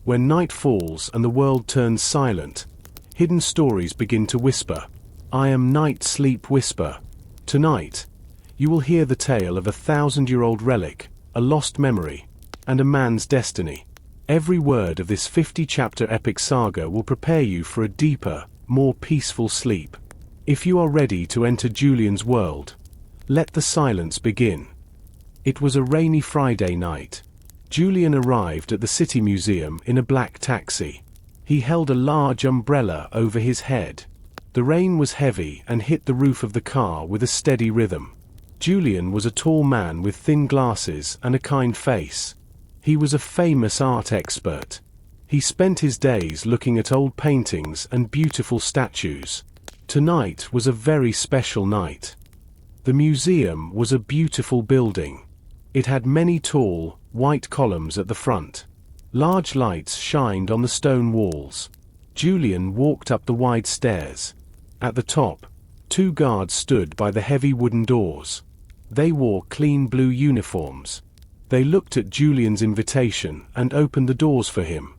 When night falls and the world turns silent, hidden stories begin to whisper. I am NightSleepWhisper. Tonight, you will hear the tale of a 1,000-year-old relic, a lost memory, and a man's destiny. Every word of this 50-chapter epic saga will prepare you for a deeper, more peaceful sleep. If you are ready to enter Julian's world, let the silence begin. It was a rainy Friday night. Julian arrived at the City Museum in a black taxi. He held a large umbrella over his head. The rain was heavy and hit the roof of the car with a steady rhythm. Julian was a tall man with thin glasses and a kind face. He was a famous art expert. He spent his days looking at old paintings and beautiful statues. Tonight was a very special night. The museum was a beautiful building. It had many tall, white columns at the front. Large lights shined on the stone walls. Julian walked up the wide stairs. At the top, 2 guards stood by the heavy wooden doors. They wore clean blue uniforms. They looked at Julian's invitation and opened the doors for him.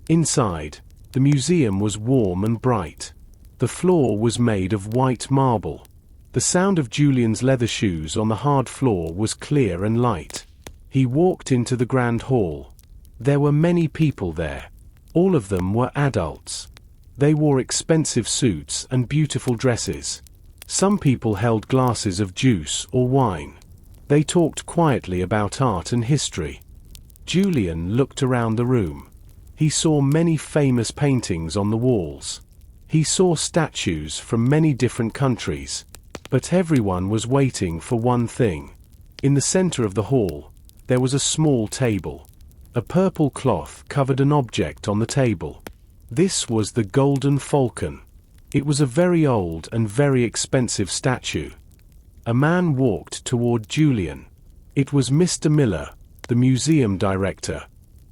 Inside, the museum was warm and bright. The floor was made of white marble. The sound of Julian's leather shoes on the hard floor was clear and light. He walked into the grand hall. There were many people there. All of them were adults. They wore expensive suits and beautiful dresses. Some people held glasses of juice or wine. They talked quietly about art and history. Julian looked around the room. He saw many famous paintings on the walls. He saw statues from many different countries. But everyone was waiting for one thing. In the center of the hall, there was a small table. A purple cloth covered an object on the table. This was the Golden Falcon. It was a very old and very expensive statue. A man walked toward Julian. It was Mr. Miller, the museum director.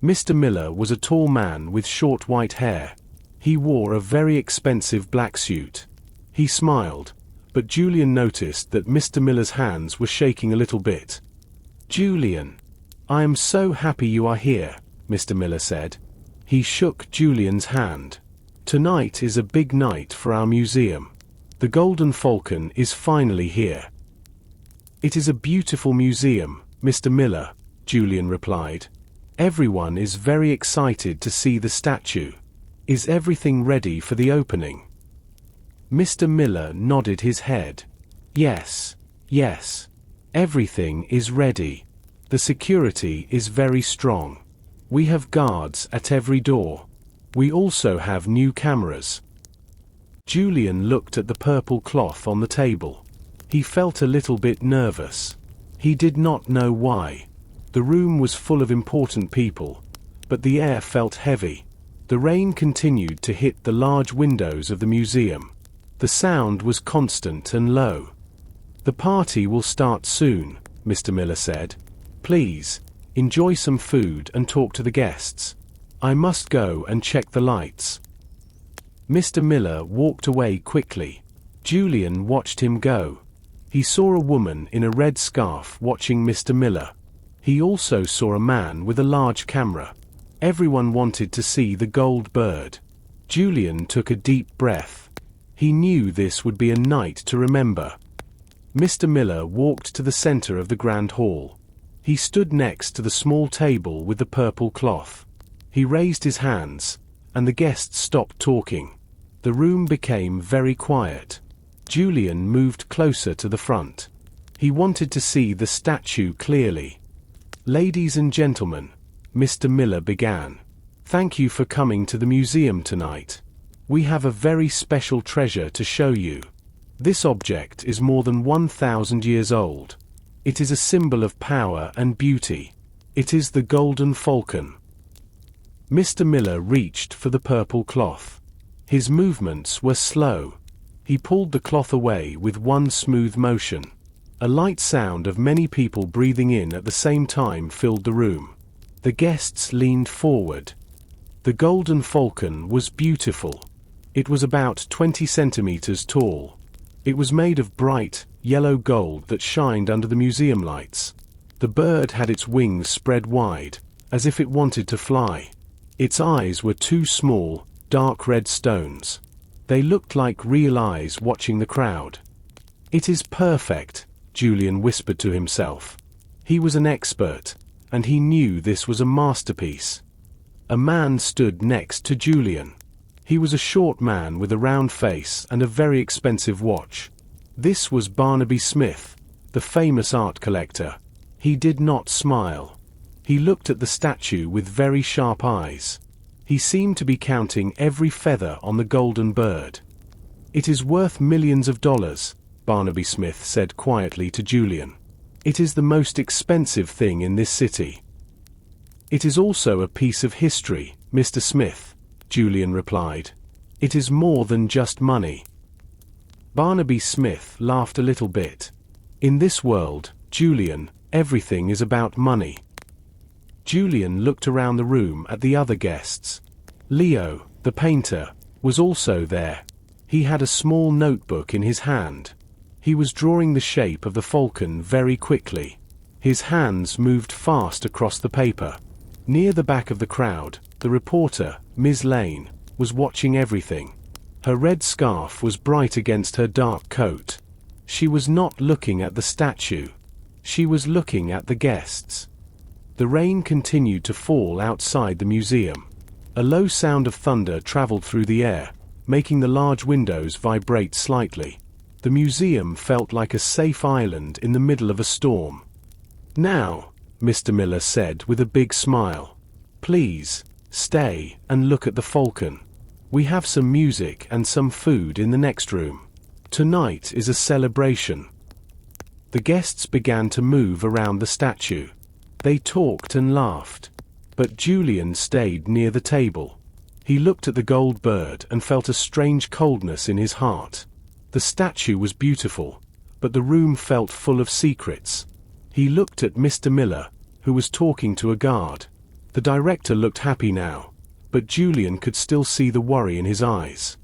Mr. Miller was a tall man with short white hair. He wore a very expensive black suit. He smiled, but Julian noticed that Mr. Miller's hands were shaking a little bit. Julian, I am so happy you are here, Mr. Miller said. He shook Julian's hand. Tonight is a big night for our museum. The Golden Falcon is finally here. It is a beautiful museum, Mr. Miller, Julian replied. Everyone is very excited to see the statue. Is everything ready for the opening? Mr. Miller nodded his head. Yes, yes. Everything is ready. The security is very strong. We have guards at every door. We also have new cameras. Julian looked at the purple cloth on the table. He felt a little bit nervous. He did not know why. The room was full of important people, but the air felt heavy. The rain continued to hit the large windows of the museum. The sound was constant and low. The party will start soon, Mr. Miller said. Please, enjoy some food and talk to the guests. I must go and check the lights. Mr. Miller walked away quickly. Julian watched him go. He saw a woman in a red scarf watching Mr. Miller. He also saw a man with a large camera. Everyone wanted to see the gold bird. Julian took a deep breath. He knew this would be a night to remember. Mr. Miller walked to the center of the grand hall. He stood next to the small table with the purple cloth. He raised his hands, and the guests stopped talking. The room became very quiet. Julian moved closer to the front. He wanted to see the statue clearly. Ladies and gentlemen, Mr. Miller began. Thank you for coming to the museum tonight. We have a very special treasure to show you. This object is more than 1,000 years old. It is a symbol of power and beauty. It is the Golden Falcon. Mr. Miller reached for the purple cloth. His movements were slow. He pulled the cloth away with one smooth motion. A light sound of many people breathing in at the same time filled the room. The guests leaned forward. The Golden Falcon was beautiful. It was about 20 centimeters tall. It was made of bright, yellow gold that shined under the museum lights. The bird had its wings spread wide, as if it wanted to fly. Its eyes were two small, dark red stones. They looked like real eyes watching the crowd. "It is perfect," Julian whispered to himself. He was an expert, and he knew this was a masterpiece. A man stood next to Julian. He was a short man with a round face and a very expensive watch. This was Barnaby Smith, the famous art collector. He did not smile. He looked at the statue with very sharp eyes. He seemed to be counting every feather on the golden bird. "It is worth millions of dollars," Barnaby Smith said quietly to Julian. "It is the most expensive thing in this city." "It is also a piece of history, Mr. Smith," Julian replied. "It is more than just money." Barnaby Smith laughed a little bit. "In this world, Julian, everything is about money." Julian looked around the room at the other guests. Leo, the painter, was also there. He had a small notebook in his hand. He was drawing the shape of the falcon very quickly. His hands moved fast across the paper. Near the back of the crowd, the reporter, Ms. Lane, was watching everything. Her red scarf was bright against her dark coat. She was not looking at the statue. She was looking at the guests. The rain continued to fall outside the museum. A low sound of thunder traveled through the air, making the large windows vibrate slightly. The museum felt like a safe island in the middle of a storm. "Now," Mr. Miller said with a big smile, "please, stay and look at the falcon. We have some music and some food in the next room. Tonight is a celebration." The guests began to move around the statue. They talked and laughed. But Julian stayed near the table. He looked at the gold bird and felt a strange coldness in his heart. The statue was beautiful, but the room felt full of secrets. He looked at Mr. Miller, who was talking to a guard. The director looked happy now, but Julian could still see the worry in his eyes.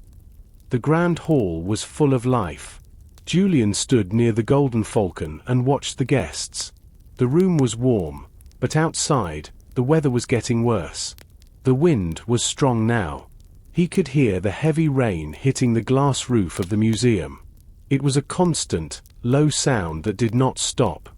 The grand hall was full of life. Julian stood near the Golden Falcon and watched the guests. The room was warm, but outside, the weather was getting worse. The wind was strong now. He could hear the heavy rain hitting the glass roof of the museum. It was a constant, low sound that did not stop.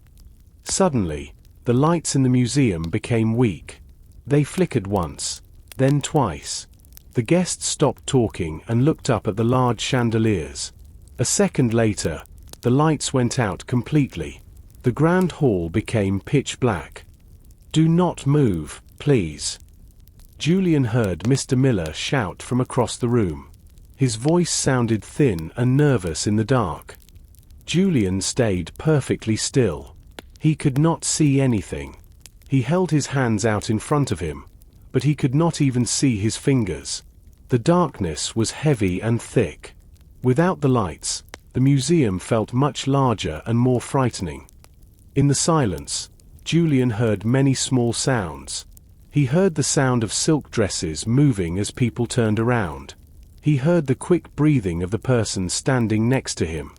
Suddenly, the lights in the museum became weak. They flickered once, then twice. The guests stopped talking and looked up at the large chandeliers. A second later, the lights went out completely. The grand hall became pitch black. "Do not move, please." Julian heard Mr. Miller shout from across the room. His voice sounded thin and nervous in the dark. Julian stayed perfectly still. He could not see anything. He held his hands out in front of him, but he could not even see his fingers. The darkness was heavy and thick. Without the lights, the museum felt much larger and more frightening. In the silence, Julian heard many small sounds. He heard the sound of silk dresses moving as people turned around. He heard the quick breathing of the person standing next to him.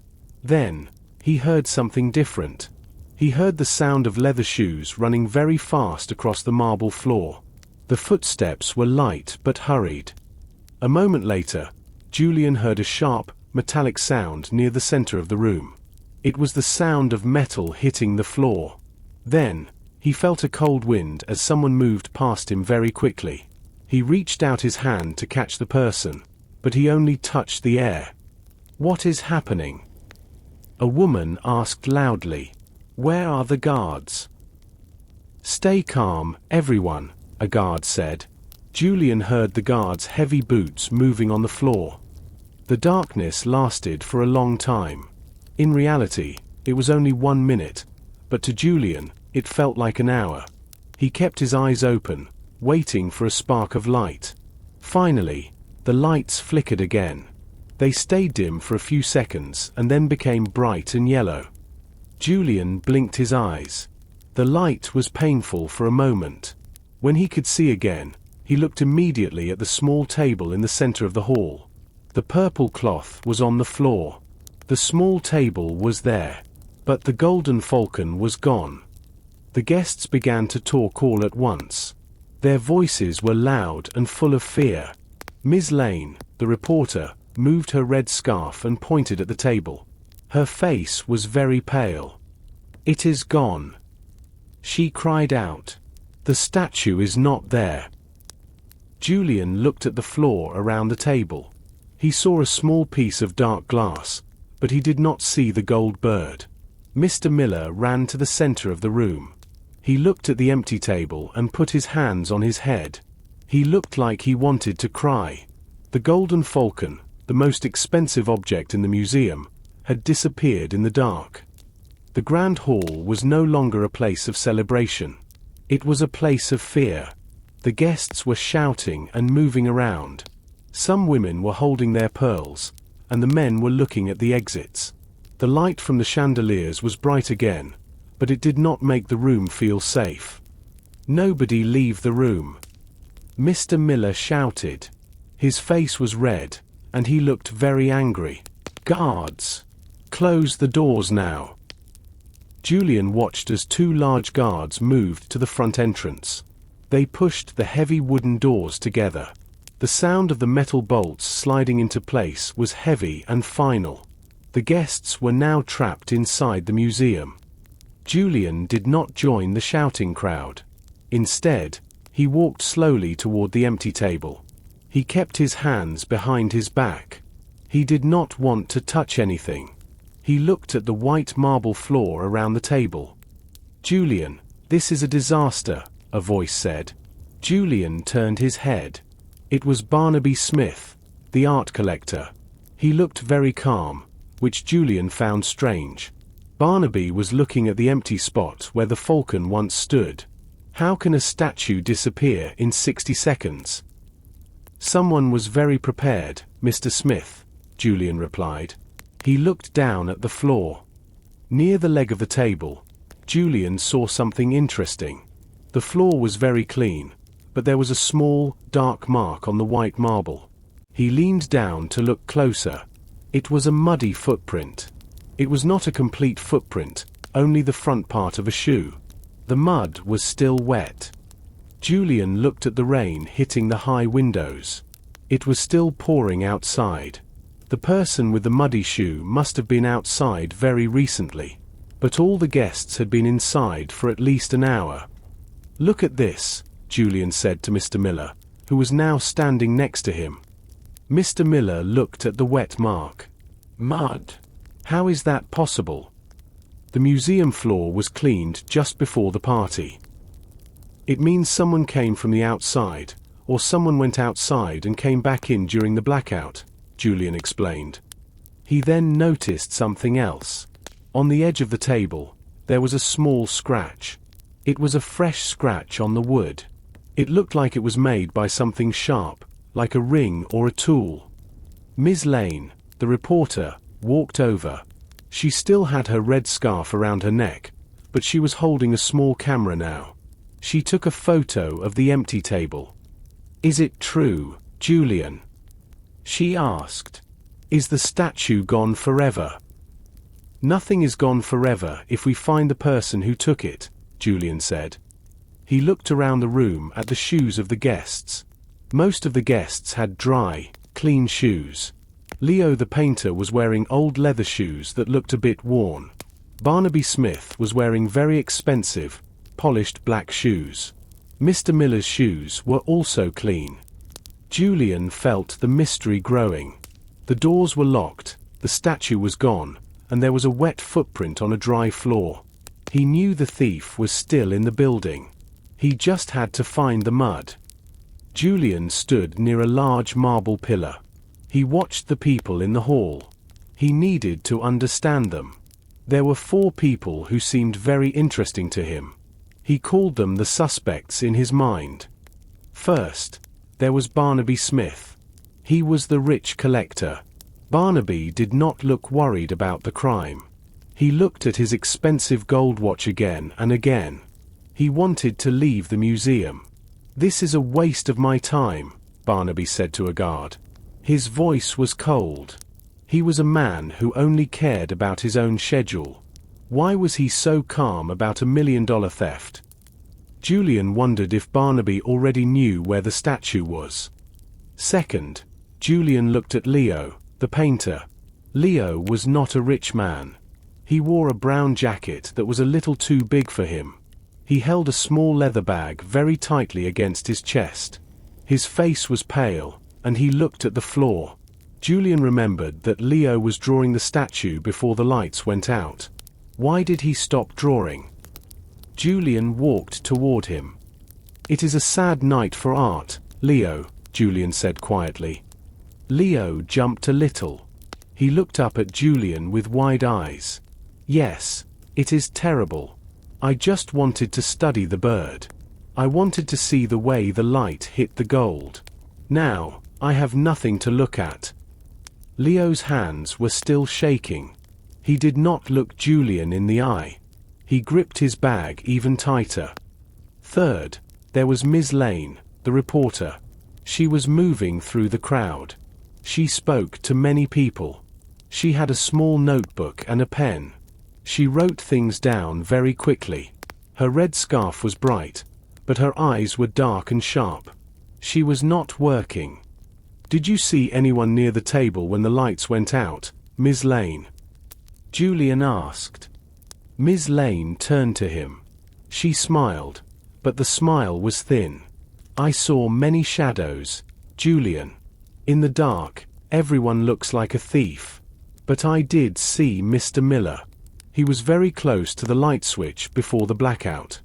Then, he heard something different. He heard the sound of leather shoes running very fast across the marble floor. The footsteps were light but hurried. A moment later, Julian heard a sharp, metallic sound near the center of the room. It was the sound of metal hitting the floor. Then, he felt a cold wind as someone moved past him very quickly. He reached out his hand to catch the person, but he only touched the air. "What is happening?" A woman asked loudly. "Where are the guards?" "Stay calm, everyone," a guard said. Julian heard the guard's heavy boots moving on the floor. The darkness lasted for a long time. In reality, it was only 1 minute, but to Julian, it felt like an hour. He kept his eyes open, waiting for a spark of light. Finally, the lights flickered again. They stayed dim for a few seconds and then became bright and yellow. Julian blinked his eyes. The light was painful for a moment. When he could see again, he looked immediately at the small table in the center of the hall. The purple cloth was on the floor. The small table was there, but the Golden Falcon was gone. The guests began to talk all at once. Their voices were loud and full of fear. Ms. Lane, the reporter, moved her red scarf and pointed at the table. Her face was very pale. "It is gone," she cried out. "The statue is not there." Julian looked at the floor around the table. He saw a small piece of dark glass, but he did not see the gold bird. Mr. Miller ran to the center of the room. He looked at the empty table and put his hands on his head. He looked like he wanted to cry. The Golden Falcon, the most expensive object in the museum, had disappeared in the dark. The Grand Hall was no longer a place of celebration. It was a place of fear. The guests were shouting and moving around. Some women were holding their pearls, and the men were looking at the exits. The light from the chandeliers was bright again, but it did not make the room feel safe. "Nobody leave the room," Mr. Miller shouted. His face was red, and he looked very angry. "Guards! Close the doors now." Julian watched as two large guards moved to the front entrance. They pushed the heavy wooden doors together. The sound of the metal bolts sliding into place was heavy and final. The guests were now trapped inside the museum. Julian did not join the shouting crowd. Instead, he walked slowly toward the empty table. He kept his hands behind his back. He did not want to touch anything. He looked at the white marble floor around the table. "Julian, this is a disaster," a voice said. Julian turned his head. It was Barnaby Smith, the art collector. He looked very calm, which Julian found strange. Barnaby was looking at the empty spot where the falcon once stood. How can a statue disappear in 60 seconds? "Someone was very prepared, Mr. Smith," Julian replied. He looked down at the floor. Near the leg of the table, Julian saw something interesting. The floor was very clean, but there was a small, dark mark on the white marble. He leaned down to look closer. It was a muddy footprint. It was not a complete footprint, only the front part of a shoe. The mud was still wet. Julian looked at the rain hitting the high windows. It was still pouring outside. The person with the muddy shoe must have been outside very recently, but all the guests had been inside for at least an hour. "Look at this," Julian said to Mr. Miller, who was now standing next to him. Mr. Miller looked at the wet mark. "Mud. How is that possible?" The museum floor was cleaned just before the party. "It means someone came from the outside, or someone went outside and came back in during the blackout," Julian explained. He then noticed something else. On the edge of the table, there was a small scratch. It was a fresh scratch on the wood. It looked like it was made by something sharp, like a ring or a tool. Ms. Lane, the reporter, walked over. She still had her red scarf around her neck, but she was holding a small camera now. She took a photo of the empty table. "Is it true, Julian?" she asked. "Is the statue gone forever?" "Nothing is gone forever if we find the person who took it," Julian said. He looked around the room at the shoes of the guests. Most of the guests had dry, clean shoes. Leo the painter was wearing old leather shoes that looked a bit worn. Barnaby Smith was wearing very expensive, polished black shoes. Mr. Miller's shoes were also clean. Julian felt the mystery growing. The doors were locked, the statue was gone, and there was a wet footprint on a dry floor. He knew the thief was still in the building. He just had to find the mud. Julian stood near a large marble pillar. He watched the people in the hall. He needed to understand them. There were 4 people who seemed very interesting to him. He called them the suspects in his mind. First, there was Barnaby Smith. He was the rich collector. Barnaby did not look worried about the crime. He looked at his expensive gold watch again and again. He wanted to leave the museum. "This is a waste of my time," Barnaby said to a guard. His voice was cold. He was a man who only cared about his own schedule. Why was he so calm about $1 million theft? Julian wondered if Barnaby already knew where the statue was. Second, Julian looked at Leo, the painter. Leo was not a rich man. He wore a brown jacket that was a little too big for him. He held a small leather bag very tightly against his chest. His face was pale, and he looked at the floor. Julian remembered that Leo was drawing the statue before the lights went out. Why did he stop drawing? Julian walked toward him. "It is a sad night for art, Leo," Julian said quietly. Leo jumped a little. He looked up at Julian with wide eyes. "Yes, it is terrible. I just wanted to study the bird. I wanted to see the way the light hit the gold. Now, I have nothing to look at." Leo's hands were still shaking. He did not look Julian in the eye. He gripped his bag even tighter. Third, there was Miss Lane, the reporter. She was moving through the crowd. She spoke to many people. She had a small notebook and a pen. She wrote things down very quickly. Her red scarf was bright, but her eyes were dark and sharp. She was not working. "Did you see anyone near the table when the lights went out, Miss Lane?" Julian asked. Miss Lane turned to him. She smiled, but the smile was thin. "I saw many shadows, Julian. In the dark, everyone looks like a thief. But I did see Mr. Miller. He was very close to the light switch before the blackout."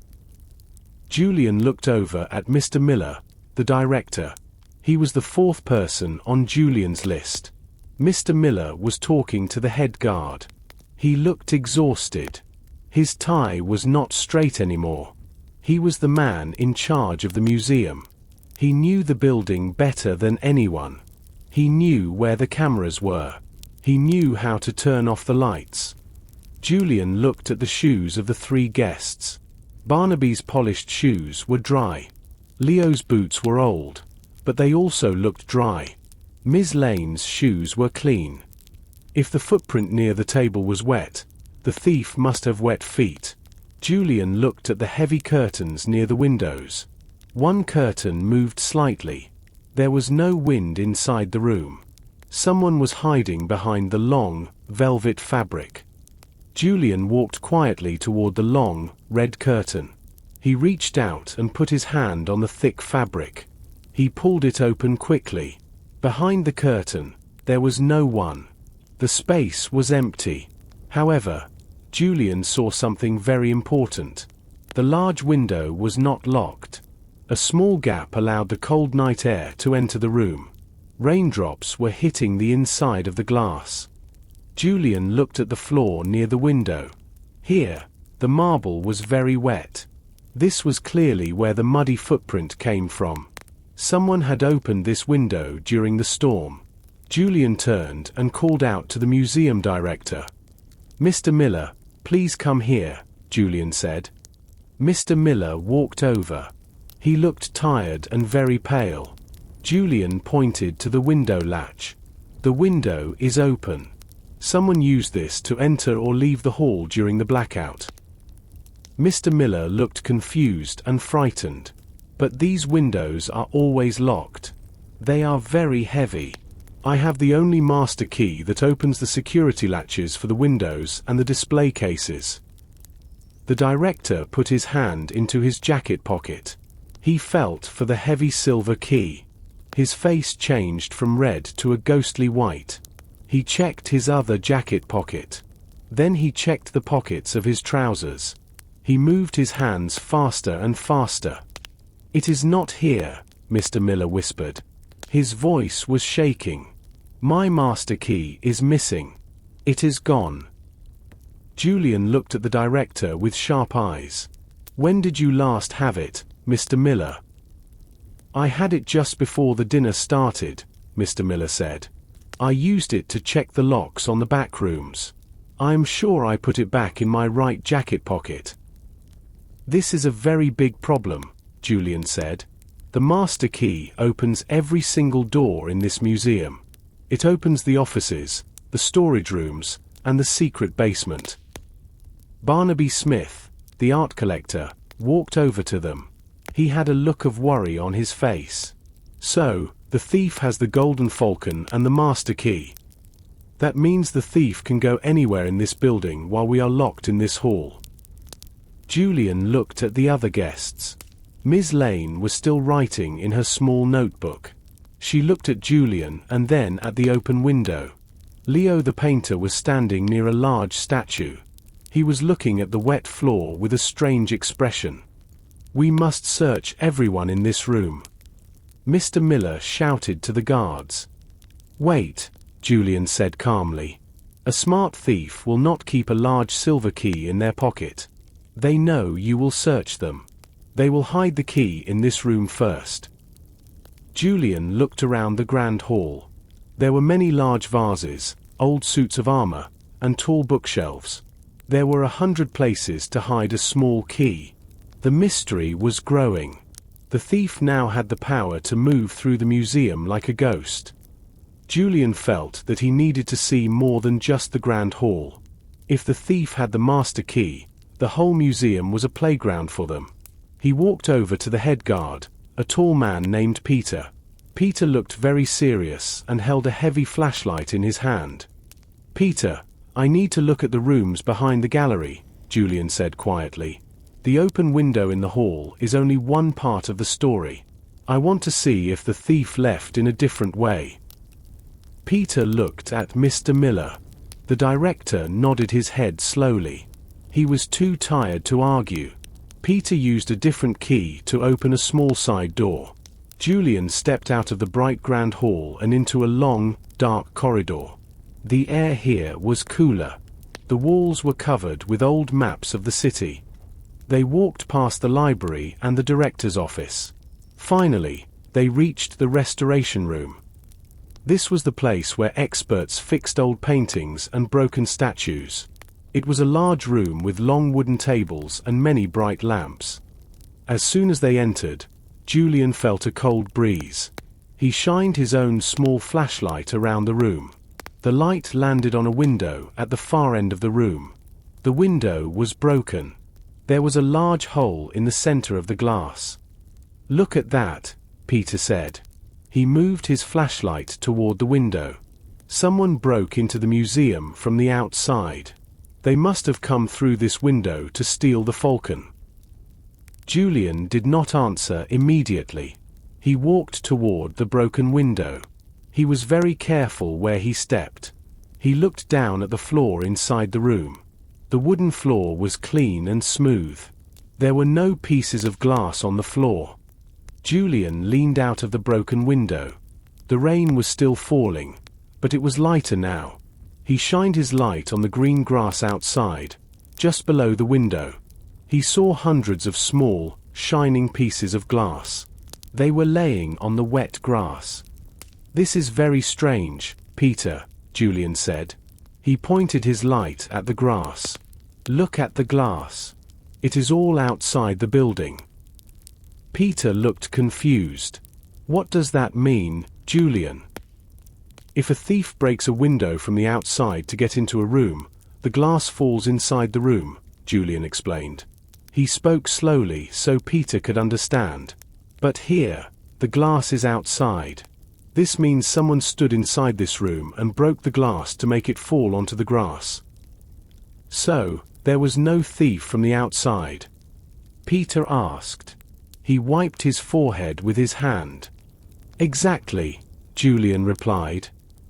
Julian looked over at Mr. Miller, the director. He was the fourth person on Julian's list. Mr. Miller was talking to the head guard. He looked exhausted. His tie was not straight anymore. He was the man in charge of the museum. He knew the building better than anyone. He knew where the cameras were. He knew how to turn off the lights. Julian looked at the shoes of the three guests. Barnaby's polished shoes were dry. Leo's boots were old, but they also looked dry. Miss Lane's shoes were clean. If the footprint near the table was wet, the thief must have wet feet. Julian looked at the heavy curtains near the windows. One curtain moved slightly. There was no wind inside the room. Someone was hiding behind the long, velvet fabric. Julian walked quietly toward the long, red curtain. He reached out and put his hand on the thick fabric. He pulled it open quickly. Behind the curtain, there was no one. The space was empty. However, Julian saw something very important. The large window was not locked. A small gap allowed the cold night air to enter the room. Raindrops were hitting the inside of the glass. Julian looked at the floor near the window. Here, the marble was very wet. This was clearly where the muddy footprint came from. Someone had opened this window during the storm. Julian turned and called out to the museum director. "Mr. Miller, please come here," Julian said. Mr. Miller walked over. He looked tired and very pale. Julian pointed to the window latch. "The window is open. Someone used this to enter or leave the hall during the blackout." Mr. Miller looked confused and frightened. "But these windows are always locked. They are very heavy. I have the only master key that opens the security latches for the windows and the display cases." The director put his hand into his jacket pocket. He felt for the heavy silver key. His face changed from red to a ghostly white. He checked his other jacket pocket. Then he checked the pockets of his trousers. He moved his hands faster and faster. "It is not here," Mr. Miller whispered. His voice was shaking. "My master key is missing. It is gone." Julian looked at the director with sharp eyes. "When did you last have it, Mr. Miller?" "I had it just before the dinner started," Mr. Miller said. "I used it to check the locks on the back rooms. I am sure I put it back in my right jacket pocket." "This is a very big problem," Julian said. "The master key opens every single door in this museum. It opens the offices, the storage rooms, and the secret basement." Barnaby Smith, the art collector, walked over to them. He had a look of worry on his face. So, the thief has the Golden Falcon and the master key. That means the thief can go anywhere in this building while we are locked in this hall. Julian looked at the other guests. Ms. Lane was still writing in her small notebook. She looked at Julian and then at the open window. Leo the painter was standing near a large statue. He was looking at the wet floor with a strange expression. "We must search everyone in this room," Mr. Miller shouted to the guards. "Wait," Julian said calmly. "A smart thief will not keep a large silver key in their pocket. They know you will search them. They will hide the key in this room first." Julian looked around the grand hall. There were many large vases, old suits of armor, and tall bookshelves. There were 100 places to hide a small key. The mystery was growing. The thief now had the power to move through the museum like a ghost. Julian felt that he needed to see more than just the grand hall. If the thief had the master key, the whole museum was a playground for them. He walked over to the head guard, a tall man named Peter. Peter looked very serious and held a heavy flashlight in his hand. "Peter, I need to look at the rooms behind the gallery," Julian said quietly. "The open window in the hall is only one part of the story. I want to see if the thief left in a different way." Peter looked at Mr. Miller. The director nodded his head slowly. He was too tired to argue. Peter used a different key to open a small side door. Julian stepped out of the bright grand hall and into a long, dark corridor. The air here was cooler. The walls were covered with old maps of the city. They walked past the library and the director's office. Finally, they reached the restoration room. This was the place where experts fixed old paintings and broken statues. It was a large room with long wooden tables and many bright lamps. As soon as they entered, Julian felt a cold breeze. He shined his own small flashlight around the room. The light landed on a window at the far end of the room. The window was broken. There was a large hole in the center of the glass. "Look at that," Peter said. He moved his flashlight toward the window. Someone broke into the museum from the outside. They must have come through this window to steal the falcon. Julian did not answer immediately. He walked toward the broken window. He was very careful where he stepped. He looked down at the floor inside the room. The wooden floor was clean and smooth. There were no pieces of glass on the floor. Julian leaned out of the broken window. The rain was still falling, but it was lighter now. He shined his light on the green grass outside, just below the window. He saw hundreds of small, shining pieces of glass. They were laying on the wet grass. "This is very strange, Peter," Julian said. He pointed his light at the grass. "Look at the glass. It is all outside the building." Peter looked confused. "What does that mean, Julian?" "If a thief breaks a window from the outside to get into a room, the glass falls inside the room," Julian explained. He spoke slowly so Peter could understand. "But here, the glass is outside. This means someone stood inside this room and broke the glass to make it fall onto the grass. So, there was no thief from the outside?" Peter asked. He wiped his forehead with his hand. "Exactly," Julian replied.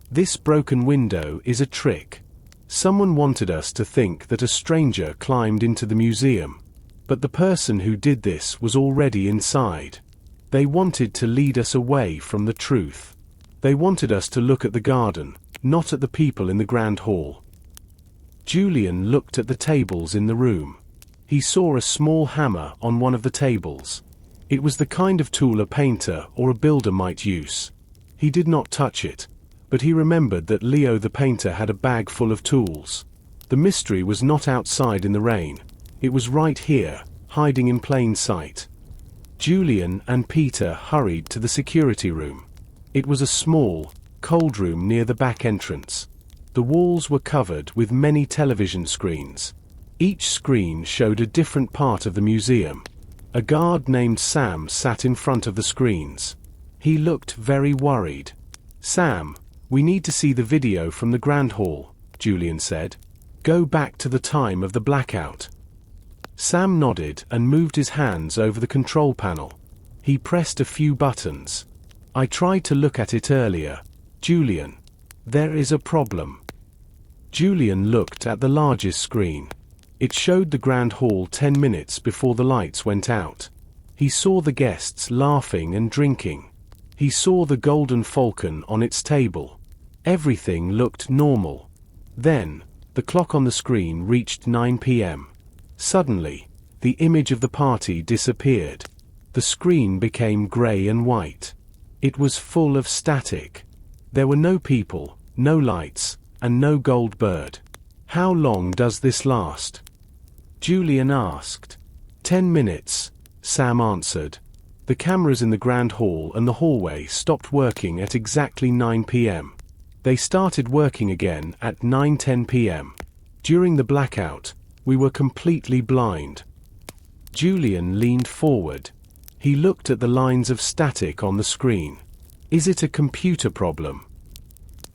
"This broken window is a trick. Someone wanted us to think that a stranger climbed into the museum. But the person who did this was already inside. They wanted to lead us away from the truth. They wanted us to look at the garden, not at the people in the grand hall." Julian looked at the tables in the room. He saw a small hammer on one of the tables. It was the kind of tool a painter or a builder might use. He did not touch it, but he remembered that Leo the painter had a bag full of tools. The mystery was not outside in the rain. It was right here, hiding in plain sight. Julian and Peter hurried to the security room. It was a small, cold room near the back entrance. The walls were covered with many television screens. Each screen showed a different part of the museum. A guard named Sam sat in front of the screens. He looked very worried. "Sam, we need to see the video from the Grand Hall," Julian said. "Go back to the time of the blackout." Sam nodded and moved his hands over the control panel. He pressed a few buttons. "I tried to look at it earlier, Julian. There is a problem." Julian looked at the largest screen. It showed the Grand Hall 10 minutes before the lights went out. He saw the guests laughing and drinking. He saw the Golden Falcon on its table. Everything looked normal. Then, the clock on the screen reached 9 p.m. Suddenly, the image of the party disappeared. The screen became grey and white. It was full of static. There were no people, no lights, and no gold bird. "How long does this last?" Julian asked. 10 minutes, Sam answered. The cameras in the Grand Hall and the hallway stopped working at exactly 9 p.m. They started working again at 9:10 p.m. During the blackout, we were completely blind. Julian leaned forward. He looked at the lines of static on the screen. "Is it a computer problem?"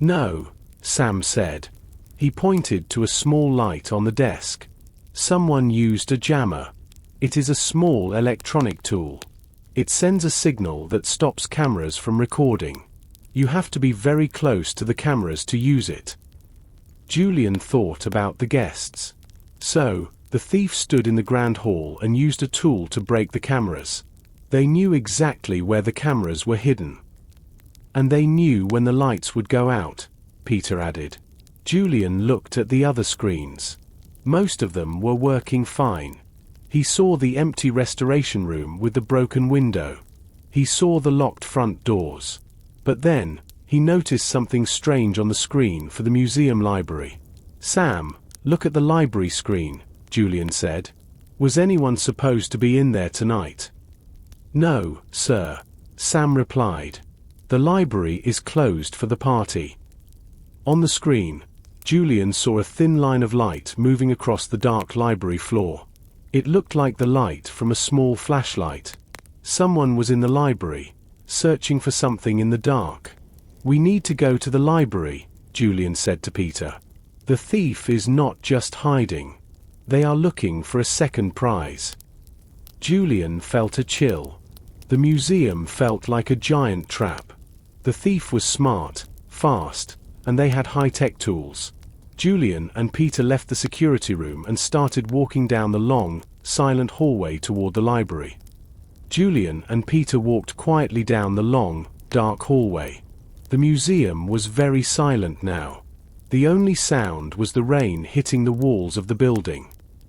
"No," Sam said. He pointed to a small light on the desk. "Someone used a jammer. It is a small electronic tool. It sends a signal that stops cameras from recording. You have to be very close to the cameras to use it." Julian thought about the guests. So, the thief stood in the Grand Hall and used a tool to break the cameras. They knew exactly where the cameras were hidden. "And they knew when the lights would go out," Peter added. Julian looked at the other screens. Most of them were working fine. He saw the empty restoration room with the broken window. He saw the locked front doors. But then, he noticed something strange on the screen for the museum library. "Sam, look at the library screen," Julian said. "Was anyone supposed to be in there tonight?" "No, sir," Sam replied. "The library is closed for the party." On the screen, Julian saw a thin line of light moving across the dark library floor. It looked like the light from a small flashlight. Someone was in the library, searching for something in the dark. "We need to go to the library," Julian said to Peter. "The thief is not just hiding. They are looking for a second prize." Julian felt a chill. The museum felt like a giant trap. The thief was smart, fast, and they had high-tech tools. Julian and Peter left the security room and started walking down the long, silent hallway toward the library. Julian and Peter walked quietly down the long, dark hallway. The museum was very silent now. The only sound was the rain hitting the walls of the building.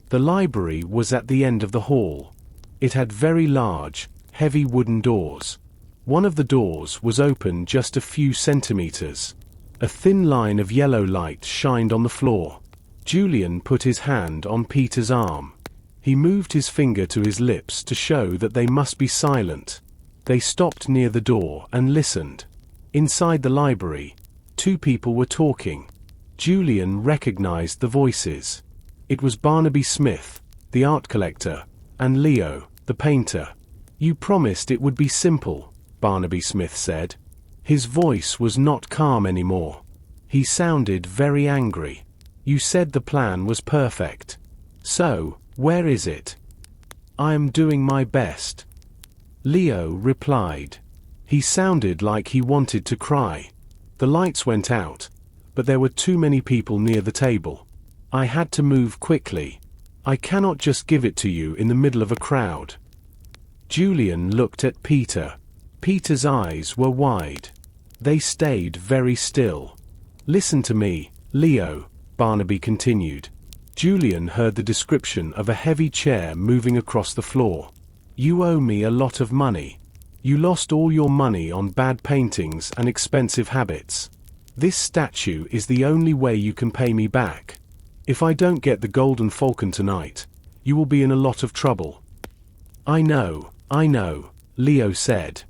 The library was at the end of the hall. It had very large, heavy wooden doors. One of the doors was open just a few centimeters. A thin line of yellow light shined on the floor. Julian put his hand on Peter's arm. He moved his finger to his lips to show that they must be silent. They stopped near the door and listened. Inside the library, two people were talking. Julian recognized the voices. It was Barnaby Smith, the art collector, and Leo, the painter. "You promised it would be simple," Barnaby Smith said. His voice was not calm anymore. He sounded very angry. "You said the plan was perfect. So, where is it?" "I am doing my best," Leo replied. He sounded like he wanted to cry. The lights went out, but there were too many people near the table. "I had to move quickly. I cannot just give it to you in the middle of a crowd." Julian looked at Peter. Peter's eyes were wide. They stayed very still. "Listen to me, Leo," Barnaby continued. Julian heard the description of a heavy chair moving across the floor. "You owe me a lot of money. You lost all your money on bad paintings and expensive habits. This statue is the only way you can pay me back. If I don't get the Golden Falcon tonight, you will be in a lot of trouble." I know, Leo said.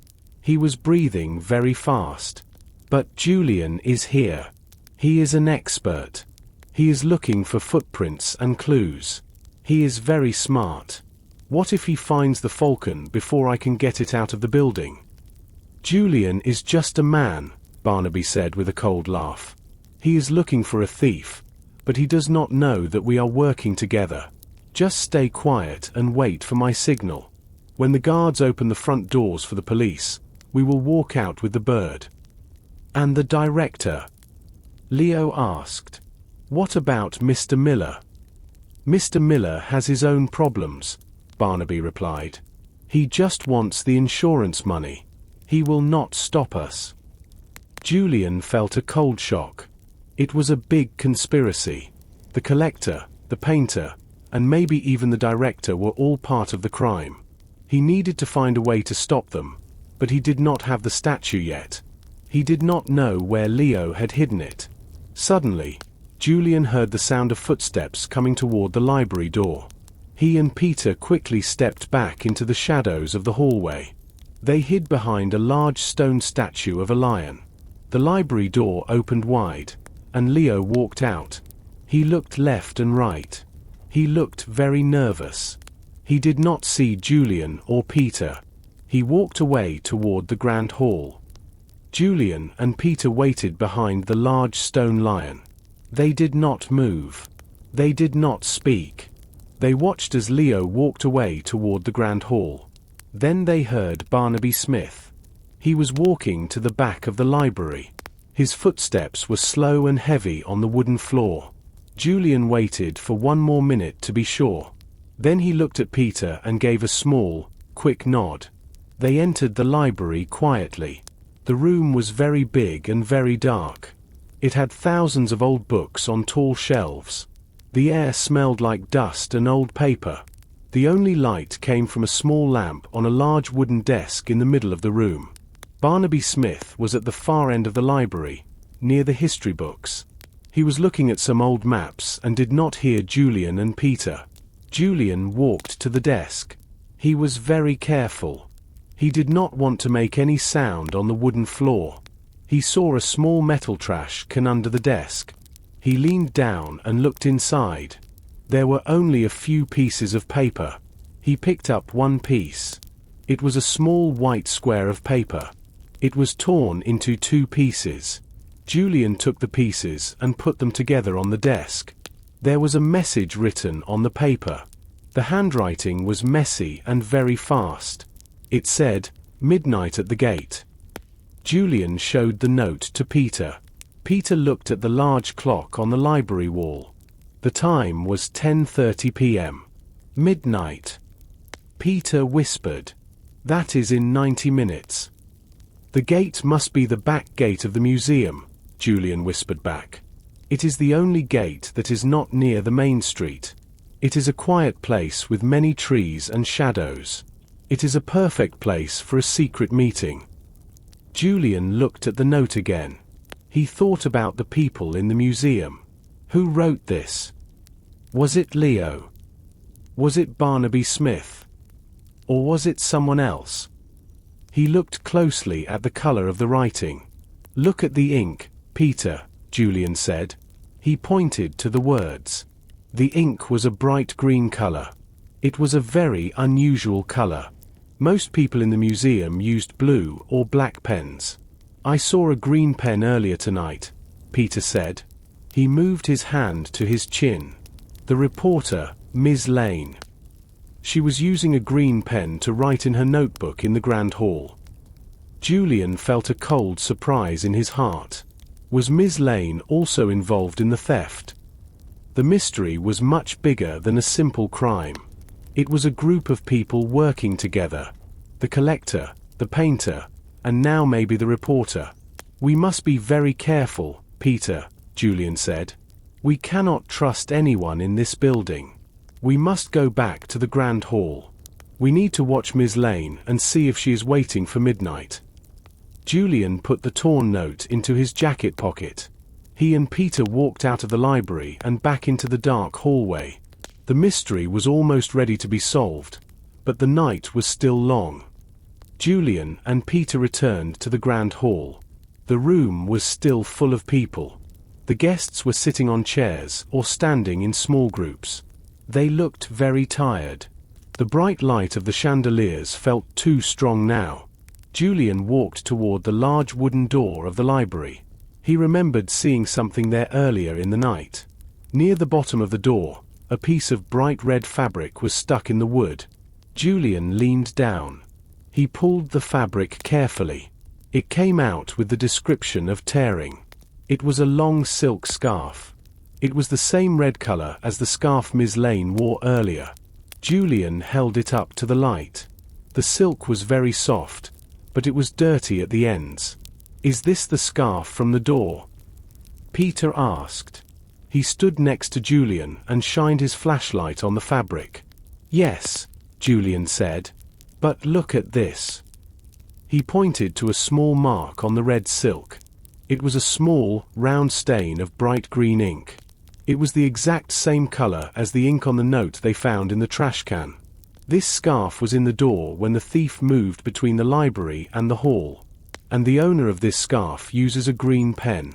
He was breathing very fast. "But Julian is here. He is an expert. He is looking for footprints and clues. He is very smart. What if he finds the falcon before I can get it out of the building? Julian is just a man, Barnaby said with a cold laugh. He is looking for a thief, but he does not know that we are working together. Just stay quiet and wait for my signal. When the guards open the front doors for the police, we will walk out with the bird. And the director? Leo asked. What about Mr. Miller? Mr. Miller has his own problems, Barnaby replied. He just wants the insurance money. He will not stop us. Julian felt a cold shock. It was a big conspiracy. The collector, the painter, and maybe even the director were all part of the crime. He needed to find a way to stop them, but he did not have the statue yet. He did not know where Leo had hidden it. Suddenly, Julian heard the sound of footsteps coming toward the library door. He and Peter quickly stepped back into the shadows of the hallway. They hid behind a large stone statue of a lion. The library door opened wide, and Leo walked out. He looked left and right. He looked very nervous. He did not see Julian or Peter. He walked away toward the grand hall. Julian and Peter waited behind the large stone lion. They did not move. They did not speak. They watched as Leo walked away toward the grand hall. Then they heard Barnaby Smith. He was walking to the back of the library. His footsteps were slow and heavy on the wooden floor. Julian waited for one more minute to be sure. Then he looked at Peter and gave a small, quick nod. They entered the library quietly. The room was very big and very dark. It had thousands of old books on tall shelves. The air smelled like dust and old paper. The only light came from a small lamp on a large wooden desk in the middle of the room. Barnaby Smith was at the far end of the library, near the history books. He was looking at some old maps and did not hear Julian and Peter. Julian walked to the desk. He was very careful. He did not want to make any sound on the wooden floor. He saw a small metal trash can under the desk. He leaned down and looked inside. There were only a few pieces of paper. He picked up one piece. It was a small white square of paper. It was torn into two pieces. Julian took the pieces and put them together on the desk. There was a message written on the paper. The handwriting was messy and very fast. It said, "Midnight at the gate." Julian showed the note to Peter. Peter looked at the large clock on the library wall. The time was 10:30 p.m. Midnight. Peter whispered, "That is in 90 minutes. The gate must be the back gate of the museum," Julian whispered back. "It is the only gate that is not near the main street. It is a quiet place with many trees and shadows. It is a perfect place for a secret meeting." Julian looked at the note again. He thought about the people in the museum. Who wrote this? Was it Leo? Was it Barnaby Smith? Or was it someone else? He looked closely at the color of the writing. "Look at the ink, Peter," Julian said. He pointed to the words. The ink was a bright green color. It was a very unusual color. Most people in the museum used blue or black pens. "I saw a green pen earlier tonight," Peter said. He moved his hand to his chin. The reporter, Ms. Lane. She was using a green pen to write in her notebook in the grand hall. Julian felt a cold surprise in his heart. Was Ms. Lane also involved in the theft? The mystery was much bigger than a simple crime. It was a group of people working together. The collector, the painter, and now maybe the reporter. "We must be very careful, Peter," Julian said. "We cannot trust anyone in this building. We must go back to the grand hall. We need to watch Ms. Lane and see if she is waiting for midnight." Julian put the torn note into his jacket pocket. He and Peter walked out of the library and back into the dark hallway. The mystery was almost ready to be solved, but the night was still long. Julian and Peter returned to the grand hall. The room was still full of people. The guests were sitting on chairs or standing in small groups. They looked very tired. The bright light of the chandeliers felt too strong now. Julian walked toward the large wooden door of the library. He remembered seeing something there earlier in the night. Near the bottom of the door, a piece of bright red fabric was stuck in the wood. Julian leaned down. He pulled the fabric carefully. It came out with the description of tearing. It was a long silk scarf. It was the same red color as the scarf Miss Lane wore earlier. Julian held it up to the light. The silk was very soft, but it was dirty at the ends. "Is this the scarf from the door?" Peter asked. He stood next to Julian and shined his flashlight on the fabric. "Yes," Julian said. "But look at this." He pointed to a small mark on the red silk. It was a small, round stain of bright green ink. It was the exact same color as the ink on the note they found in the trash can. This scarf was in the door when the thief moved between the library and the hall. And the owner of this scarf uses a green pen.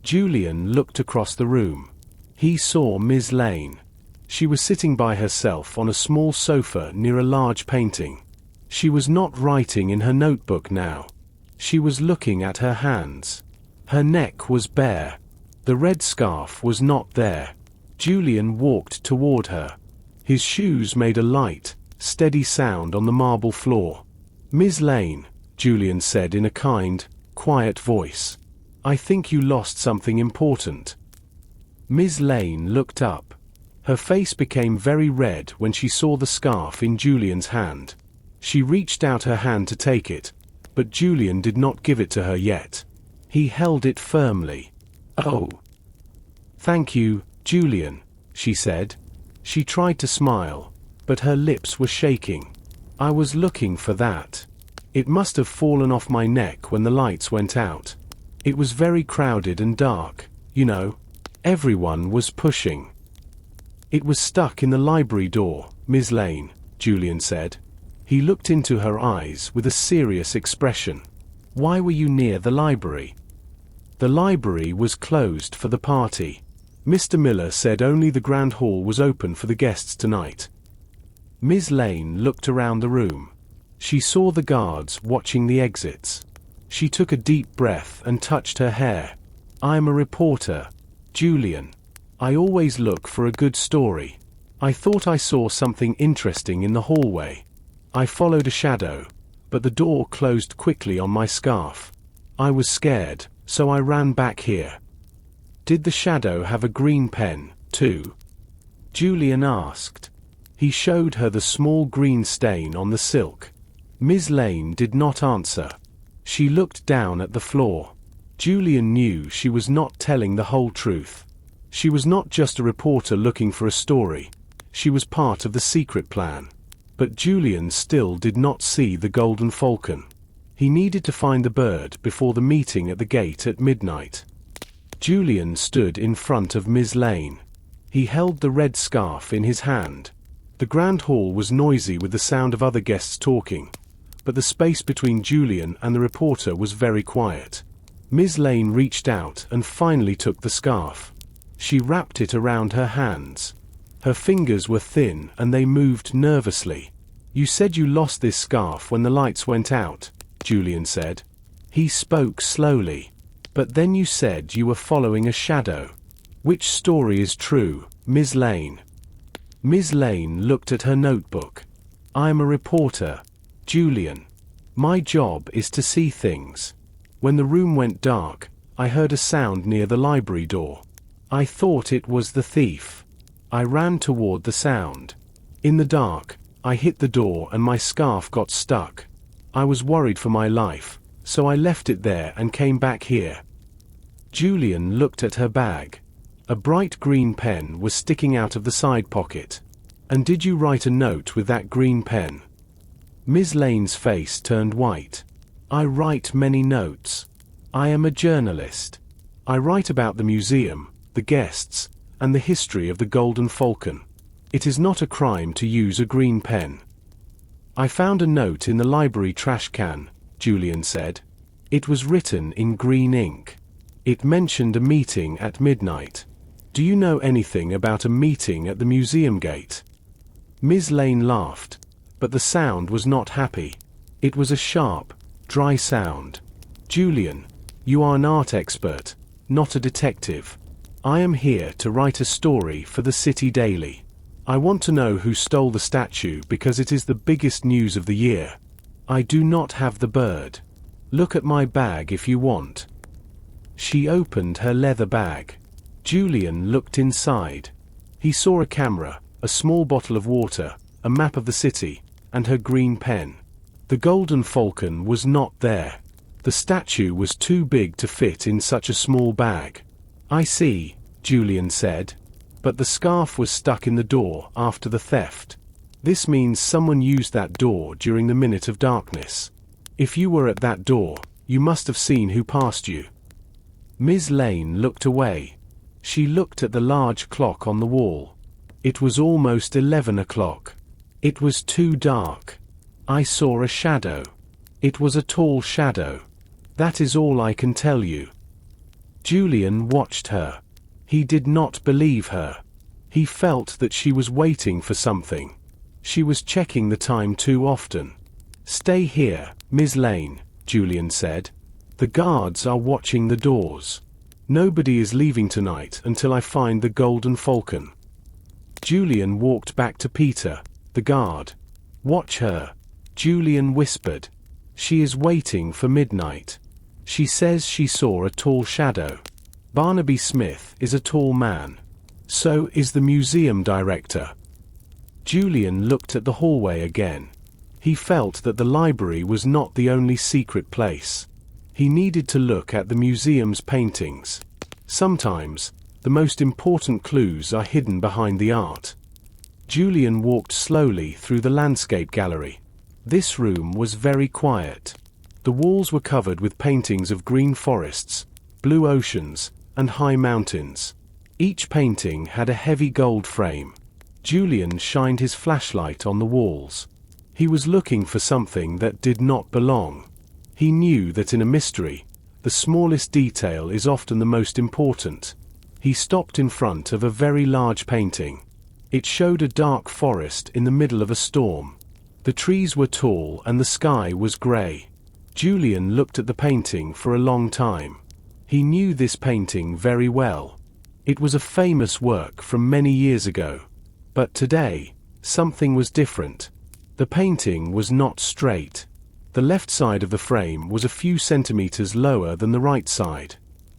Julian looked across the room. He saw Miss Lane. She was sitting by herself on a small sofa near a large painting. She was not writing in her notebook now. She was looking at her hands. Her neck was bare. The red scarf was not there. Julian walked toward her. His shoes made a light, steady sound on the marble floor. "Miss Lane," Julian said in a kind, quiet voice. "I think you lost something important." Miss Lane looked up. Her face became very red when she saw the scarf in Julian's hand. She reached out her hand to take it, but Julian did not give it to her yet. He held it firmly. "Oh. Thank you, Julian," she said. She tried to smile, but her lips were shaking. "I was looking for that. It must have fallen off my neck when the lights went out. It was very crowded and dark, you know. Everyone was pushing." "It was stuck in the library door, Miss Lane," Julian said. He looked into her eyes with a serious expression. "Why were you near the library?" "The library was closed for the party. Mr. Miller said only the grand hall was open for the guests tonight." Miss Lane looked around the room. She saw the guards watching the exits. She took a deep breath and touched her hair. "I'm a reporter, Julian. I always look for a good story. I thought I saw something interesting in the hallway. I followed a shadow, but the door closed quickly on my scarf. I was scared, so I ran back here." "Did the shadow have a green pen, too?" Julian asked. He showed her the small green stain on the silk. Miss Lane did not answer. She looked down at the floor. Julian knew she was not telling the whole truth. She was not just a reporter looking for a story. She was part of the secret plan. But Julian still did not see the Golden Falcon. He needed to find the bird before the meeting at the gate at midnight. Julian stood in front of Miss Lane. He held the red scarf in his hand. The grand hall was noisy with the sound of other guests talking, but the space between Julian and the reporter was very quiet. Miss Lane reached out and finally took the scarf. She wrapped it around her hands. Her fingers were thin and they moved nervously. "You said you lost this scarf when the lights went out," Julian said. He spoke slowly. "But then you said you were following a shadow. Which story is true, Miss Lane?" Miss Lane looked at her notebook. "I am a reporter, Julian. My job is to see things. When the room went dark, I heard a sound near the library door. I thought it was the thief. I ran toward the sound. In the dark, I hit the door and my scarf got stuck. I was worried for my life, so I left it there and came back here." Julian looked at her bag. A bright green pen was sticking out of the side pocket. "And did you write a note with that green pen?" Miss Lane's face turned white. "I write many notes. I am a journalist. I write about the museum, the guests, and the history of the Golden Falcon. It is not a crime to use a green pen." "I found a note in the library trash can," Julian said. "It was written in green ink. It mentioned a meeting at midnight. Do you know anything about a meeting at the museum gate?" Ms. Lane laughed, but the sound was not happy. It was a sharp, dry sound. Julian, you are an art expert, not a detective. I am here to write a story for the City Daily. I want to know who stole the statue because it is the biggest news of the year. I do not have the bird. Look at my bag if you want. She opened her leather bag. Julian looked inside. He saw a camera, a small bottle of water, a map of the city, and her green pen. The Golden Falcon was not there. The statue was too big to fit in such a small bag. I see, Julian said. But the scarf was stuck in the door after the theft. This means someone used that door during the minute of darkness. If you were at that door, you must have seen who passed you. Ms. Lane looked away. She looked at the large clock on the wall. It was almost 11 o'clock. It was too dark. I saw a shadow. It was a tall shadow. That is all I can tell you. Julian watched her. He did not believe her. He felt that she was waiting for something. She was checking the time too often. Stay here, Ms. Lane, Julian said. The guards are watching the doors. Nobody is leaving tonight until I find the Golden Falcon. Julian walked back to Peter, the guard. Watch her, Julian whispered. She is waiting for midnight. She says she saw a tall shadow. Barnaby Smith is a tall man. So is the museum director. Julian looked at the hallway again. He felt that the library was not the only secret place. He needed to look at the museum's paintings. Sometimes, the most important clues are hidden behind the art. Julian walked slowly through the landscape gallery. This room was very quiet. The walls were covered with paintings of green forests, blue oceans, and high mountains. Each painting had a heavy gold frame. Julian shined his flashlight on the walls. He was looking for something that did not belong. He knew that in a mystery, the smallest detail is often the most important. He stopped in front of a very large painting. It showed a dark forest in the middle of a storm. The trees were tall and the sky was grey. Julian looked at the painting for a long time. He knew this painting very well. It was a famous work from many years ago. But today, something was different. The painting was not straight. The left side of the frame was a few centimeters lower than the right side.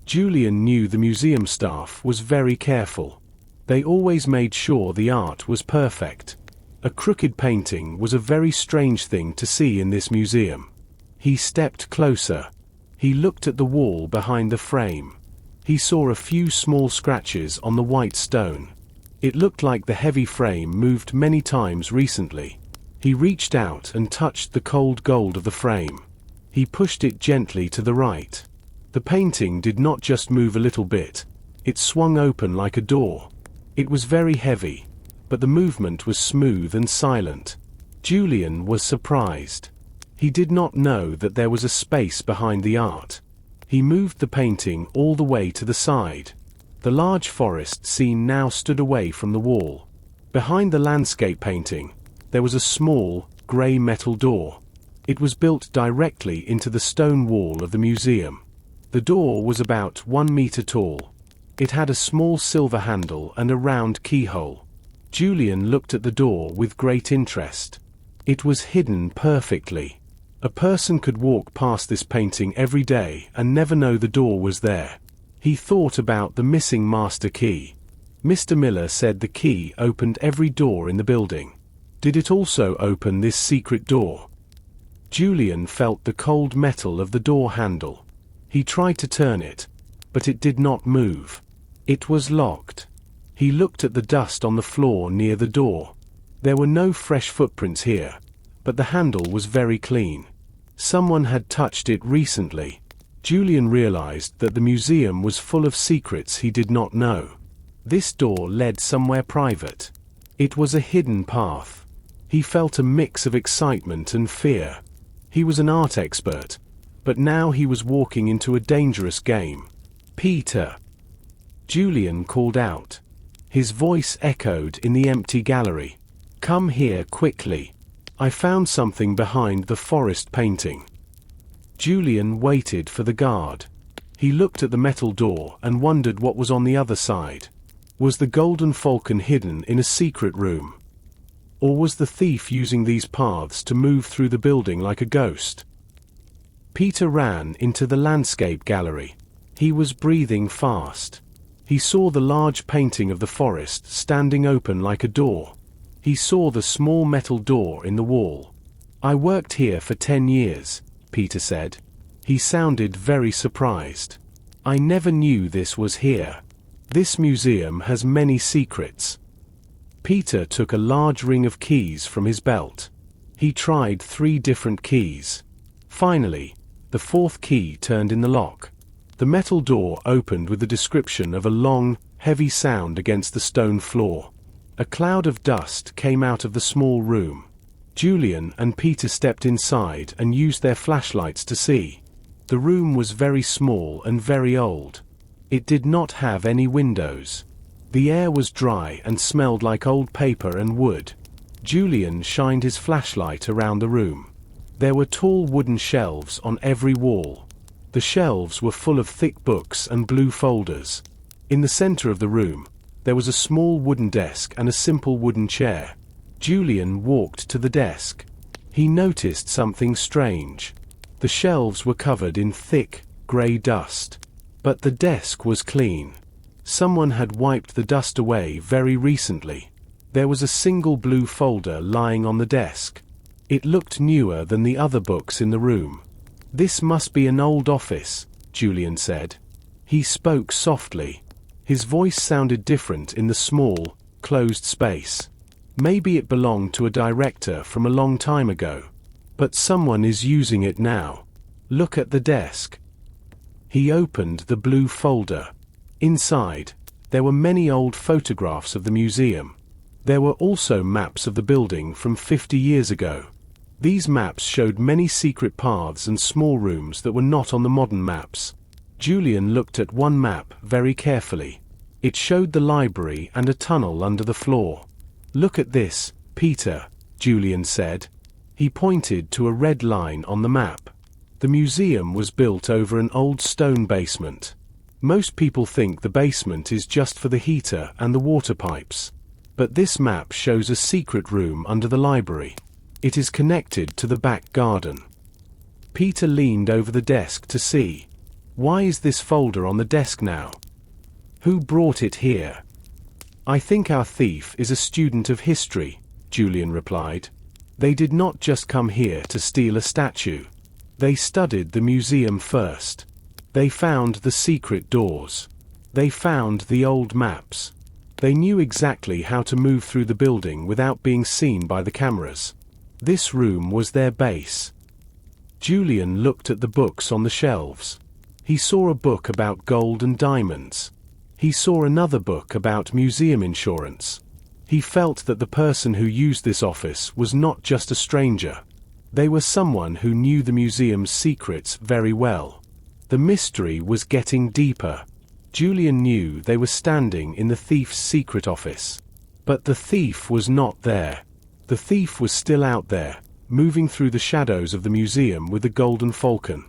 Julian knew the museum staff was very careful. They always made sure the art was perfect. A crooked painting was a very strange thing to see in this museum. He stepped closer. He looked at the wall behind the frame. He saw a few small scratches on the white stone. It looked like the heavy frame moved many times recently. He reached out and touched the cold gold of the frame. He pushed it gently to the right. The painting did not just move a little bit. It swung open like a door. It was very heavy, but the movement was smooth and silent. Julian was surprised. He did not know that there was a space behind the art. He moved the painting all the way to the side. The large forest scene now stood away from the wall. Behind the landscape painting, there was a small, grey metal door. It was built directly into the stone wall of the museum. The door was about 1 meter tall. It had a small silver handle and a round keyhole. Julian looked at the door with great interest. It was hidden perfectly. A person could walk past this painting every day and never know the door was there. He thought about the missing master key. Mr. Miller said the key opened every door in the building. Did it also open this secret door? Julian felt the cold metal of the door handle. He tried to turn it, but it did not move. It was locked. He looked at the dust on the floor near the door. There were no fresh footprints here, but the handle was very clean. Someone had touched it recently. Julian realized that the museum was full of secrets he did not know. This door led somewhere private. It was a hidden path. He felt a mix of excitement and fear. He was an art expert, but now he was walking into a dangerous game. Peter! Julian called out. His voice echoed in the empty gallery. Come here quickly. I found something behind the forest painting. Julian waited for the guard. He looked at the metal door and wondered what was on the other side. Was the Golden Falcon hidden in a secret room? Or was the thief using these paths to move through the building like a ghost? Peter ran into the landscape gallery. He was breathing fast. He saw the large painting of the forest standing open like a door. He saw the small metal door in the wall. I worked here for 10 years, Peter said. He sounded very surprised. I never knew this was here. This museum has many secrets. Peter took a large ring of keys from his belt. He tried 3 different keys. Finally, the 4th key turned in the lock. The metal door opened with the description of a long, heavy sound against the stone floor. A cloud of dust came out of the small room. Julian and Peter stepped inside and used their flashlights to see. The room was very small and very old. It did not have any windows. The air was dry and smelled like old paper and wood. Julian shined his flashlight around the room. There were tall wooden shelves on every wall. The shelves were full of thick books and blue folders. In the center of the room, there was a small wooden desk and a simple wooden chair. Julian walked to the desk. He noticed something strange. The shelves were covered in thick, gray dust. But the desk was clean. Someone had wiped the dust away very recently. There was a single blue folder lying on the desk. It looked newer than the other books in the room. This must be an old office, Julian said. He spoke softly. His voice sounded different in the small, closed space. Maybe it belonged to a director from a long time ago. But someone is using it now. Look at the desk. He opened the blue folder. Inside, there were many old photographs of the museum. There were also maps of the building from 50 years ago. These maps showed many secret paths and small rooms that were not on the modern maps. Julian looked at one map very carefully. It showed the library and a tunnel under the floor. Look at this, Peter, Julian said. He pointed to a red line on the map. The museum was built over an old stone basement. Most people think the basement is just for the heater and the water pipes. But this map shows a secret room under the library. It is connected to the back garden. Peter leaned over the desk to see. Why is this folder on the desk now? Who brought it here? I think our thief is a student of history, Julian replied. They did not just come here to steal a statue. They studied the museum first. They found the secret doors. They found the old maps. They knew exactly how to move through the building without being seen by the cameras. This room was their base. Julian looked at the books on the shelves. He saw a book about gold and diamonds. He saw another book about museum insurance. He felt that the person who used this office was not just a stranger. They were someone who knew the museum's secrets very well. The mystery was getting deeper. Julian knew they were standing in the thief's secret office. But the thief was not there. The thief was still out there, moving through the shadows of the museum with the Golden Falcon.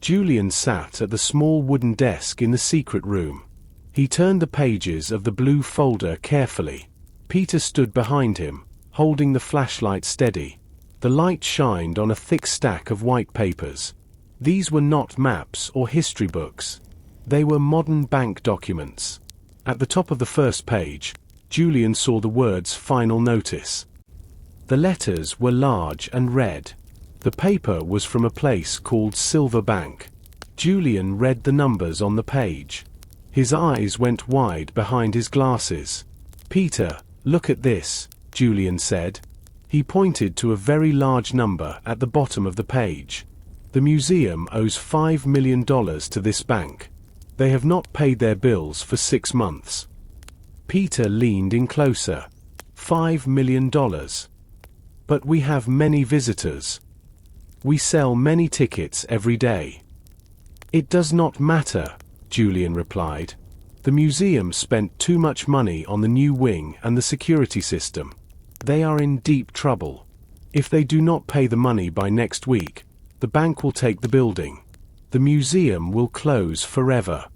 Julian sat at the small wooden desk in the secret room. He turned the pages of the blue folder carefully. Peter stood behind him, holding the flashlight steady. The light shined on a thick stack of white papers. These were not maps or history books. They were modern bank documents. At the top of the first page, Julian saw the words "Final Notice." The letters were large and red. The paper was from a place called Silver Bank. Julian read the numbers on the page. His eyes went wide behind his glasses. "Peter, look at this," Julian said. He pointed to a very large number at the bottom of the page. The museum owes $5 million to this bank. They have not paid their bills for 6 months. Peter leaned in closer. $5 million. But we have many visitors. We sell many tickets every day. It does not matter, Julian replied. The museum spent too much money on the new wing and the security system. They are in deep trouble. If they do not pay the money by next week, the bank will take the building. The museum will close forever.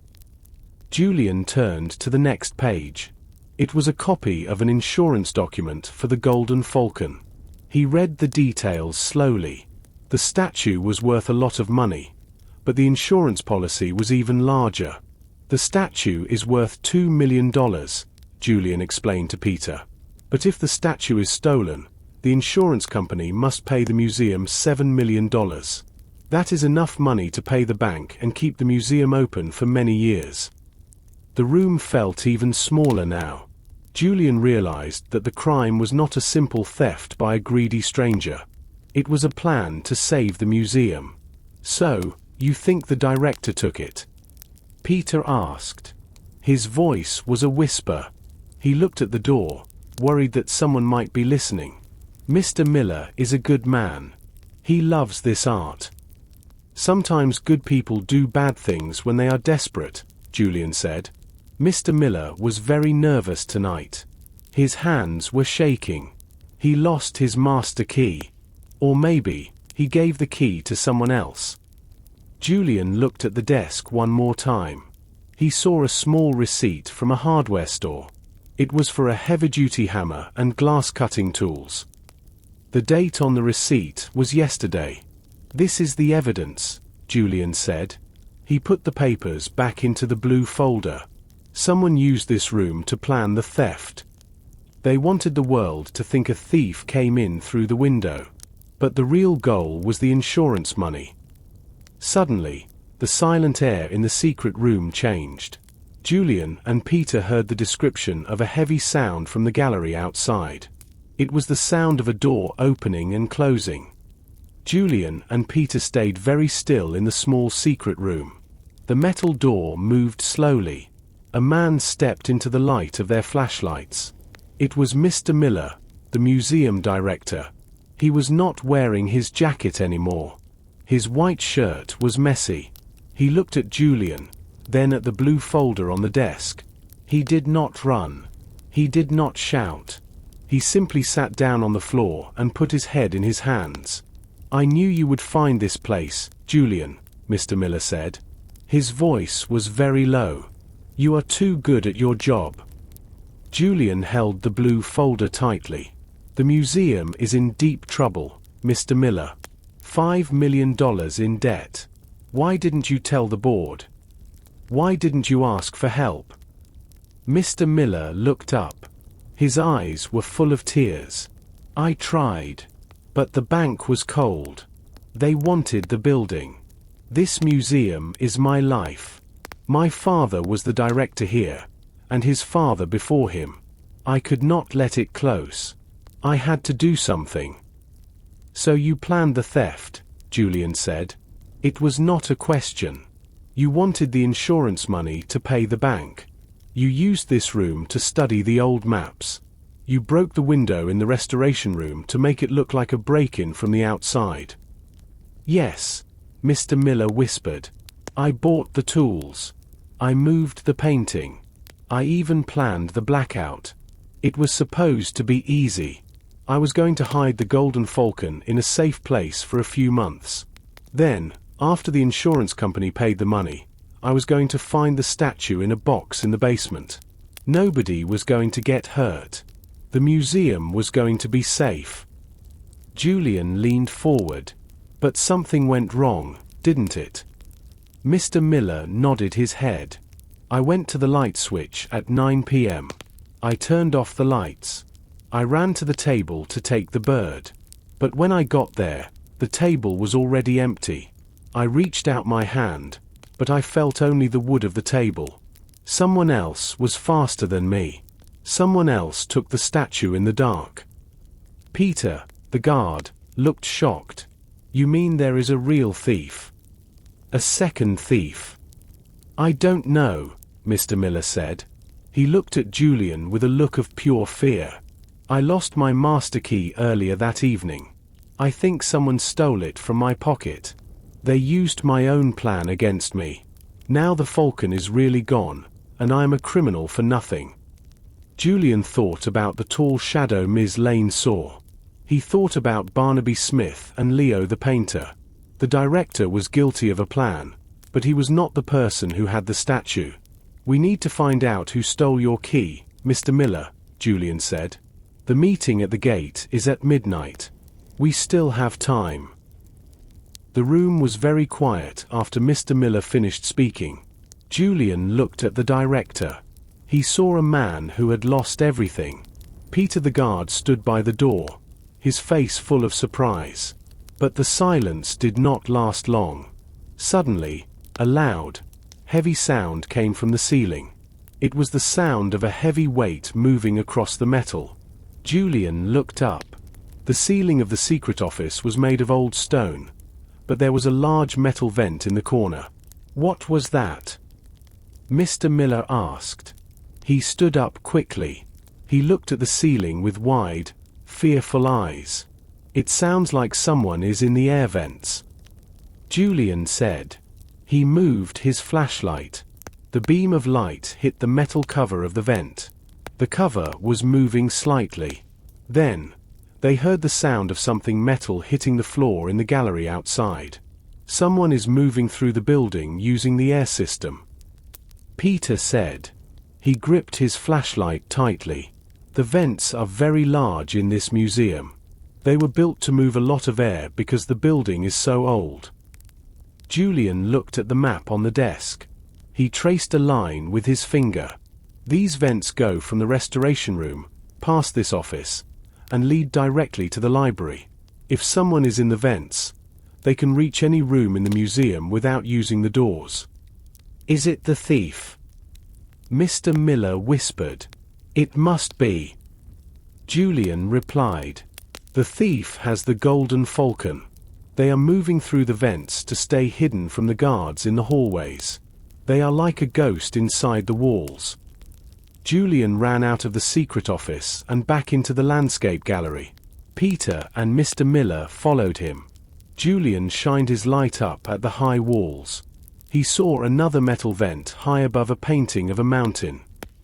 Julian turned to the next page. It was a copy of an insurance document for the Golden Falcon. He read the details slowly. The statue was worth a lot of money, but the insurance policy was even larger. The statue is worth $2 million, Julian explained to Peter. But if the statue is stolen, the insurance company must pay the museum $7 million. That is enough money to pay the bank and keep the museum open for many years. The room felt even smaller now. Julian realized that the crime was not a simple theft by a greedy stranger. It was a plan to save the museum. So, you think the director took it? Peter asked. His voice was a whisper. He looked at the door, worried that someone might be listening. Mr. Miller is a good man. He loves this art. Sometimes good people do bad things when they are desperate, Julian said. Mr. Miller was very nervous tonight. His hands were shaking. He lost his master key. Or maybe, he gave the key to someone else. Julian looked at the desk one more time. He saw a small receipt from a hardware store. It was for a heavy-duty hammer and glass-cutting tools. The date on the receipt was yesterday. This is the evidence, Julian said. He put the papers back into the blue folder. Someone used this room to plan the theft. They wanted the world to think a thief came in through the window. But the real goal was the insurance money. Suddenly, the silent air in the secret room changed. Julian and Peter heard the description of a heavy sound from the gallery outside. It was the sound of a door opening and closing. Julian and Peter stayed very still in the small secret room. The metal door moved slowly. A man stepped into the light of their flashlights. It was Mr. Miller, the museum director. He was not wearing his jacket anymore. His white shirt was messy. He looked at Julian, then at the blue folder on the desk. He did not run. He did not shout. He simply sat down on the floor and put his head in his hands. "I knew you would find this place, Julian," Mr. Miller said. His voice was very low. "You are too good at your job." Julian held the blue folder tightly. "The museum is in deep trouble, Mr. Miller. $5 million in debt. Why didn't you tell the board? Why didn't you ask for help?" Mr. Miller looked up. His eyes were full of tears. "I tried. But the bank was cold. They wanted the building. This museum is my life. My father was the director here, and his father before him. I could not let it close. I had to do something." "So you planned the theft," Julian said. "It was not a question. You wanted the insurance money to pay the bank. You used this room to study the old maps. You broke the window in the restoration room to make it look like a break-in from the outside." "Yes," Mr. Miller whispered. "I bought the tools. I moved the painting. I even planned the blackout. It was supposed to be easy. I was going to hide the Golden Falcon in a safe place for a few months. Then, after the insurance company paid the money, I was going to find the statue in a box in the basement. Nobody was going to get hurt. The museum was going to be safe." Julian leaned forward. "But something went wrong, didn't it?" Mr. Miller nodded his head. "I went to the light switch at 9 p.m. I turned off the lights. I ran to the table to take the bird. But when I got there, the table was already empty. I reached out my hand, but I felt only the wood of the table. Someone else was faster than me. Someone else took the statue in the dark." Peter, the guard, looked shocked. "You mean there is a real thief? A second thief?" "I don't know," Mr. Miller said. He looked at Julian with a look of pure fear. "I lost my master key earlier that evening. I think someone stole it from my pocket. They used my own plan against me. Now the Falcon is really gone, and I am a criminal for nothing." Julian thought about the tall shadow Ms. Lane saw. He thought about Barnaby Smith and Leo the painter. The director was guilty of a plan, but he was not the person who had the statue. "We need to find out who stole your key, Mr. Miller," Julian said. "The meeting at the gate is at midnight. We still have time." The room was very quiet after Mr. Miller finished speaking. Julian looked at the director. He saw a man who had lost everything. Peter the guard stood by the door, his face full of surprise. But the silence did not last long. Suddenly, a loud, heavy sound came from the ceiling. It was the sound of a heavy weight moving across the metal. Julian looked up. The ceiling of the secret office was made of old stone, but there was a large metal vent in the corner. "What was that?" Mr. Miller asked. He stood up quickly. He looked at the ceiling with wide, fearful eyes. "It sounds like someone is in the air vents," Julian said. He moved his flashlight. The beam of light hit the metal cover of the vent. The cover was moving slightly. Then, they heard the sound of something metal hitting the floor in the gallery outside. "Someone is moving through the building using the air system," Peter said. He gripped his flashlight tightly. "The vents are very large in this museum. They were built to move a lot of air because the building is so old." Julian looked at the map on the desk. He traced a line with his finger. "These vents go from the restoration room, past this office, and lead directly to the library. If someone is in the vents, they can reach any room in the museum without using the doors." "Is it the thief?" Mr. Miller whispered. "It must be," Julian replied. "The thief has the Golden Falcon. They are moving through the vents to stay hidden from the guards in the hallways. They are like a ghost inside the walls." Julian ran out of the secret office and back into the landscape gallery. Peter and Mr. Miller followed him. Julian shined his light up at the high walls. He saw another metal vent high above a painting of a mountain.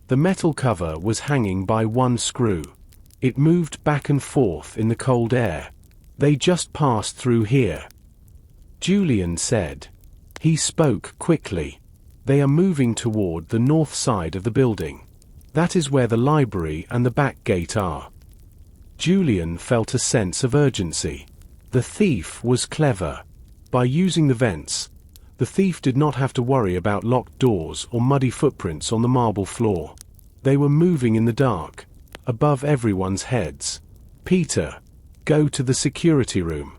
The metal cover was hanging by one screw. It moved back and forth in the cold air. "They just passed through here," Julian said. He spoke quickly. "They are moving toward the north side of the building. That is where the library and the back gate are." Julian felt a sense of urgency. The thief was clever. By using the vents, the thief did not have to worry about locked doors or muddy footprints on the marble floor. They were moving in the dark, above everyone's heads. "Peter, go to the security room,"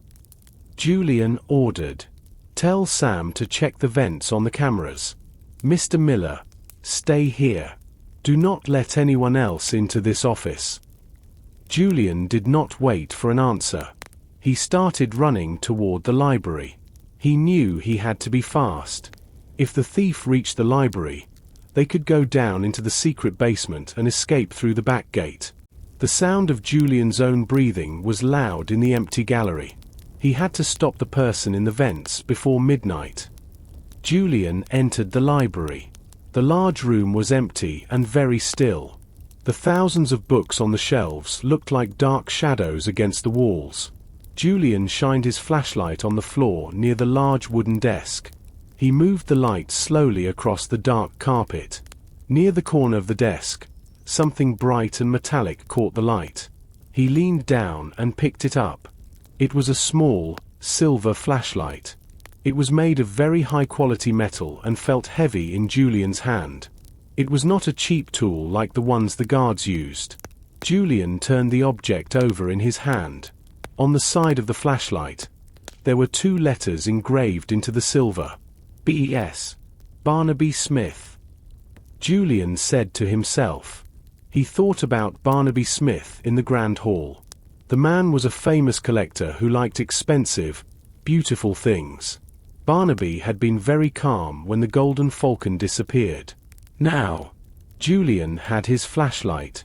Julian ordered. "Tell Sam to check the vents on the cameras. Mr. Miller, stay here. Do not let anyone else into this office." Julian did not wait for an answer. He started running toward the library. He knew he had to be fast. If the thief reached the library, they could go down into the secret basement and escape through the back gate. The sound of Julian's own breathing was loud in the empty gallery. He had to stop the person in the vents before midnight. Julian entered the library. The large room was empty and very still. The thousands of books on the shelves looked like dark shadows against the walls. Julian shined his flashlight on the floor near the large wooden desk. He moved the light slowly across the dark carpet. Near the corner of the desk, something bright and metallic caught the light. He leaned down and picked it up. It was a small, silver flashlight. It was made of very high-quality metal and felt heavy in Julian's hand. It was not a cheap tool like the ones the guards used. Julian turned the object over in his hand. On the side of the flashlight, there were 2 letters engraved into the silver. B.S. Barnaby Smith. Julian said to himself. He thought about Barnaby Smith in the Grand Hall. The man was a famous collector who liked expensive, beautiful things. Barnaby had been very calm when the Golden Falcon disappeared. Now, Julian had his flashlight.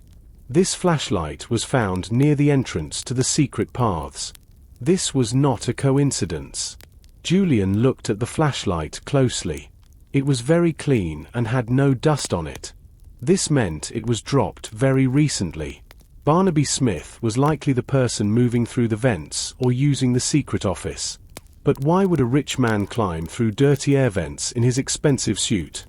This flashlight was found near the entrance to the secret paths. This was not a coincidence. Julian looked at the flashlight closely. It was very clean and had no dust on it. This meant it was dropped very recently. Barnaby Smith was likely the person moving through the vents or using the secret office. But why would a rich man climb through dirty air vents in his expensive suit?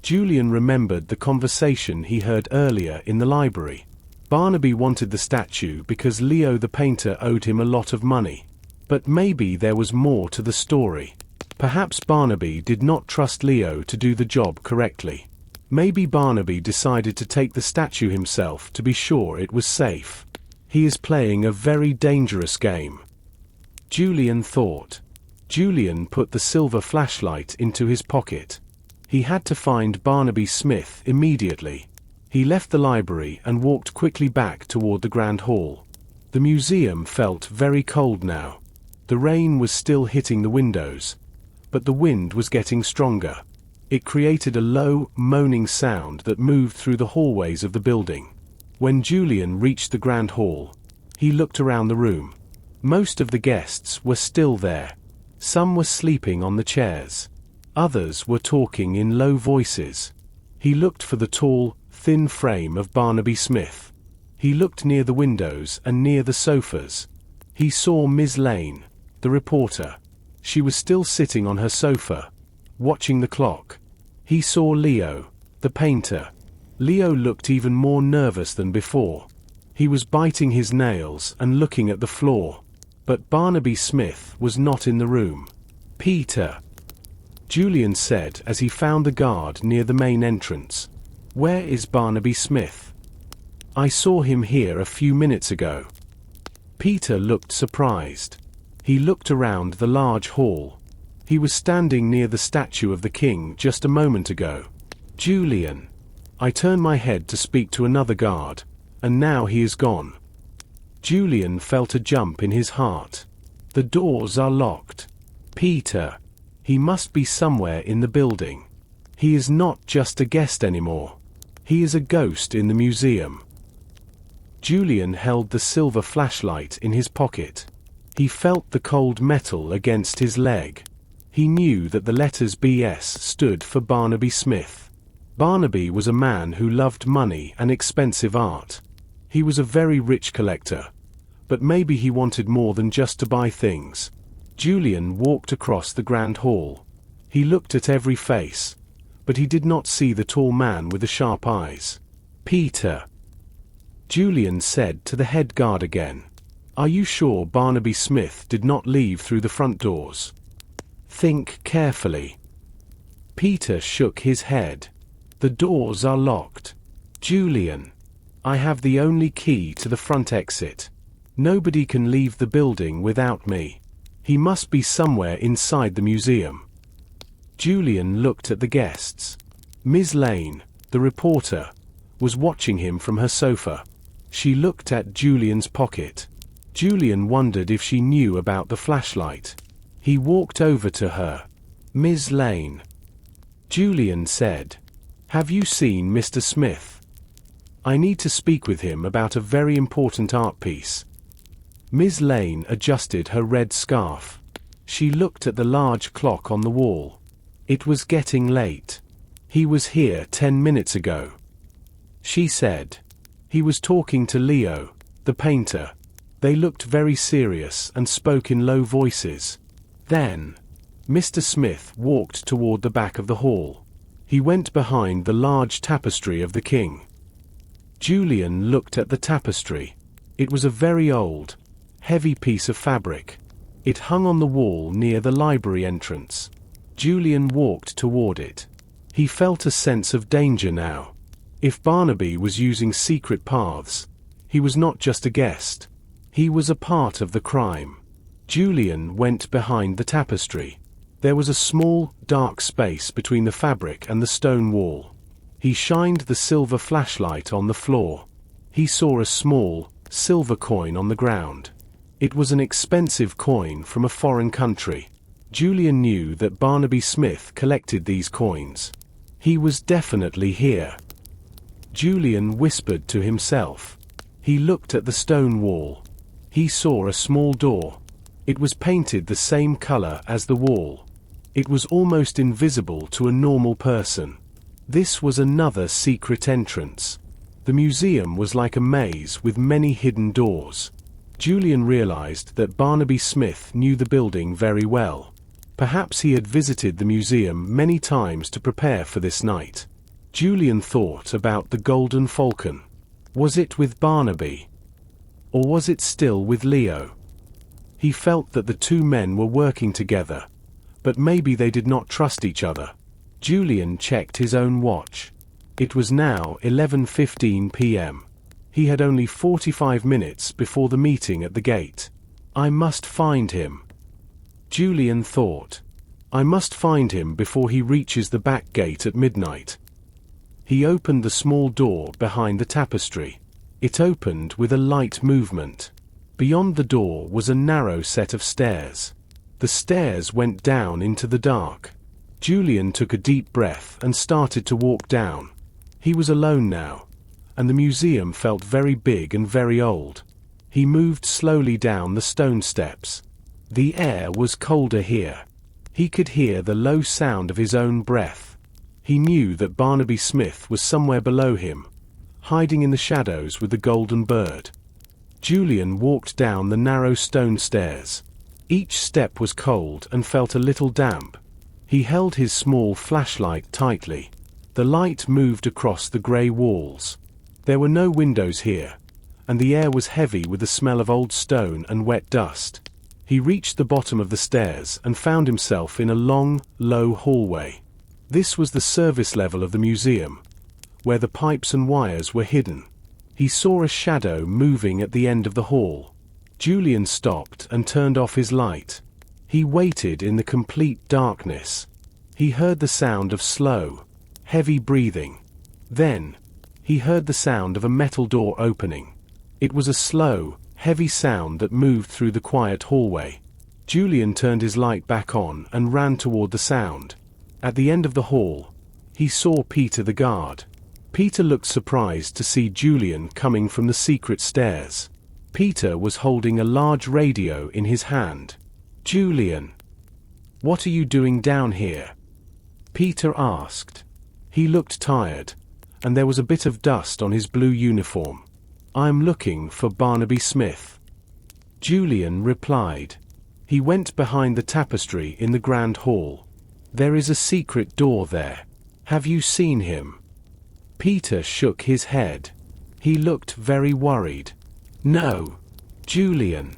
Julian remembered the conversation he heard earlier in the library. Barnaby wanted the statue because Leo the painter owed him a lot of money. But maybe there was more to the story. Perhaps Barnaby did not trust Leo to do the job correctly. Maybe Barnaby decided to take the statue himself to be sure it was safe. He is playing a very dangerous game, Julian thought. Julian put the silver flashlight into his pocket. He had to find Barnaby Smith immediately. He left the library and walked quickly back toward the Grand Hall. The museum felt very cold now. The rain was still hitting the windows, but the wind was getting stronger. It created a low, moaning sound that moved through the hallways of the building. When Julian reached the Grand Hall, he looked around the room. Most of the guests were still there. Some were sleeping on the chairs. Others were talking in low voices. He looked for the tall, thin frame of Barnaby Smith. He looked near the windows and near the sofas. He saw Miss Lane, the reporter. She was still sitting on her sofa, watching the clock. He saw Leo, the painter. Leo looked even more nervous than before. He was biting his nails and looking at the floor. But Barnaby Smith was not in the room. Peter, Julian said as he found the guard near the main entrance. Where is Barnaby Smith? I saw him here a few minutes ago. Peter looked surprised. He looked around the large hall. He was standing near the statue of the king just a moment ago. Julian. I turned my head to speak to another guard, and now he is gone. Julian felt a jump in his heart. The doors are locked. Peter. He must be somewhere in the building. He is not just a guest anymore. He is a ghost in the museum. Julian held the silver flashlight in his pocket. He felt the cold metal against his leg. He knew that the letters BS stood for Barnaby Smith. Barnaby was a man who loved money and expensive art. He was a very rich collector. But maybe he wanted more than just to buy things. Julian walked across the Grand Hall. He looked at every face, but he did not see the tall man with the sharp eyes. Peter, Julian said to the head guard again. Are you sure Barnaby Smith did not leave through the front doors? Think carefully. Peter shook his head. The doors are locked. Julian, I have the only key to the front exit. Nobody can leave the building without me. He must be somewhere inside the museum. Julian looked at the guests. Miss Lane, the reporter, was watching him from her sofa. She looked at Julian's pocket. Julian wondered if she knew about the flashlight. He walked over to her. Miss Lane. Julian said. Have you seen Mr. Smith? I need to speak with him about a very important art piece. Miss Lane adjusted her red scarf. She looked at the large clock on the wall. It was getting late. He was here 10 minutes ago. She said. He was talking to Leo, the painter. They looked very serious and spoke in low voices. Then, Mr. Smith walked toward the back of the hall. He went behind the large tapestry of the king. Julian looked at the tapestry. It was a very old, heavy piece of fabric. It hung on the wall near the library entrance. Julian walked toward it. He felt a sense of danger now. If Barnaby was using secret paths, he was not just a guest. He was a part of the crime. Julian went behind the tapestry. There was a small, dark space between the fabric and the stone wall. He shined the silver flashlight on the floor. He saw a small, silver coin on the ground. It was an expensive coin from a foreign country. Julian knew that Barnaby Smith collected these coins. He was definitely here. Julian whispered to himself. He looked at the stone wall. He saw a small door. It was painted the same color as the wall. It was almost invisible to a normal person. This was another secret entrance. The museum was like a maze with many hidden doors. Julian realized that Barnaby Smith knew the building very well. Perhaps he had visited the museum many times to prepare for this night. Julian thought about the Golden Falcon. Was it with Barnaby? Or was it still with Leo? He felt that the two men were working together, but maybe they did not trust each other. Julian checked his own watch. It was now 11:15 p.m. He had only 45 minutes before the meeting at the gate. I must find him. Julian thought. I must find him before he reaches the back gate at midnight. He opened the small door behind the tapestry. It opened with a light movement. Beyond the door was a narrow set of stairs. The stairs went down into the dark. Julian took a deep breath and started to walk down. He was alone now, and the museum felt very big and very old. He moved slowly down the stone steps. The air was colder here. He could hear the low sound of his own breath. He knew that Barnaby Smith was somewhere below him, hiding in the shadows with the golden bird. Julian walked down the narrow stone stairs. Each step was cold and felt a little damp. He held his small flashlight tightly. The light moved across the grey walls. There were no windows here, and the air was heavy with the smell of old stone and wet dust. He reached the bottom of the stairs and found himself in a long, low hallway. This was the service level of the museum, where the pipes and wires were hidden. He saw a shadow moving at the end of the hall. Julian stopped and turned off his light. He waited in the complete darkness. He heard the sound of slow, heavy breathing. Then, he heard the sound of a metal door opening. It was a slow, heavy sound that moved through the quiet hallway. Julian turned his light back on and ran toward the sound. At the end of the hall, he saw Peter the guard. Peter looked surprised to see Julian coming from the secret stairs. Peter was holding a large radio in his hand. Julian, what are you doing down here? Peter asked. He looked tired, and there was a bit of dust on his blue uniform. I'm looking for Barnaby Smith. Julian replied. He went behind the tapestry in the grand hall. There is a secret door there. Have you seen him? Peter shook his head. He looked very worried. No, Julian.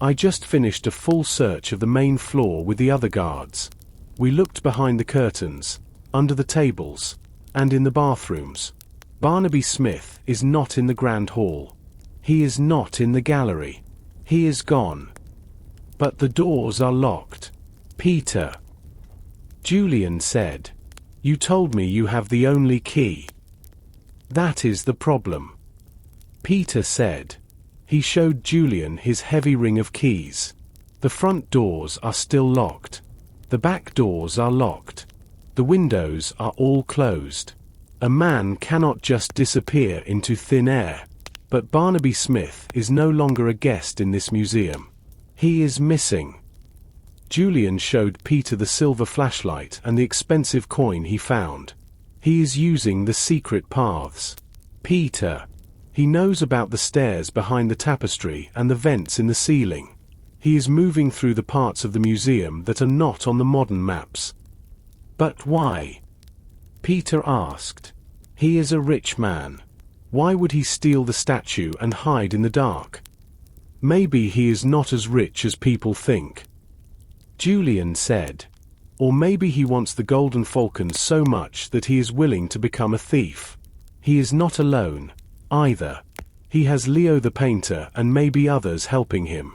I just finished a full search of the main floor with the other guards. We looked behind the curtains, under the tables, and in the bathrooms. Barnaby Smith is not in the grand hall. He is not in the gallery. He is gone. But the doors are locked. Peter. Julian said. You told me you have the only key. That is the problem. Peter said. He showed Julian his heavy ring of keys. The front doors are still locked. The back doors are locked. The windows are all closed. A man cannot just disappear into thin air. But Barnaby Smith is no longer a guest in this museum. He is missing. Julian showed Peter the silver flashlight and the expensive coin he found. He is using the secret paths. Peter. He knows about the stairs behind the tapestry and the vents in the ceiling. He is moving through the parts of the museum that are not on the modern maps. But why? Peter asked. He is a rich man. Why would he steal the statue and hide in the dark? Maybe he is not as rich as people think. Julian said. Or maybe he wants the Golden Falcon so much that he is willing to become a thief. He is not alone, either. He has Leo the painter and maybe others helping him.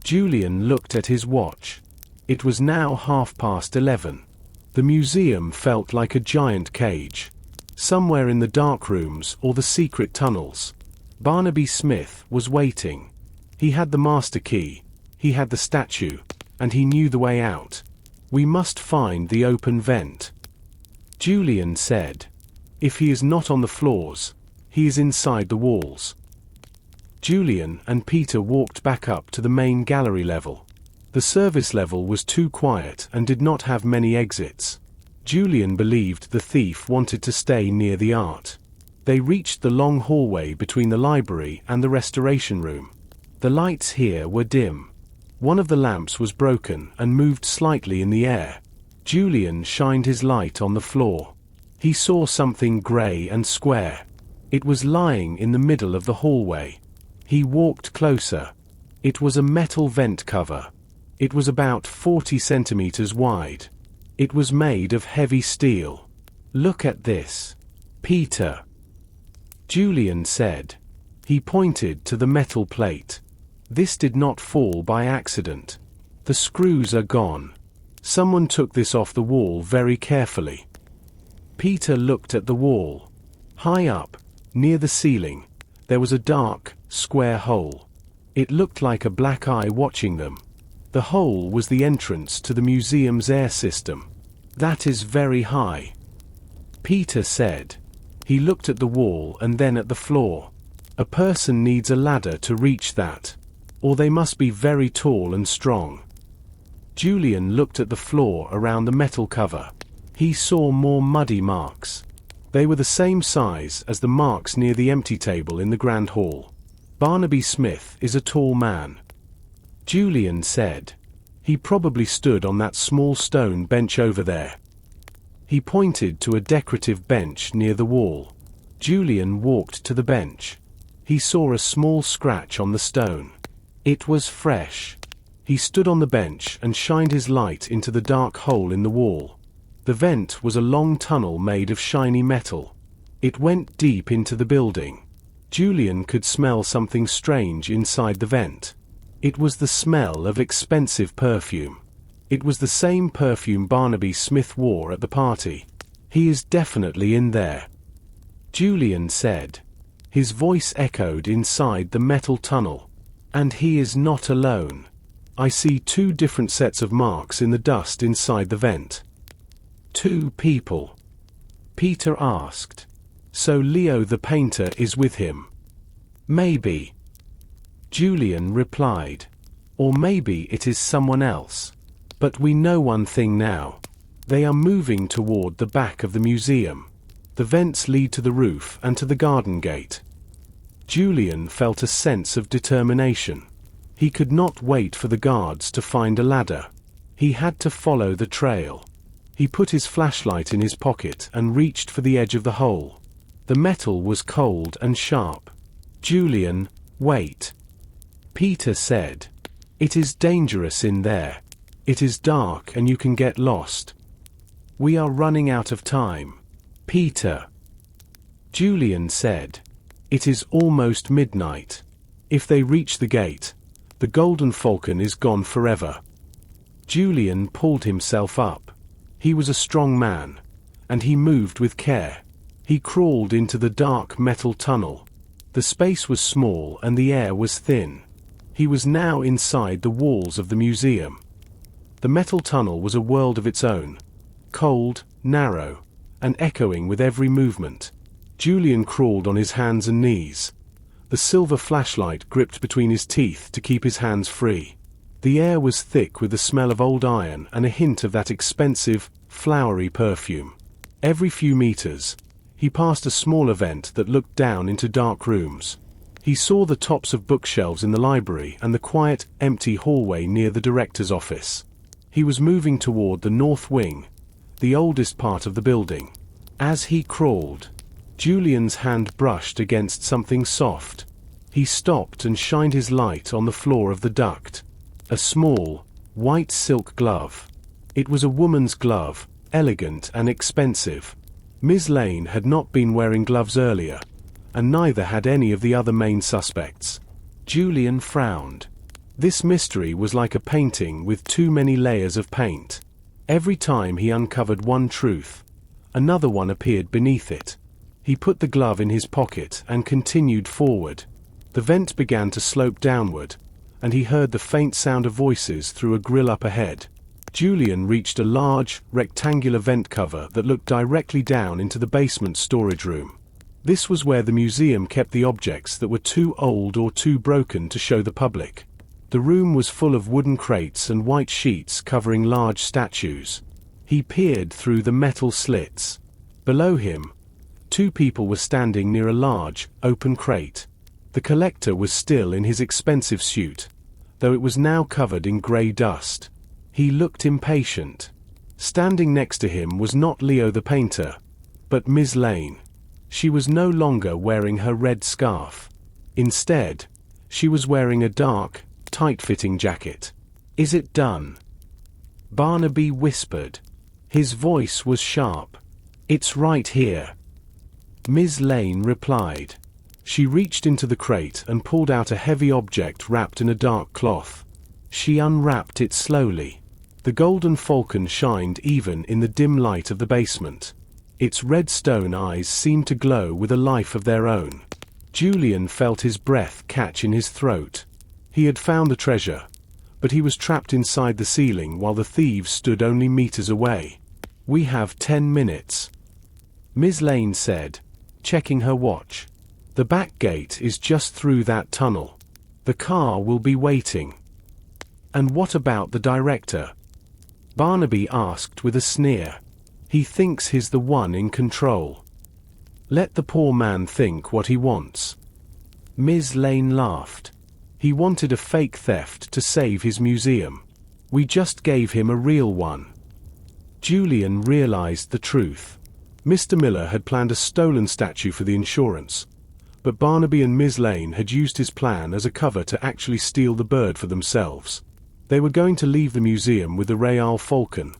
Julian looked at his watch. It was now 11:30. The museum felt like a giant cage. Somewhere in the dark rooms or the secret tunnels, Barnaby Smith was waiting. He had the master key, he had the statue, and he knew the way out. We must find the open vent. Julian said. If he is not on the floors, he is inside the walls. Julian and Peter walked back up to the main gallery level. The service level was too quiet and did not have many exits. Julian believed the thief wanted to stay near the art. They reached the long hallway between the library and the restoration room. The lights here were dim. One of the lamps was broken and moved slightly in the air. Julian shined his light on the floor. He saw something grey and square. It was lying in the middle of the hallway. He walked closer. It was a metal vent cover. It was about 40 centimeters wide. It was made of heavy steel. "Look at this, Peter," Julian said. He pointed to the metal plate. "This did not fall by accident. The screws are gone. Someone took this off the wall very carefully." Peter looked at the wall. High up, near the ceiling, there was a dark, square hole. It looked like a black eye watching them. The hole was the entrance to the museum's air system. "That is very high," Peter said. He looked at the wall and then at the floor. "A person needs a ladder to reach that. Or they must be very tall and strong." Julian looked at the floor around the metal cover. He saw more muddy marks. They were the same size as the marks near the empty table in the grand hall. "Barnaby Smith is a tall man," Julian said. "He probably stood on that small stone bench over there." He pointed to a decorative bench near the wall. Julian walked to the bench. He saw a small scratch on the stone. It was fresh. He stood on the bench and shined his light into the dark hole in the wall. The vent was a long tunnel made of shiny metal. It went deep into the building. Julian could smell something strange inside the vent. It was the smell of expensive perfume. It was the same perfume Barnaby Smith wore at the party. "He is definitely in there," Julian said. His voice echoed inside the metal tunnel. "And he is not alone. I see 2 different sets of marks in the dust inside the vent." "2 people?" Peter asked. "So Leo the painter is with him?" "Maybe," Julian replied. "Or maybe it is someone else. But we know one thing now. They are moving toward the back of the museum. The vents lead to the roof and to the garden gate." Julian felt a sense of determination. He could not wait for the guards to find a ladder. He had to follow the trail. He put his flashlight in his pocket and reached for the edge of the hole. The metal was cold and sharp. "Julian, wait," Peter said. "It is dangerous in there. It is dark and you can get lost. We are running out of time, Peter," Julian said. "It is almost midnight. If they reach the gate, the Golden Falcon is gone forever." Julian pulled himself up. He was a strong man, and he moved with care. He crawled into the dark metal tunnel. The space was small and the air was thin. He was now inside the walls of the museum. The metal tunnel was a world of its own, cold, narrow, and echoing with every movement. Julian crawled on his hands and knees. The silver flashlight gripped between his teeth to keep his hands free. The air was thick with the smell of old iron and a hint of that expensive, flowery perfume. Every few meters, he passed a small vent that looked down into dark rooms. He saw the tops of bookshelves in the library and the quiet, empty hallway near the director's office. He was moving toward the north wing, the oldest part of the building. As he crawled, Julian's hand brushed against something soft. He stopped and shined his light on the floor of the duct. A small, white silk glove. It was a woman's glove, elegant and expensive. Ms. Lane had not been wearing gloves earlier, and neither had any of the other main suspects. Julian frowned. This mystery was like a painting with too many layers of paint. Every time he uncovered one truth, another one appeared beneath it. He put the glove in his pocket and continued forward. The vent began to slope downward, and he heard the faint sound of voices through a grill up ahead. Julian reached a large, rectangular vent cover that looked directly down into the basement storage room. This was where the museum kept the objects that were too old or too broken to show the public. The room was full of wooden crates and white sheets covering large statues. He peered through the metal slits. Below him, two people were standing near a large, open crate. The collector was still in his expensive suit, though it was now covered in grey dust. He looked impatient. Standing next to him was not Leo the painter, but Ms. Lane. She was no longer wearing her red scarf. Instead, she was wearing a dark, tight-fitting jacket. "Is it done?" Barnaby whispered. His voice was sharp. "It's right here," Ms. Lane replied. She reached into the crate and pulled out a heavy object wrapped in a dark cloth. She unwrapped it slowly. The Golden Falcon shined even in the dim light of the basement. Its red stone eyes seemed to glow with a life of their own. Julian felt his breath catch in his throat. He had found the treasure, but he was trapped inside the ceiling while the thieves stood only meters away. "We have 10 minutes," Ms. Lane said, checking her watch. "The back gate is just through that tunnel. The car will be waiting." "And what about the director?" Barnaby asked with a sneer. "He thinks he's the one in control. Let the poor man think what he wants." Ms. Lane laughed. "He wanted a fake theft to save his museum. We just gave him a real one." Julian realized the truth. Mr. Miller had planned a stolen statue for the insurance, but Barnaby and Ms. Lane had used his plan as a cover to actually steal the bird for themselves. They were going to leave the museum with the Golden Falcon,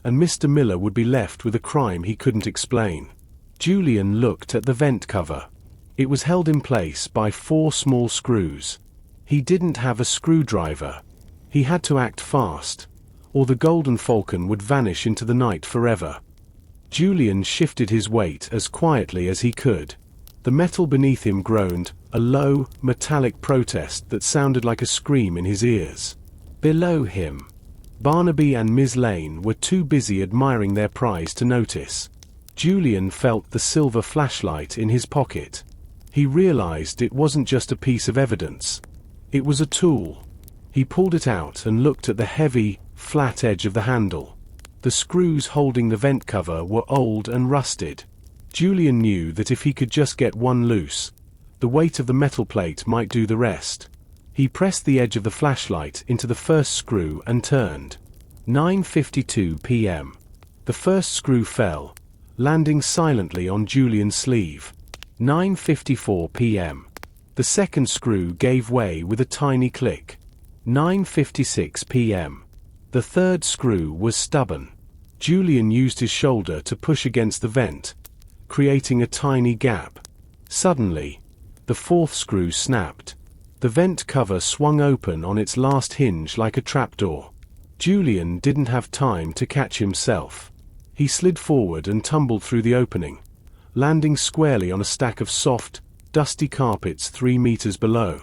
and Mr. Miller would be left with a crime he couldn't explain. Julian looked at the vent cover. It was held in place by 4 small screws. He didn't have a screwdriver. He had to act fast, or the Golden Falcon would vanish into the night forever. Julian shifted his weight as quietly as he could. The metal beneath him groaned, a low, metallic protest that sounded like a scream in his ears. Below him, Barnaby and Ms. Lane were too busy admiring their prize to notice. Julian felt the silver flashlight in his pocket. He realized it wasn't just a piece of evidence. It was a tool. He pulled it out and looked at the heavy, flat edge of the handle. The screws holding the vent cover were old and rusted. Julian knew that if he could just get one loose, the weight of the metal plate might do the rest. He pressed the edge of the flashlight into the first screw and turned. 9:52 p.m. The first screw fell, landing silently on Julian's sleeve. 9:54 p.m. The second screw gave way with a tiny click. 9:56 p.m. The third screw was stubborn. Julian used his shoulder to push against the vent, creating a tiny gap. Suddenly, the fourth screw snapped. The vent cover swung open on its last hinge like a trapdoor. Julian didn't have time to catch himself. He slid forward and tumbled through the opening, landing squarely on a stack of soft, dusty carpets 3 meters below.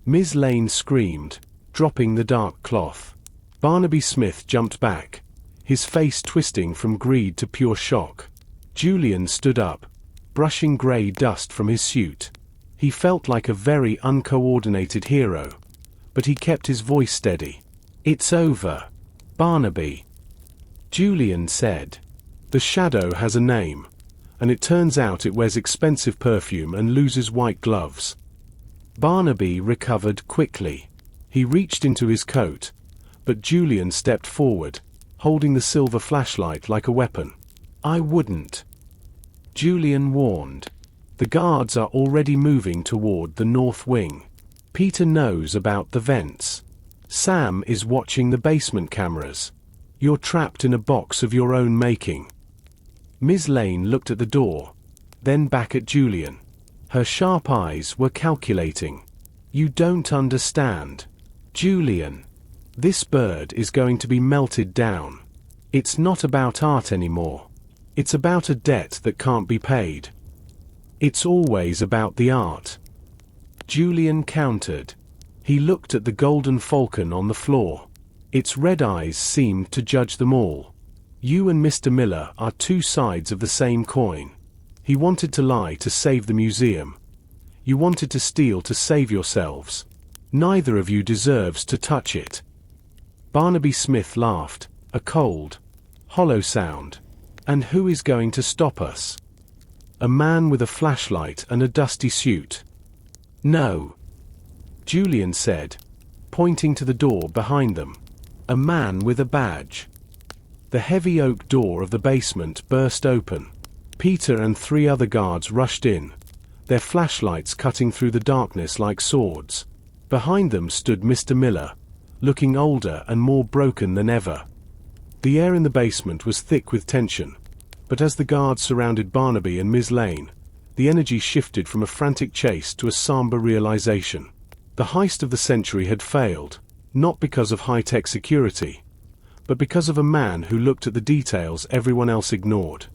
Ms. Lane screamed, dropping the dark cloth. Barnaby Smith jumped back, his face twisting from greed to pure shock. Julian stood up, brushing grey dust from his suit. He felt like a very uncoordinated hero, but he kept his voice steady. "It's over, Barnaby," Julian said. "The shadow has a name, and it turns out it wears expensive perfume and loses white gloves." Barnaby recovered quickly. He reached into his coat, but Julian stepped forward, holding the silver flashlight like a weapon. "I wouldn't," Julian warned. "The guards are already moving toward the north wing. Peter knows about the vents. Sam is watching the basement cameras. You're trapped in a box of your own making." Ms. Lane looked at the door, then back at Julian. Her sharp eyes were calculating. "You don't understand, Julian. This bird is going to be melted down. It's not about art anymore. It's about a debt that can't be paid. It's always about the art," Julian countered. He looked at the Golden Falcon on the floor. Its red eyes seemed to judge them all. "You and Mr. Miller are two sides of the same coin. He wanted to lie to save the museum. You wanted to steal to save yourselves. Neither of you deserves to touch it." Barnaby Smith laughed, a cold, Hollow sound. And who is going to stop us? A man with a flashlight and a dusty suit. No. Julian said, pointing to the door behind them. A man with a badge. The heavy oak door of the basement burst open. Peter and 3 other guards rushed in, their flashlights cutting through the darkness like swords. Behind them stood Mr. Miller, looking older and more broken than ever. The air in the basement was thick with tension, but as the guards surrounded Barnaby and Ms. Lane, the energy shifted from a frantic chase to a somber realization. The heist of the century had failed, not because of high-tech security, but because of a man who looked at the details everyone else ignored.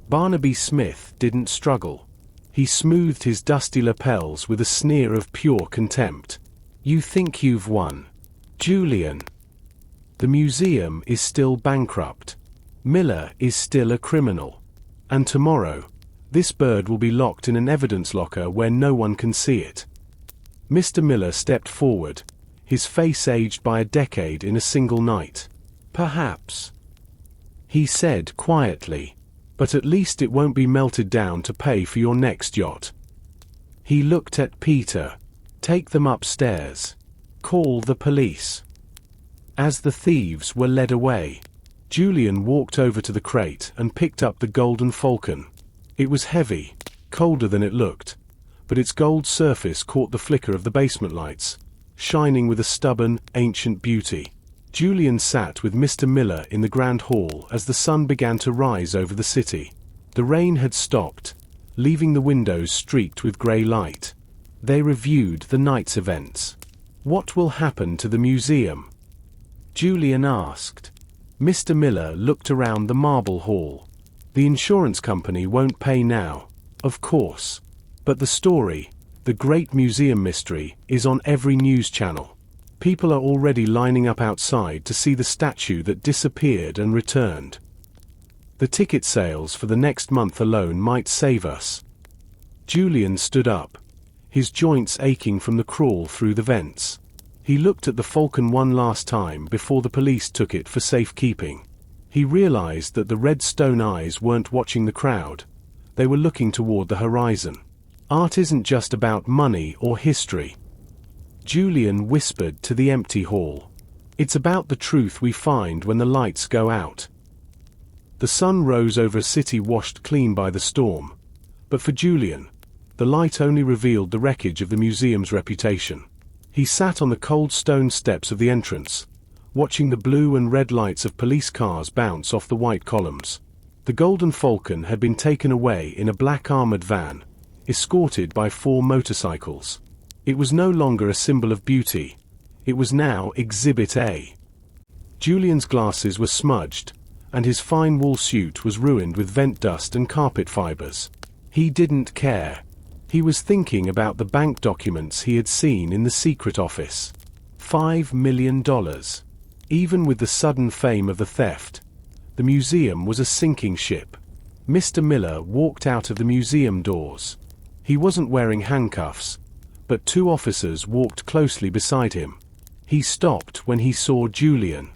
Barnaby Smith didn't struggle. He smoothed his dusty lapels with a sneer of pure contempt. You think you've won, Julian? The museum is still bankrupt. Miller is still a criminal. And tomorrow, this bird will be locked in an evidence locker where no one can see it. Mr. Miller stepped forward, his face aged by a decade in a single night. Perhaps, he said quietly, but at least it won't be melted down to pay for your next yacht. He looked at Peter. Take them upstairs. Call the police. As the thieves were led away, Julian walked over to the crate and picked up the Golden Falcon. It was heavy, colder than it looked, but its gold surface caught the flicker of the basement lights, shining with a stubborn, ancient beauty. Julian sat with Mr. Miller in the grand hall as the sun began to rise over the city. The rain had stopped, leaving the windows streaked with grey light. They reviewed the night's events. What will happen to the museum? Julian asked. Mr. Miller looked around the marble hall. The insurance company won't pay now, of course. But the story, the great museum mystery, is on every news channel. People are already lining up outside to see the statue that disappeared and returned. The ticket sales for the next month alone might save us. Julian stood up, his joints aching from the crawl through the vents. He looked at the Falcon one last time before the police took it for safekeeping. He realized that the red stone eyes weren't watching the crowd. They were looking toward the horizon. Art isn't just about money or history. Julian whispered to the empty hall. It's about the truth we find when the lights go out. The sun rose over a city washed clean by the storm. But for Julian, the light only revealed the wreckage of the museum's reputation. He sat on the cold stone steps of the entrance, watching the blue and red lights of police cars bounce off the white columns. The Golden Falcon had been taken away in a black armored van, escorted by 4 motorcycles. It was no longer a symbol of beauty. It was now Exhibit A. Julian's glasses were smudged, and his fine wool suit was ruined with vent dust and carpet fibers. He didn't care. He was thinking about the bank documents he had seen in the secret office. $5 million. Even with the sudden fame of the theft, the museum was a sinking ship. Mr. Miller walked out of the museum doors. He wasn't wearing handcuffs, but 2 officers walked closely beside him. He stopped when he saw Julian.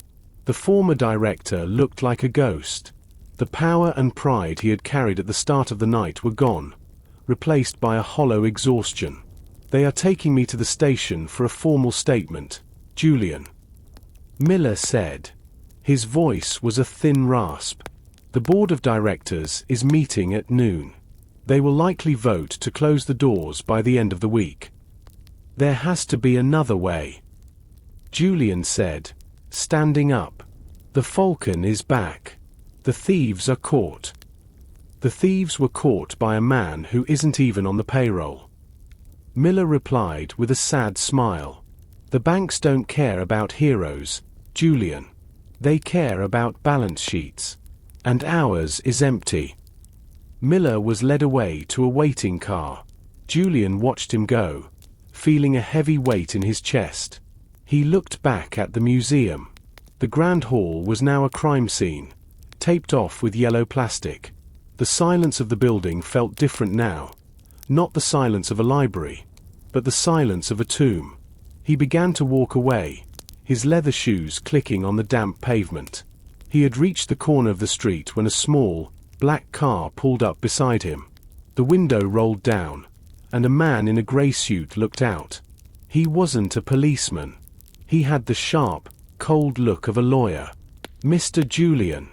The former director looked like a ghost. The power and pride he had carried at the start of the night were gone, replaced by a hollow exhaustion. They are taking me to the station for a formal statement, Julian, Miller said. His voice was a thin rasp. The board of directors is meeting at noon. They will likely vote to close the doors by the end of the week. There has to be another way, Julian said, standing up. The Falcon is back. The thieves are caught. The thieves were caught by a man who isn't even on the payroll. Miller replied with a sad smile. The banks don't care about heroes, Julian. They care about balance sheets. And ours is empty. Miller was led away to a waiting car. Julian watched him go, feeling a heavy weight in his chest. He looked back at the museum. The grand hall was now a crime scene, taped off with yellow plastic. The silence of the building felt different now. Not the silence of a library, but the silence of a tomb. He began to walk away, his leather shoes clicking on the damp pavement. He had reached the corner of the street when a small, black car pulled up beside him. The window rolled down, and a man in a grey suit looked out. He wasn't a policeman. He had the sharp, cold look of a lawyer. "Mr. Julian?"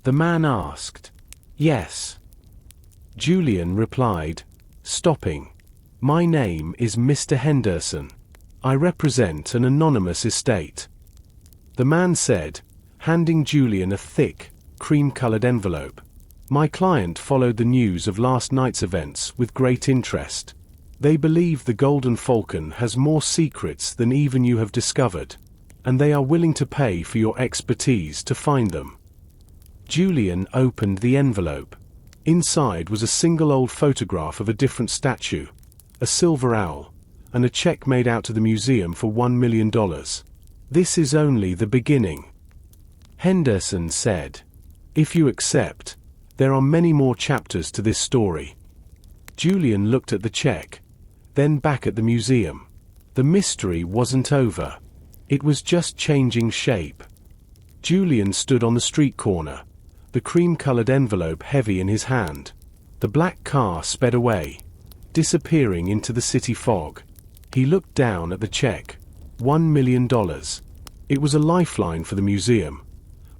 the man asked. "Yes." Julian replied, stopping. "My name is Mr. Henderson. I represent an anonymous estate." The man said, handing Julian a thick, cream-colored envelope. "My client followed the news of last night's events with great interest. They believe the Golden Falcon has more secrets than even you have discovered, and they are willing to pay for your expertise to find them." Julian opened the envelope. Inside was a single old photograph of a different statue, a silver owl, and a check made out to the museum for $1 million. "This is only the beginning," Henderson said. "If you accept, there are many more chapters to this story." Julian looked at the check, then back at the museum. The mystery wasn't over. It was just changing shape. Julian stood on the street corner, the cream-colored envelope heavy in his hand. The black car sped away, disappearing into the city fog. He looked down at the check. $1 million. It was a lifeline for the museum.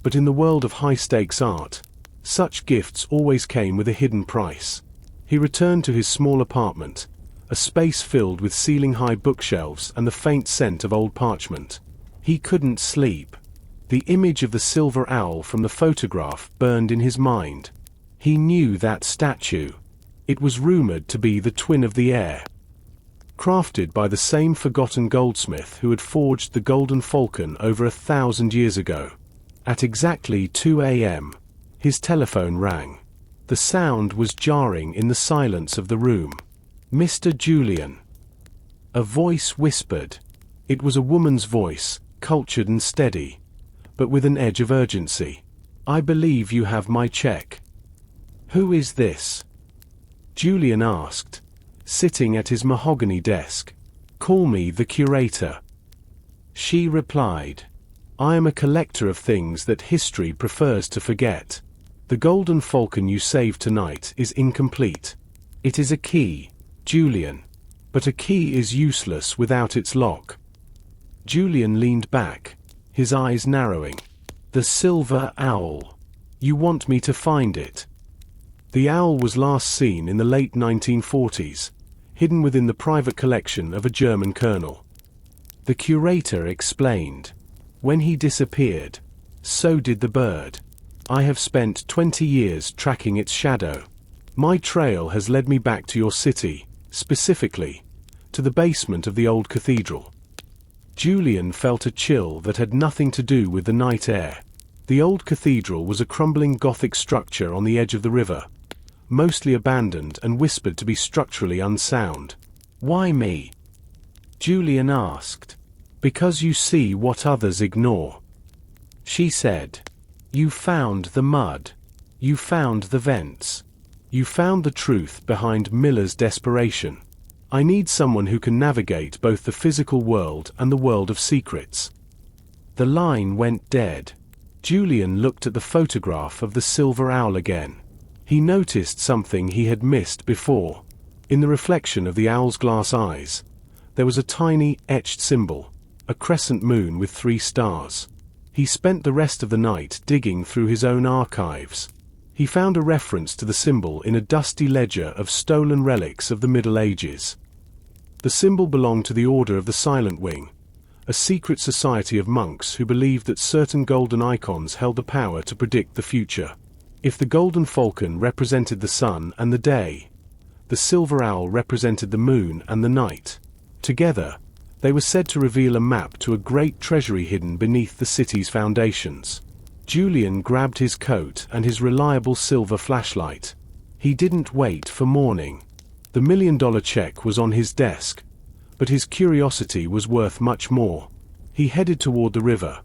But in the world of high-stakes art, such gifts always came with a hidden price. He returned to his small apartment, a space filled with ceiling-high bookshelves and the faint scent of old parchment. He couldn't sleep. The image of the silver owl from the photograph burned in his mind. He knew that statue. It was rumored to be the twin of the heir. Crafted by the same forgotten goldsmith who had forged the Golden Falcon over 1,000 years ago. At exactly 2 a.m., his telephone rang. The sound was jarring in the silence of the room. "Mr. Julian." A voice whispered. It was a woman's voice, cultured and steady, but with an edge of urgency. "I believe you have my check." "Who is this?" Julian asked, sitting at his mahogany desk. "Call me the curator." She replied, "I am a collector of things that history prefers to forget. The Golden Falcon you saved tonight is incomplete. It is a key, Julian, but a key is useless without its lock." Julian leaned back, his eyes narrowing. "The silver owl. You want me to find it?" The owl was last seen in the late 1940s, hidden within the private collection of a German colonel. The curator explained. "When he disappeared, so did the bird. I have spent 20 years tracking its shadow. My trail has led me back to your city, specifically, to the basement of the old cathedral." Julian felt a chill that had nothing to do with the night air. The old cathedral was a crumbling Gothic structure on the edge of the river, mostly abandoned and whispered to be structurally unsound. "Why me?" Julian asked. "Because you see what others ignore," she said. "You found the mud. You found the vents. You found the truth behind Miller's desperation. I need someone who can navigate both the physical world and the world of secrets." The line went dead. Julian looked at the photograph of the silver owl again. He noticed something he had missed before. In the reflection of the owl's glass eyes, there was a tiny, etched symbol, a crescent moon with 3 stars. He spent the rest of the night digging through his own archives. He found a reference to the symbol in a dusty ledger of stolen relics of the Middle Ages. The symbol belonged to the Order of the Silent Wing, a secret society of monks who believed that certain golden icons held the power to predict the future. If the Golden Falcon represented the sun and the day, the silver owl represented the moon and the night. Together, they were said to reveal a map to a great treasury hidden beneath the city's foundations. Julian grabbed his coat and his reliable silver flashlight. He didn't wait for morning. The $1 million check was on his desk, but his curiosity was worth much more. He headed toward the river,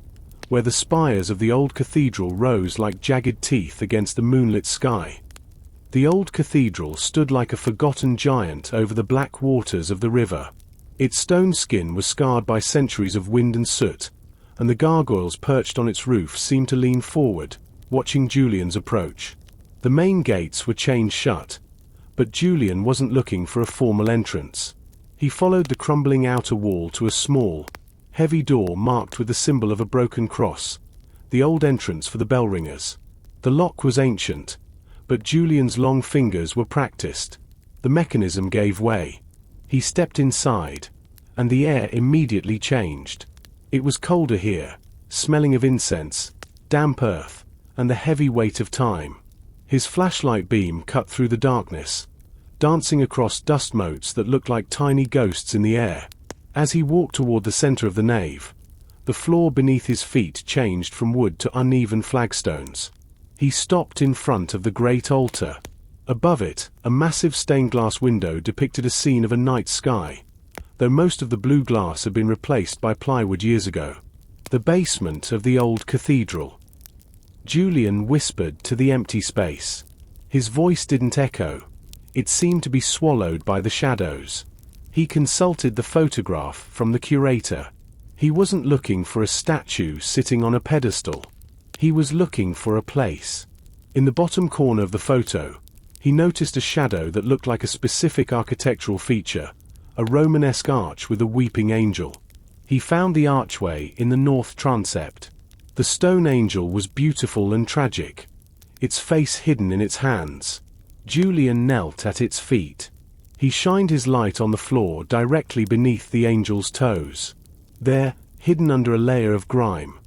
where the spires of the old cathedral rose like jagged teeth against the moonlit sky. The old cathedral stood like a forgotten giant over the black waters of the river. Its stone skin was scarred by centuries of wind and soot, and the gargoyles perched on its roof seemed to lean forward, watching Julian's approach. The main gates were chained shut, but Julian wasn't looking for a formal entrance. He followed the crumbling outer wall to a small, heavy door marked with the symbol of a broken cross, the old entrance for the bell ringers. The lock was ancient, but Julian's long fingers were practiced. The mechanism gave way. He stepped inside, and the air immediately changed. It was colder here, smelling of incense, damp earth, and the heavy weight of time. His flashlight beam cut through the darkness, dancing across dust motes that looked like tiny ghosts in the air. As he walked toward the center of the nave, the floor beneath his feet changed from wood to uneven flagstones. He stopped in front of the great altar. Above it, a massive stained-glass window depicted a scene of a night sky, though most of the blue glass had been replaced by plywood years ago. The basement of the old cathedral. Julian whispered to the empty space. His voice didn't echo. It seemed to be swallowed by the shadows. He consulted the photograph from the curator. He wasn't looking for a statue sitting on a pedestal. He was looking for a place. In the bottom corner of the photo, he noticed a shadow that looked like a specific architectural feature, a Romanesque arch with a weeping angel. He found the archway in the north transept. The stone angel was beautiful and tragic, its face hidden in its hands. Julian knelt at its feet. He shined his light on the floor directly beneath the angel's toes. There, hidden under a layer of grime,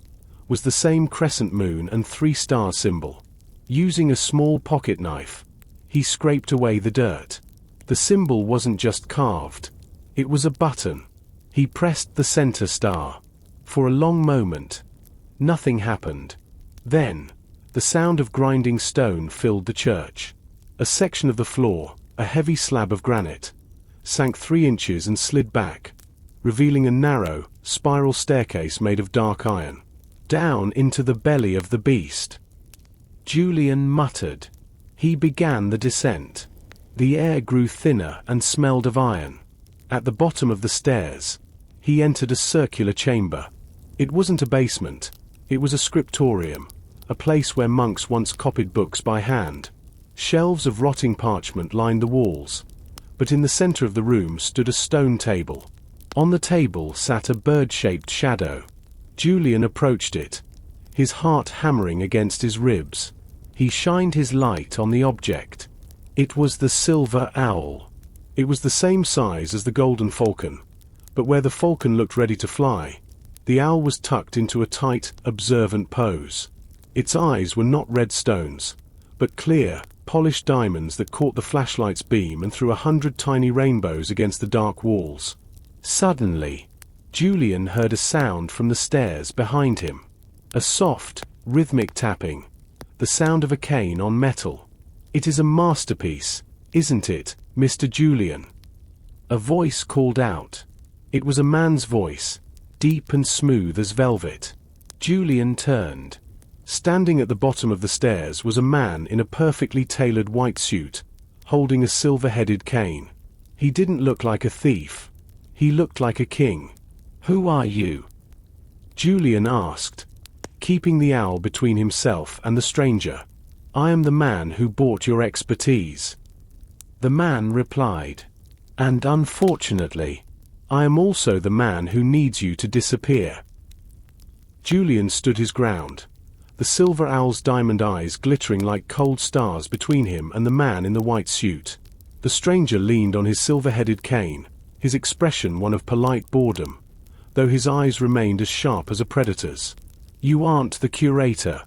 was the same crescent moon and 3-star symbol. Using a small pocket knife, he scraped away the dirt. The symbol wasn't just carved. It was a button. He pressed the center star. For a long moment, nothing happened. Then, the sound of grinding stone filled the church. A section of the floor, a heavy slab of granite, sank 3 inches and slid back, revealing a narrow, spiral staircase made of dark iron, down into the belly of the beast. Julian muttered. He began the descent. The air grew thinner and smelled of iron. At the bottom of the stairs, he entered a circular chamber. It wasn't a basement. It was a scriptorium, a place where monks once copied books by hand. Shelves of rotting parchment lined the walls, but in the center of the room stood a stone table. On the table sat a bird-shaped shadow. Julian approached it, his heart hammering against his ribs. He shined his light on the object. It was the silver owl. It was the same size as the Golden Falcon, but where the falcon looked ready to fly, the owl was tucked into a tight, observant pose. Its eyes were not red stones, but clear, polished diamonds that caught the flashlight's beam and threw 100 tiny rainbows against the dark walls. Suddenly, Julian heard a sound from the stairs behind him. A soft, rhythmic tapping, the sound of a cane on metal. "It is a masterpiece, isn't it, Mr. Julian?" A voice called out. It was a man's voice, deep and smooth as velvet. Julian turned. Standing at the bottom of the stairs was a man in a perfectly tailored white suit, holding a silver-headed cane. He didn't look like a thief. He looked like a king. "Who are you?" Julian asked, keeping the owl between himself and the stranger. "I am the man who bought your expertise." The man replied, "And unfortunately, I am also the man who needs you to disappear." Julian stood his ground, the silver owl's diamond eyes glittering like cold stars between him and the man in the white suit. The stranger leaned on his silver-headed cane, his expression one of polite boredom, though his eyes remained as sharp as a predator's. "You aren't the curator,"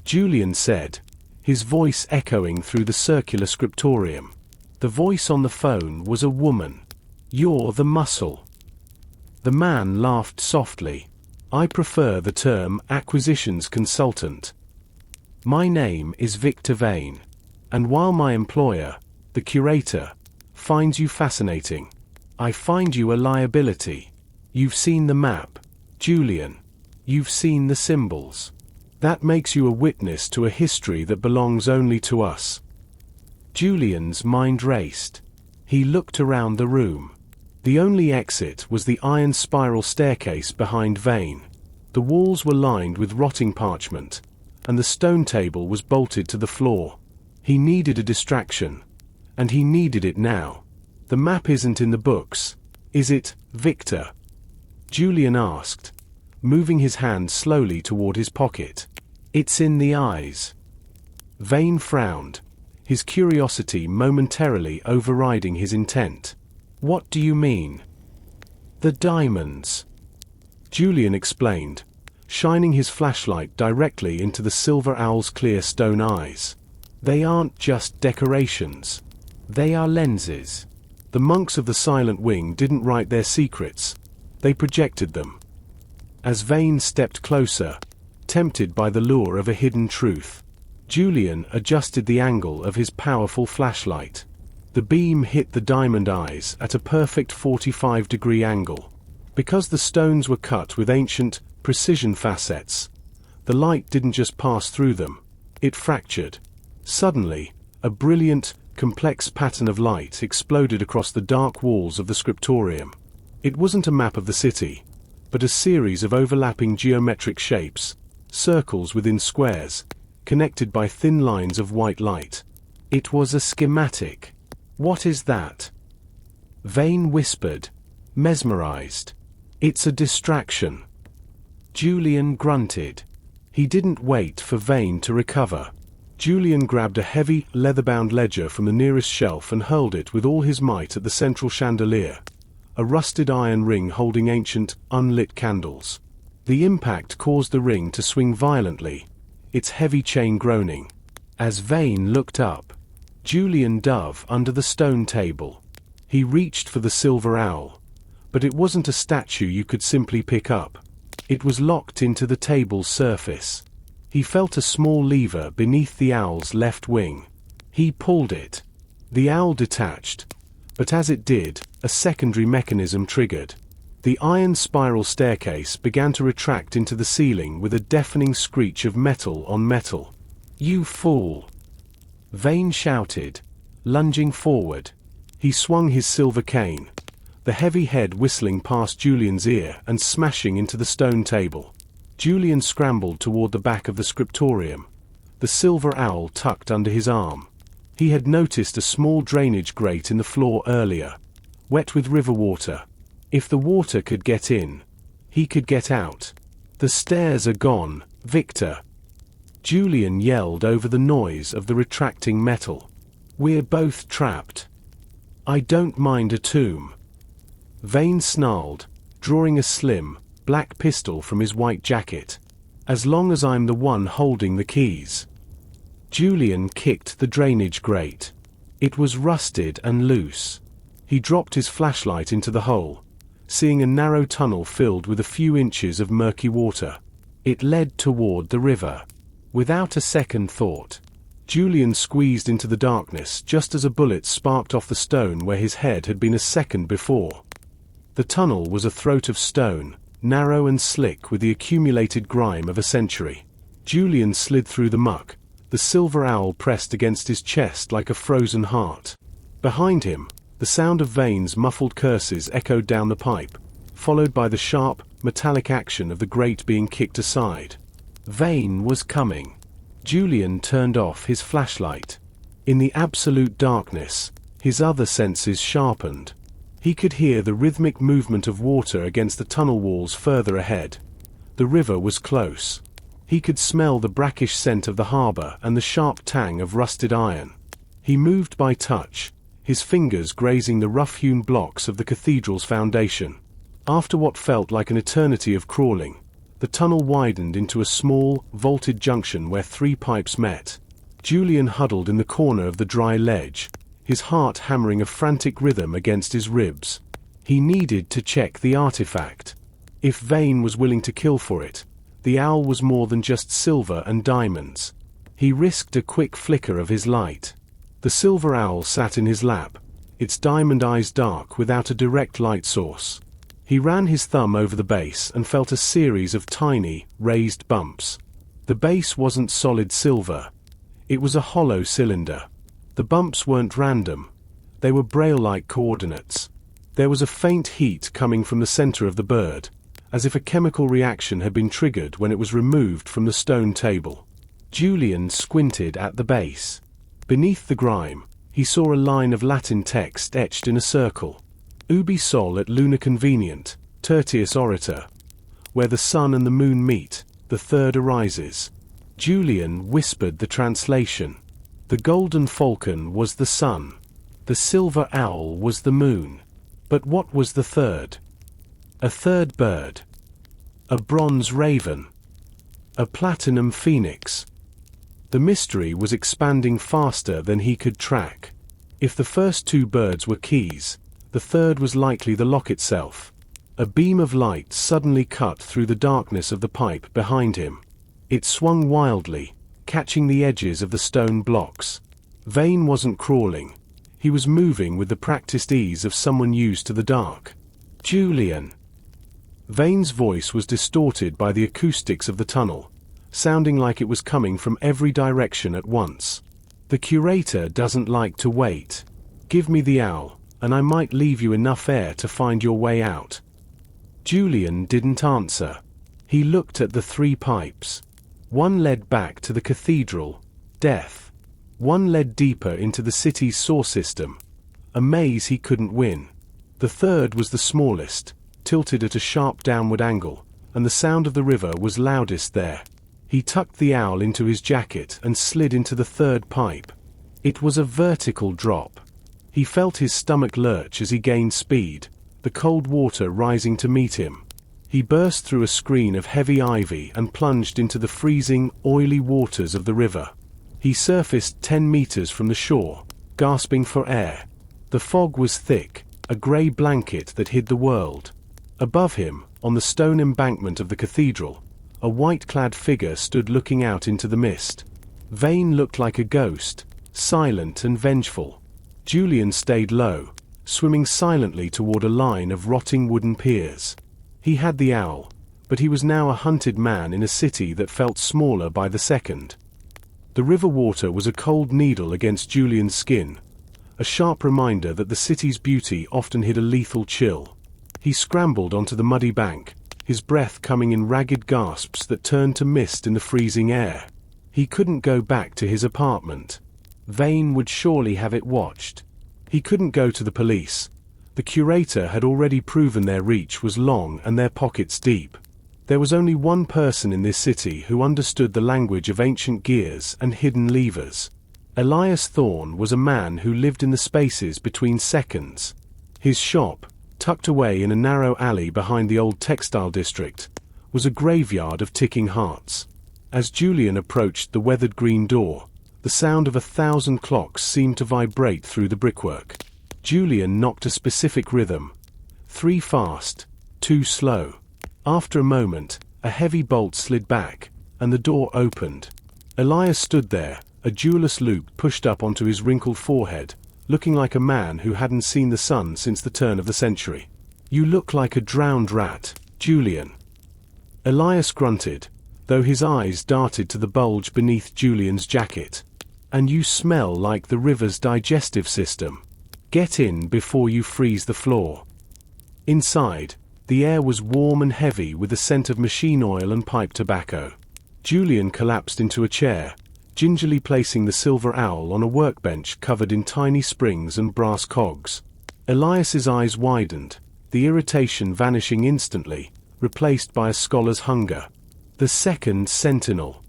Julian said, his voice echoing through the circular scriptorium. The voice on the phone was a woman. "You're the muscle." The man laughed softly. "I prefer the term acquisitions consultant. My name is Victor Vane, and while my employer, the curator, finds you fascinating, I find you a liability. You've seen the map, Julian. You've seen the symbols. That makes you a witness to a history that belongs only to us." Julian's mind raced. He looked around the room. The only exit was the iron spiral staircase behind Vane. The walls were lined with rotting parchment, and the stone table was bolted to the floor. He needed a distraction, and he needed it now. The map isn't in the books, is it, Victor? Julian asked, moving his hand slowly toward his pocket. It's in the eyes. Vane frowned, his curiosity momentarily overriding his intent. What do you mean? The diamonds. Julian explained, shining his flashlight directly into the silver owl's clear stone eyes. They aren't just decorations. They are lenses. The monks of the Silent Wing didn't write their secrets. They projected them. As Vane stepped closer, tempted by the lure of a hidden truth, Julian adjusted the angle of his powerful flashlight. The beam hit the diamond eyes at a perfect 45-degree angle. Because the stones were cut with ancient, precision facets, the light didn't just pass through them, it fractured. Suddenly, a brilliant, complex pattern of light exploded across the dark walls of the scriptorium. It wasn't a map of the city, but a series of overlapping geometric shapes, circles within squares, connected by thin lines of white light. It was a schematic. What is that? Vane whispered, mesmerized. It's a distraction. Julian grunted. He didn't wait for Vane to recover. Julian grabbed a heavy, leather-bound ledger from the nearest shelf and hurled it with all his might at the central chandelier, a rusted iron ring holding ancient, unlit candles. The impact caused the ring to swing violently, its heavy chain groaning. As Vane looked up, Julian dove under the stone table. He reached for the silver owl, but it wasn't a statue you could simply pick up. It was locked into the table's surface. He felt a small lever beneath the owl's left wing. He pulled it. The owl detached, but as it did, a secondary mechanism triggered. The iron spiral staircase began to retract into the ceiling with a deafening screech of metal on metal. "You fool!" Vane shouted, lunging forward. He swung his silver cane, the heavy head whistling past Julian's ear and smashing into the stone table. Julian scrambled toward the back of the scriptorium, the silver owl tucked under his arm. He had noticed a small drainage grate in the floor earlier, wet with river water. If the water could get in, he could get out. "The stairs are gone, Victor!" Julian yelled over the noise of the retracting metal. "We're both trapped." "I don't mind a tomb." Vane snarled, drawing a slim, black pistol from his white jacket. "As long as I'm the one holding the keys." Julian kicked the drainage grate. It was rusted and loose. He dropped his flashlight into the hole, seeing a narrow tunnel filled with a few inches of murky water. It led toward the river. Without a second thought, Julian squeezed into the darkness just as a bullet sparked off the stone where his head had been a second before. The tunnel was a throat of stone, narrow and slick with the accumulated grime of a century. Julian slid through the muck, the silver owl pressed against his chest like a frozen heart. Behind him, the sound of Vane's muffled curses echoed down the pipe, followed by the sharp, metallic action of the grate being kicked aside. Vane was coming. Julian turned off his flashlight. In the absolute darkness, his other senses sharpened. He could hear the rhythmic movement of water against the tunnel walls further ahead. The river was close. He could smell the brackish scent of the harbor and the sharp tang of rusted iron. He moved by touch, his fingers grazing the rough-hewn blocks of the cathedral's foundation. After what felt like an eternity of crawling, the tunnel widened into a small, vaulted junction where three pipes met. Julian huddled in the corner of the dry ledge, his heart hammering a frantic rhythm against his ribs. He needed to check the artifact. If Vane was willing to kill for it, the owl was more than just silver and diamonds. He risked a quick flicker of his light. The silver owl sat in his lap, its diamond eyes dark without a direct light source. He ran his thumb over the base and felt a series of tiny, raised bumps. The base wasn't solid silver. It was a hollow cylinder. The bumps weren't random. They were braille-like coordinates. There was a faint heat coming from the center of the bird, as if a chemical reaction had been triggered when it was removed from the stone table. Julian squinted at the base. Beneath the grime, he saw a line of Latin text etched in a circle. Ubi sol et luna convenient, tertius orita. Where the sun and the moon meet, the third arises. Julian whispered the translation. The Golden Falcon was the sun. The silver owl was the moon. But what was the third? A third bird. A bronze raven. A platinum phoenix. The mystery was expanding faster than he could track. If the first two birds were keys, the third was likely the lock itself. A beam of light suddenly cut through the darkness of the pipe behind him. It swung wildly, catching the edges of the stone blocks. Vane wasn't crawling. He was moving with the practiced ease of someone used to the dark. Julian. Vane's voice was distorted by the acoustics of the tunnel, sounding like it was coming from every direction at once. The curator doesn't like to wait. Give me the owl, and I might leave you enough air to find your way out. Julian didn't answer. He looked at the three pipes. One led back to the cathedral, death. One led deeper into the city's sewer system, a maze he couldn't win. The third was the smallest, tilted at a sharp downward angle, and the sound of the river was loudest there. He tucked the owl into his jacket and slid into the third pipe. It was a vertical drop. He felt his stomach lurch as he gained speed, the cold water rising to meet him. He burst through a screen of heavy ivy and plunged into the freezing, oily waters of the river. He surfaced 10 meters from the shore, gasping for air. The fog was thick, a grey blanket that hid the world. Above him, on the stone embankment of the cathedral, a white-clad figure stood looking out into the mist. Vane looked like a ghost, silent and vengeful. Julian stayed low, swimming silently toward a line of rotting wooden piers. He had the owl, but he was now a hunted man in a city that felt smaller by the second. The river water was a cold needle against Julian's skin, a sharp reminder that the city's beauty often hid a lethal chill. He scrambled onto the muddy bank, his breath coming in ragged gasps that turned to mist in the freezing air. He couldn't go back to his apartment. Vane would surely have it watched. He couldn't go to the police. The curator had already proven their reach was long and their pockets deep. There was only one person in this city who understood the language of ancient gears and hidden levers. Elias Thorne was a man who lived in the spaces between seconds. His shop, tucked away in a narrow alley behind the old textile district, was a graveyard of ticking hearts. As Julian approached the weathered green door, the sound of 1,000 clocks seemed to vibrate through the brickwork. Julian knocked a specific rhythm. 3 fast, 2 slow. After a moment, a heavy bolt slid back, and the door opened. Elias stood there, a jeweller's loop pushed up onto his wrinkled forehead, looking like a man who hadn't seen the sun since the turn of the century. You look like a drowned rat, Julian. Elias grunted, though his eyes darted to the bulge beneath Julian's jacket. And you smell like the river's digestive system. Get in before you freeze the floor. Inside, the air was warm and heavy with the scent of machine oil and pipe tobacco. Julian collapsed into a chair, gingerly placing the silver owl on a workbench covered in tiny springs and brass cogs. Elias's eyes widened, the irritation vanishing instantly, replaced by a scholar's hunger. The second sentinel.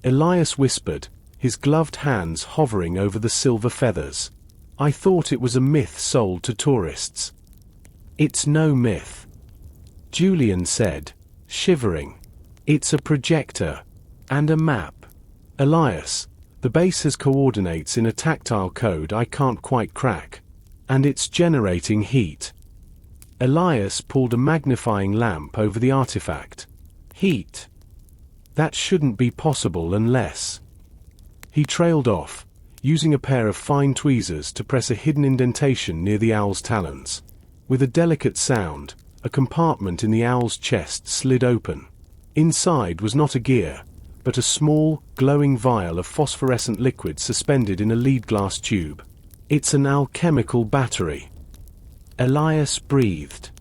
Elias whispered, his gloved hands hovering over the silver feathers. I thought it was a myth sold to tourists. It's no myth. Julian said, shivering. It's a projector. And a map. Elias, the base has coordinates in a tactile code I can't quite crack. And it's generating heat. Elias pulled a magnifying lamp over the artifact. Heat. That shouldn't be possible unless... He trailed off, using a pair of fine tweezers to press a hidden indentation near the owl's talons. With a delicate sound, a compartment in the owl's chest slid open. Inside was not a gear, but a small, glowing vial of phosphorescent liquid suspended in a lead glass tube. It's an alchemical battery. Elias breathed.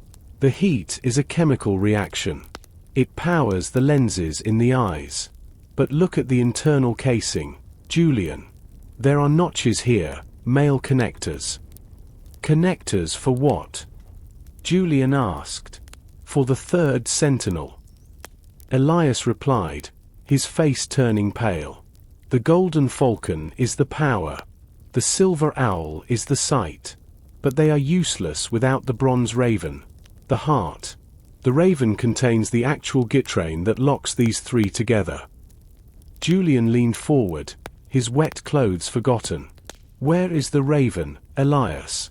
The heat is a chemical reaction. It powers the lenses in the eyes. But look at the internal casing, Julian. There are notches here, male connectors. Connectors for what? Julian asked. For the third sentinel. Elias replied, his face turning pale. The Golden Falcon is the power. The Silver Owl is the sight. But they are useless without the Bronze Raven, the heart. The Raven contains the actual gitrain that locks these three together. Julian leaned forward, his wet clothes forgotten. Where is the Raven, Elias?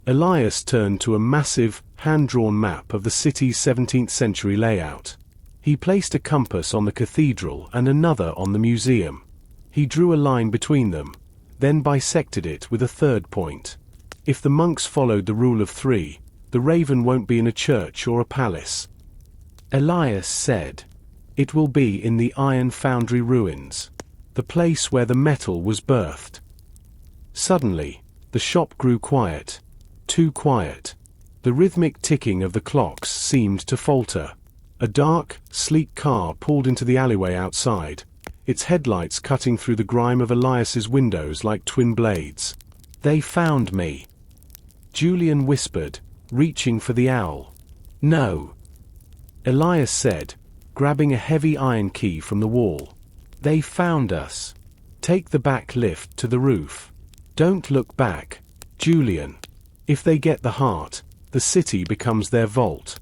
Elias turned to a massive, hand-drawn map of the city's 17th century layout. He placed a compass on the cathedral and another on the museum. He drew a line between them, then bisected it with a third point. If the monks followed the rule of three, the Raven won't be in a church or a palace. Elias said, it will be in the iron foundry ruins, the place where the metal was birthed. Suddenly, the shop grew quiet, too quiet. The rhythmic ticking of the clocks seemed to falter. A dark, sleek car pulled into the alleyway outside, its headlights cutting through the grime of Elias's windows like twin blades. They found me. Julian whispered, reaching for the owl. No. Elias said, grabbing a heavy iron key from the wall. They found us. Take the back lift to the roof. Don't look back, Julian. If they get the heart, the city becomes their vault.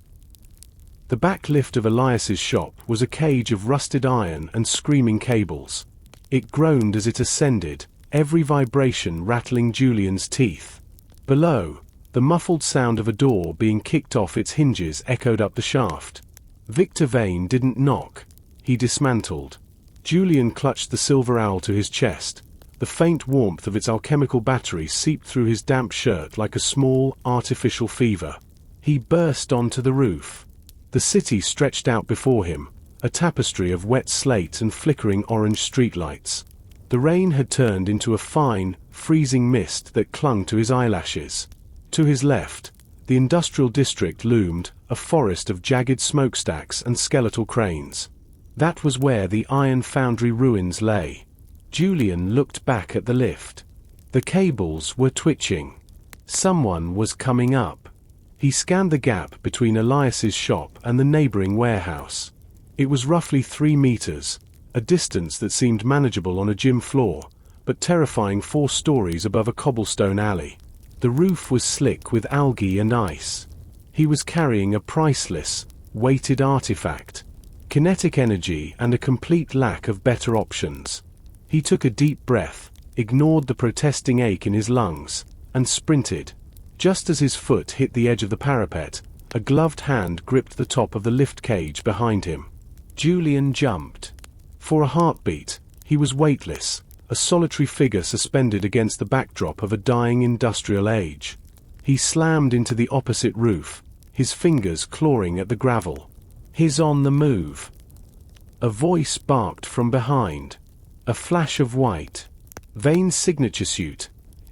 The back lift of Elias's shop was a cage of rusted iron and screaming cables. It groaned as it ascended, every vibration rattling Julian's teeth. Below, the muffled sound of a door being kicked off its hinges echoed up the shaft. Victor Vane didn't knock. He dismantled. Julian clutched the silver owl to his chest. The faint warmth of its alchemical battery seeped through his damp shirt like a small, artificial fever. He burst onto the roof. The city stretched out before him, a tapestry of wet slate and flickering orange streetlights. The rain had turned into a fine, freezing mist that clung to his eyelashes. To his left, the industrial district loomed, a forest of jagged smokestacks and skeletal cranes. That was where the iron foundry ruins lay. Julian looked back at the lift. The cables were twitching. Someone was coming up. He scanned the gap between Elias's shop and the neighboring warehouse. It was roughly 3 meters, a distance that seemed manageable on a gym floor, but terrifying 4 stories above a cobblestone alley. The roof was slick with algae and ice. He was carrying a priceless, weighted artifact, kinetic energy and a complete lack of better options. He took a deep breath, ignored the protesting ache in his lungs, and sprinted. Just as his foot hit the edge of the parapet, a gloved hand gripped the top of the lift cage behind him. Julian jumped. For a heartbeat, he was weightless, a solitary figure suspended against the backdrop of a dying industrial age. He slammed into the opposite roof, his fingers clawing at the gravel. He's on the move. A voice barked from behind. A flash of white. Vane's signature suit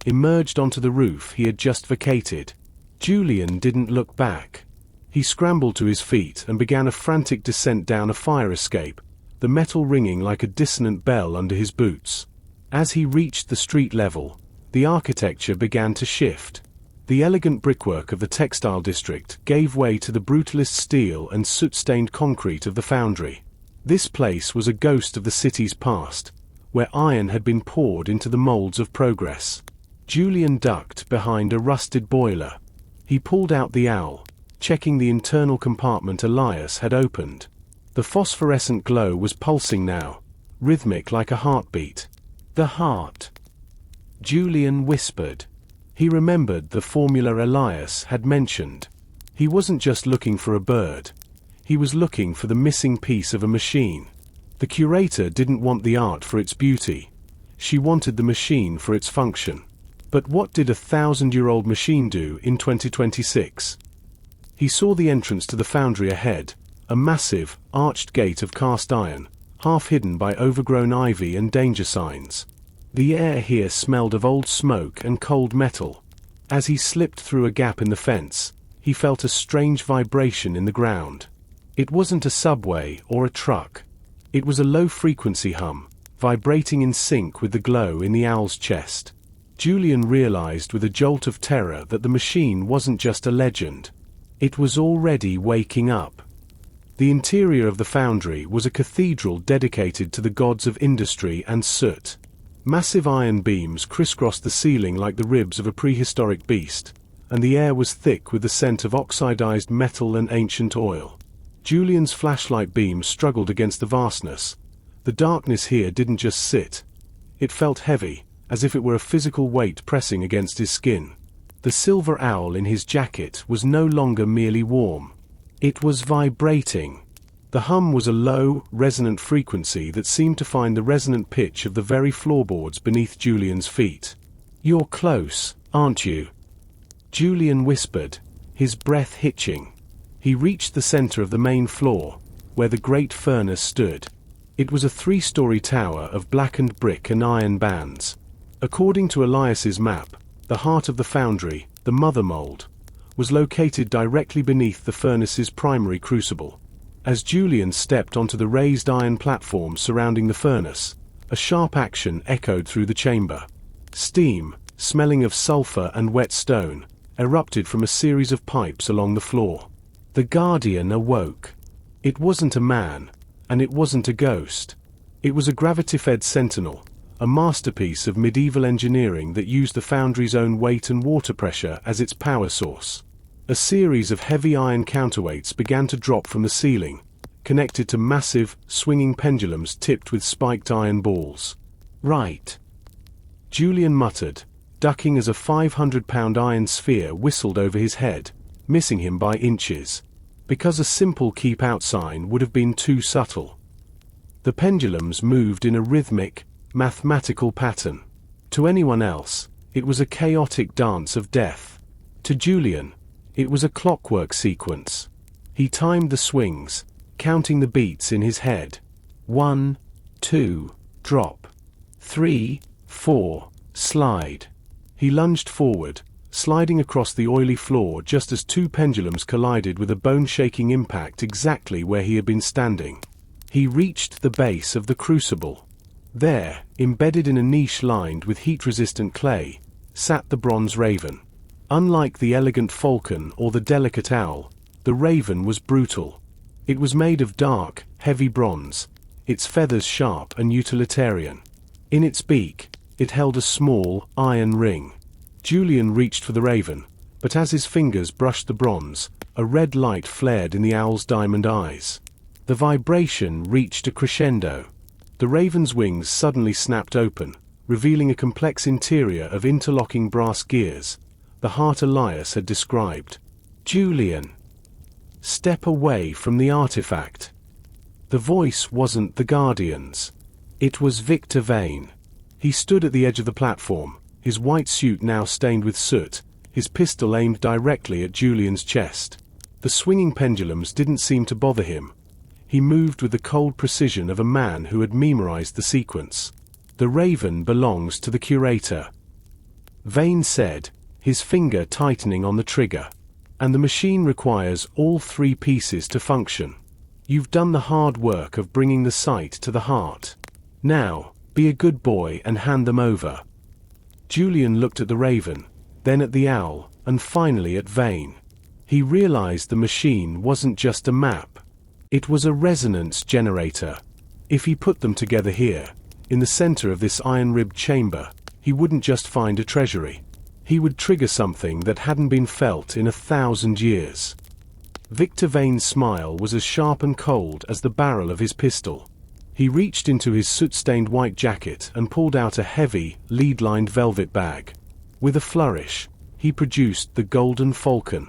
emerged onto the roof he had just vacated. Julian didn't look back. He scrambled to his feet and began a frantic descent down a fire escape, the metal ringing like a dissonant bell under his boots. As he reached the street level, the architecture began to shift. The elegant brickwork of the textile district gave way to the brutalist steel and soot-stained concrete of the foundry. This place was a ghost of the city's past, where iron had been poured into the molds of progress. Julian ducked behind a rusted boiler. He pulled out the owl, checking the internal compartment Elias had opened. The phosphorescent glow was pulsing now, rhythmic like a heartbeat. The heart. Julian whispered. He remembered the formula Elias had mentioned. He wasn't just looking for a bird. He was looking for the missing piece of a machine. The curator didn't want the art for its beauty. She wanted the machine for its function. But what did a 1,000-year-old machine do in 2026? He saw the entrance to the foundry ahead, a massive, arched gate of cast iron, half hidden by overgrown ivy and danger signs. The air here smelled of old smoke and cold metal. As he slipped through a gap in the fence, he felt a strange vibration in the ground. It wasn't a subway or a truck. It was a low-frequency hum, vibrating in sync with the glow in the owl's chest. Julian realized with a jolt of terror that the machine wasn't just a legend. It was already waking up. The interior of the foundry was a cathedral dedicated to the gods of industry and soot. Massive iron beams crisscrossed the ceiling like the ribs of a prehistoric beast, and the air was thick with the scent of oxidized metal and ancient oil. Julian's flashlight beam struggled against the vastness. The darkness here didn't just sit. It felt heavy, as if it were a physical weight pressing against his skin. The silver owl in his jacket was no longer merely warm. It was vibrating. The hum was a low, resonant frequency that seemed to find the resonant pitch of the very floorboards beneath Julian's feet. "You're close, aren't you?" Julian whispered, his breath hitching. He reached the center of the main floor, where the great furnace stood. It was a 3-story tower of blackened brick and iron bands. According to Elias's map, the heart of the foundry, the mother mold, was located directly beneath the furnace's primary crucible. As Julian stepped onto the raised iron platform surrounding the furnace, a sharp action echoed through the chamber. Steam, smelling of sulfur and wet stone, erupted from a series of pipes along the floor. The Guardian awoke. It wasn't a man, and it wasn't a ghost. It was a gravity-fed sentinel, a masterpiece of medieval engineering that used the foundry's own weight and water pressure as its power source. A series of heavy iron counterweights began to drop from the ceiling, connected to massive, swinging pendulums tipped with spiked iron balls. "Right," Julian muttered, ducking as a 500-pound iron sphere whistled over his head, missing him by inches, because a simple keep out sign would have been too subtle. The pendulums moved in a rhythmic, mathematical pattern. To anyone else, it was a chaotic dance of death. To Julian, it was a clockwork sequence. He timed the swings, counting the beats in his head. 1, 2, drop. 3, 4, slide. He lunged forward, sliding across the oily floor just as 2 pendulums collided with a bone-shaking impact exactly where he had been standing. He reached the base of the crucible. There, embedded in a niche lined with heat-resistant clay, sat the bronze raven. Unlike the elegant falcon or the delicate owl, the raven was brutal. It was made of dark, heavy bronze, its feathers sharp and utilitarian. In its beak, it held a small, iron ring. Julian reached for the raven, but as his fingers brushed the bronze, a red light flared in the owl's diamond eyes. The vibration reached a crescendo. The raven's wings suddenly snapped open, revealing a complex interior of interlocking brass gears, the heart Elias had described. "Julian, step away from the artifact." The voice wasn't the Guardian's. It was Victor Vane. He stood at the edge of the platform, his white suit now stained with soot, his pistol aimed directly at Julian's chest. The swinging pendulums didn't seem to bother him. He moved with the cold precision of a man who had memorized the sequence. "The raven belongs to the curator," Vane said, his finger tightening on the trigger. "And the machine requires all 3 pieces to function. You've done the hard work of bringing the sight to the heart. Now, be a good boy and hand them over." Julian looked at the raven, then at the owl, and finally at Vane. He realized the machine wasn't just a map. It was a resonance generator. If he put them together here, in the center of this iron-ribbed chamber, he wouldn't just find a treasury. He would trigger something that hadn't been felt in 1,000 years. Victor Vane's smile was as sharp and cold as the barrel of his pistol. He reached into his soot-stained white jacket and pulled out a heavy, lead-lined velvet bag. With a flourish, he produced the Golden Falcon.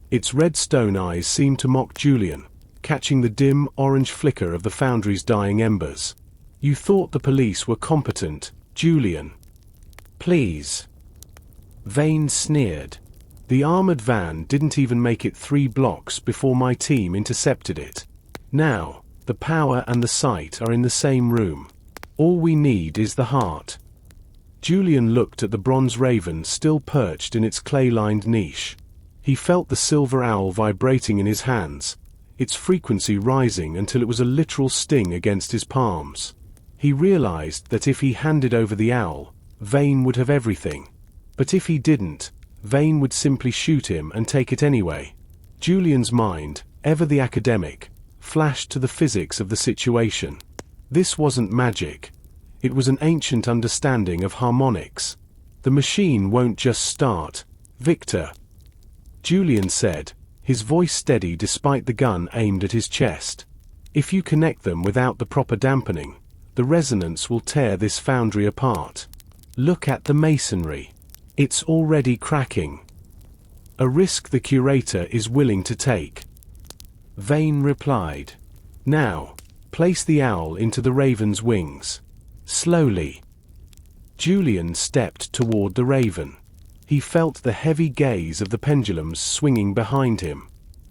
Its red stone eyes seemed to mock Julian, catching the dim, orange flicker of the foundry's dying embers. "You thought the police were competent, Julian." "Please," Vane sneered. "The armored van didn't even make it 3 blocks before my team intercepted it. Now, the power and the sight are in the same room. All we need is the heart." Julian looked at the bronze raven still perched in its clay-lined niche. He felt the silver owl vibrating in his hands, its frequency rising until it was a literal sting against his palms. He realized that if he handed over the owl, Vane would have everything. But if he didn't, Vane would simply shoot him and take it anyway. Julian's mind, ever the academic, flashed to the physics of the situation. This wasn't magic. It was an ancient understanding of harmonics. The machine won't just start, Victor, Julian said, his voice steady despite the gun aimed at his chest. If you connect them without the proper dampening, the resonance will tear this foundry apart. Look at the masonry. It's already cracking. A risk the curator is willing to take. Vane replied. Now, place the owl into the raven's wings. Slowly. Julian stepped toward the raven. He felt the heavy gaze of the pendulums swinging behind him.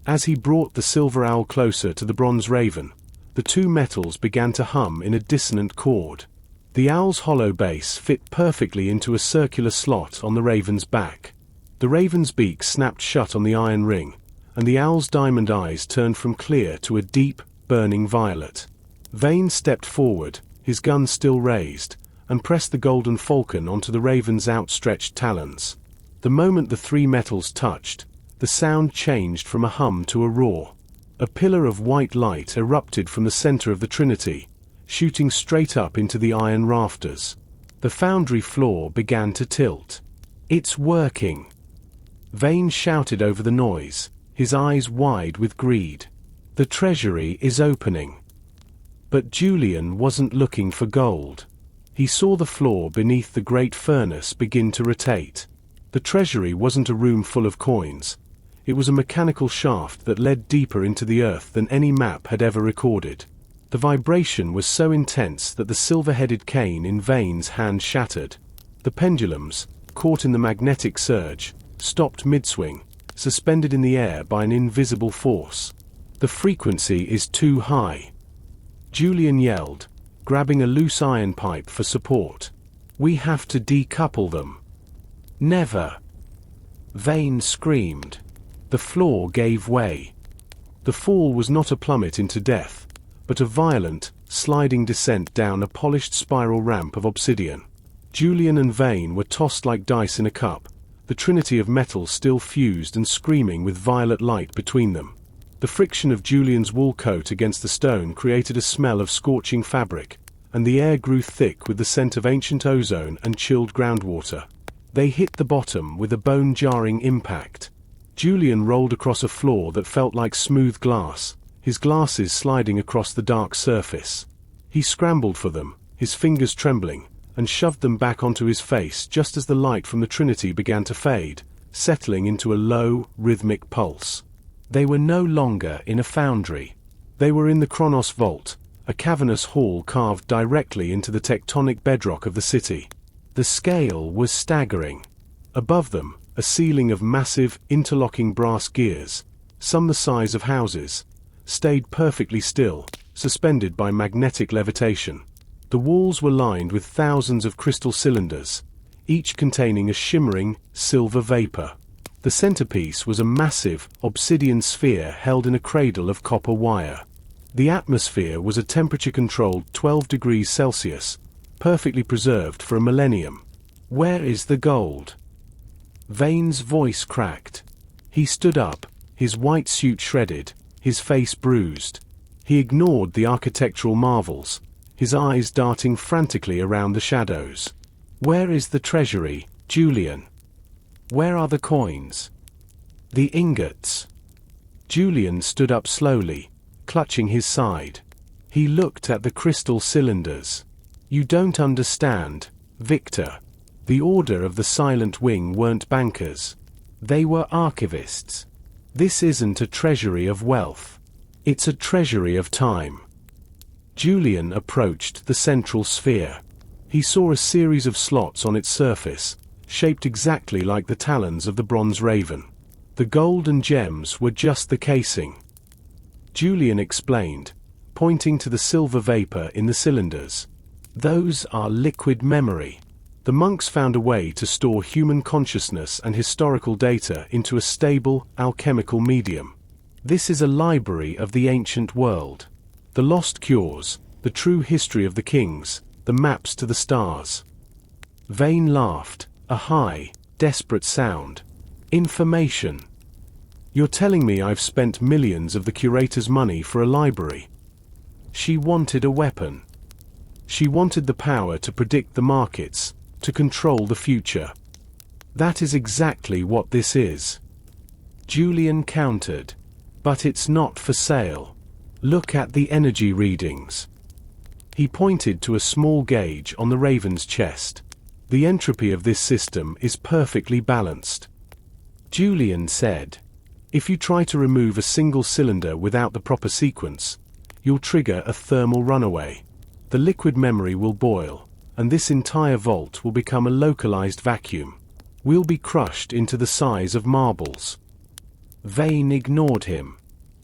As he brought the silver owl closer to the bronze raven, the two metals began to hum in a dissonant chord. The owl's hollow base fit perfectly into a circular slot on the raven's back. The raven's beak snapped shut on the iron ring, and the owl's diamond eyes turned from clear to a deep, burning violet. Vane stepped forward, his gun still raised, and pressed the Golden Falcon onto the raven's outstretched talons. The moment the three metals touched, the sound changed from a hum to a roar. A pillar of white light erupted from the center of the Trinity, shooting straight up into the iron rafters. The foundry floor began to tilt. It's working! Vane shouted over the noise, his eyes wide with greed. The treasury is opening. But Julian wasn't looking for gold. He saw the floor beneath the great furnace begin to rotate. The treasury wasn't a room full of coins. It was a mechanical shaft that led deeper into the earth than any map had ever recorded. The vibration was so intense that the silver-headed cane in Vane's hand shattered. The pendulums, caught in the magnetic surge, stopped mid-swing, suspended in the air by an invisible force. The frequency is too high, Julian yelled, grabbing a loose iron pipe for support. We have to decouple them. Never! Vane screamed. The floor gave way. The fall was not a plummet into death, but a violent, sliding descent down a polished spiral ramp of obsidian. Julian and Vane were tossed like dice in a cup, the trinity of metal still fused and screaming with violet light between them. The friction of Julian's wool coat against the stone created a smell of scorching fabric, and the air grew thick with the scent of ancient ozone and chilled groundwater. They hit the bottom with a bone-jarring impact. Julian rolled across a floor that felt like smooth glass, his glasses sliding across the dark surface. He scrambled for them, his fingers trembling, and shoved them back onto his face just as the light from the Trinity began to fade, settling into a low, rhythmic pulse. They were no longer in a foundry. They were in the Kronos Vault, a cavernous hall carved directly into the tectonic bedrock of the city. The scale was staggering. Above them, a ceiling of massive, interlocking brass gears, some the size of houses, stayed perfectly still, suspended by magnetic levitation. The walls were lined with thousands of crystal cylinders, each containing a shimmering, silver vapor. The centerpiece was a massive, obsidian sphere held in a cradle of copper wire. The atmosphere was a temperature-controlled 12 degrees Celsius, perfectly preserved for a millennium. Where is the gold? Vane's voice cracked. He stood up, his white suit shredded, his face bruised. He ignored the architectural marvels, his eyes darting frantically around the shadows. Where is the treasury, Julian? Where are the coins? The ingots? Julian stood up slowly, clutching his side. He looked at the crystal cylinders. You don't understand, Victor. The Order of the Silent Wing weren't bankers. They were archivists. This isn't a treasury of wealth. It's a treasury of time. Julian approached the central sphere. He saw a series of slots on its surface, shaped exactly like the talons of the bronze raven. The gold and gems were just the casing. Julian explained, pointing to the silver vapor in the cylinders. Those are liquid memory. The The monks found a way to store human consciousness and historical data into a stable, alchemical medium. This is a library of the ancient world. The lost cures, the true history of the kings, the maps to the stars. Vane laughed, a high, desperate sound. Information. You're telling me I've spent millions of the curator's money for a library? She wanted a weapon. She wanted the power to predict the markets, to control the future. That is exactly what this is. Julian countered. But it's not for sale. Look at the energy readings. He pointed to a small gauge on the raven's chest. The entropy of this system is perfectly balanced. Julian said, if you try to remove a single cylinder without the proper sequence, you'll trigger a thermal runaway. The liquid memory will boil, and this entire vault will become a localized vacuum. We'll be crushed into the size of marbles. Vane ignored him.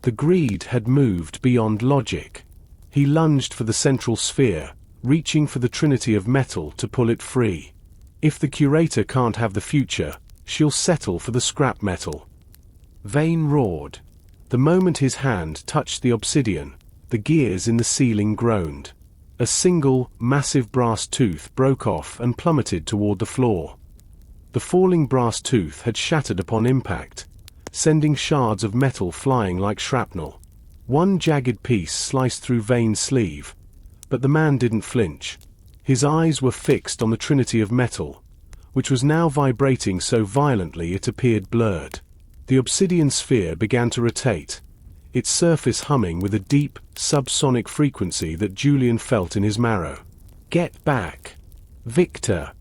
The greed had moved beyond logic. He lunged for the central sphere, reaching for the trinity of metal to pull it free. If the curator can't have the future, she'll settle for the scrap metal. Vane roared. The moment his hand touched the obsidian, the gears in the ceiling groaned. A single, massive brass tooth broke off and plummeted toward the floor. The falling brass tooth had shattered upon impact, sending shards of metal flying like shrapnel. One jagged piece sliced through Vane's sleeve, but the man didn't flinch. His eyes were fixed on the trinity of metal, which was now vibrating so violently it appeared blurred. The obsidian sphere began to rotate, its surface humming with a deep, subsonic frequency that Julian felt in his marrow. "Get back! Victor!"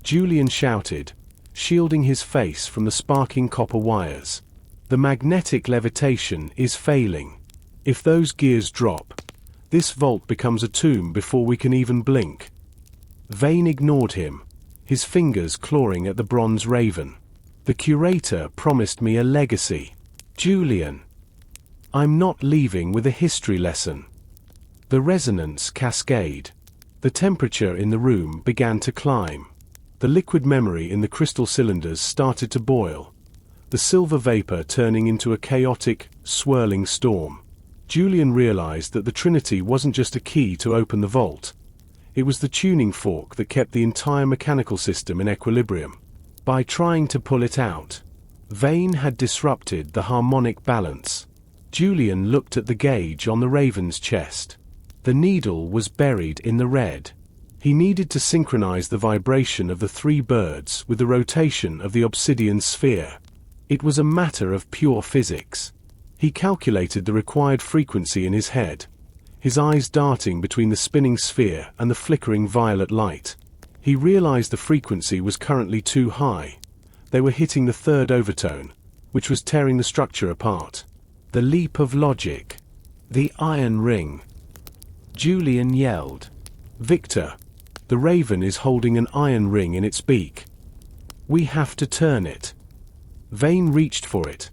Julian shouted, shielding his face from the sparking copper wires. The magnetic levitation is failing. If those gears drop, this vault becomes a tomb before we can even blink. Vane ignored him, his fingers clawing at the bronze raven. The curator promised me a legacy. Julian. I'm not leaving with a history lesson. The resonance cascade. The temperature in the room began to climb. The liquid memory in the crystal cylinders started to boil, the silver vapor turning into a chaotic, swirling storm. Julian realized that the Trinity wasn't just a key to open the vault. It was the tuning fork that kept the entire mechanical system in equilibrium. By trying to pull it out, Vane had disrupted the harmonic balance. Julian looked at the gauge on the raven's chest. The needle was buried in the red. He needed to synchronize the vibration of the three birds with the rotation of the obsidian sphere. It was a matter of pure physics. He calculated the required frequency in his head, his eyes darting between the spinning sphere and the flickering violet light. He realized the frequency was currently too high. They were hitting the third overtone, which was tearing the structure apart. The leap of logic. The iron ring. Julian yelled. Victor. The raven is holding an iron ring in its beak. We have to turn it. Vane reached for it,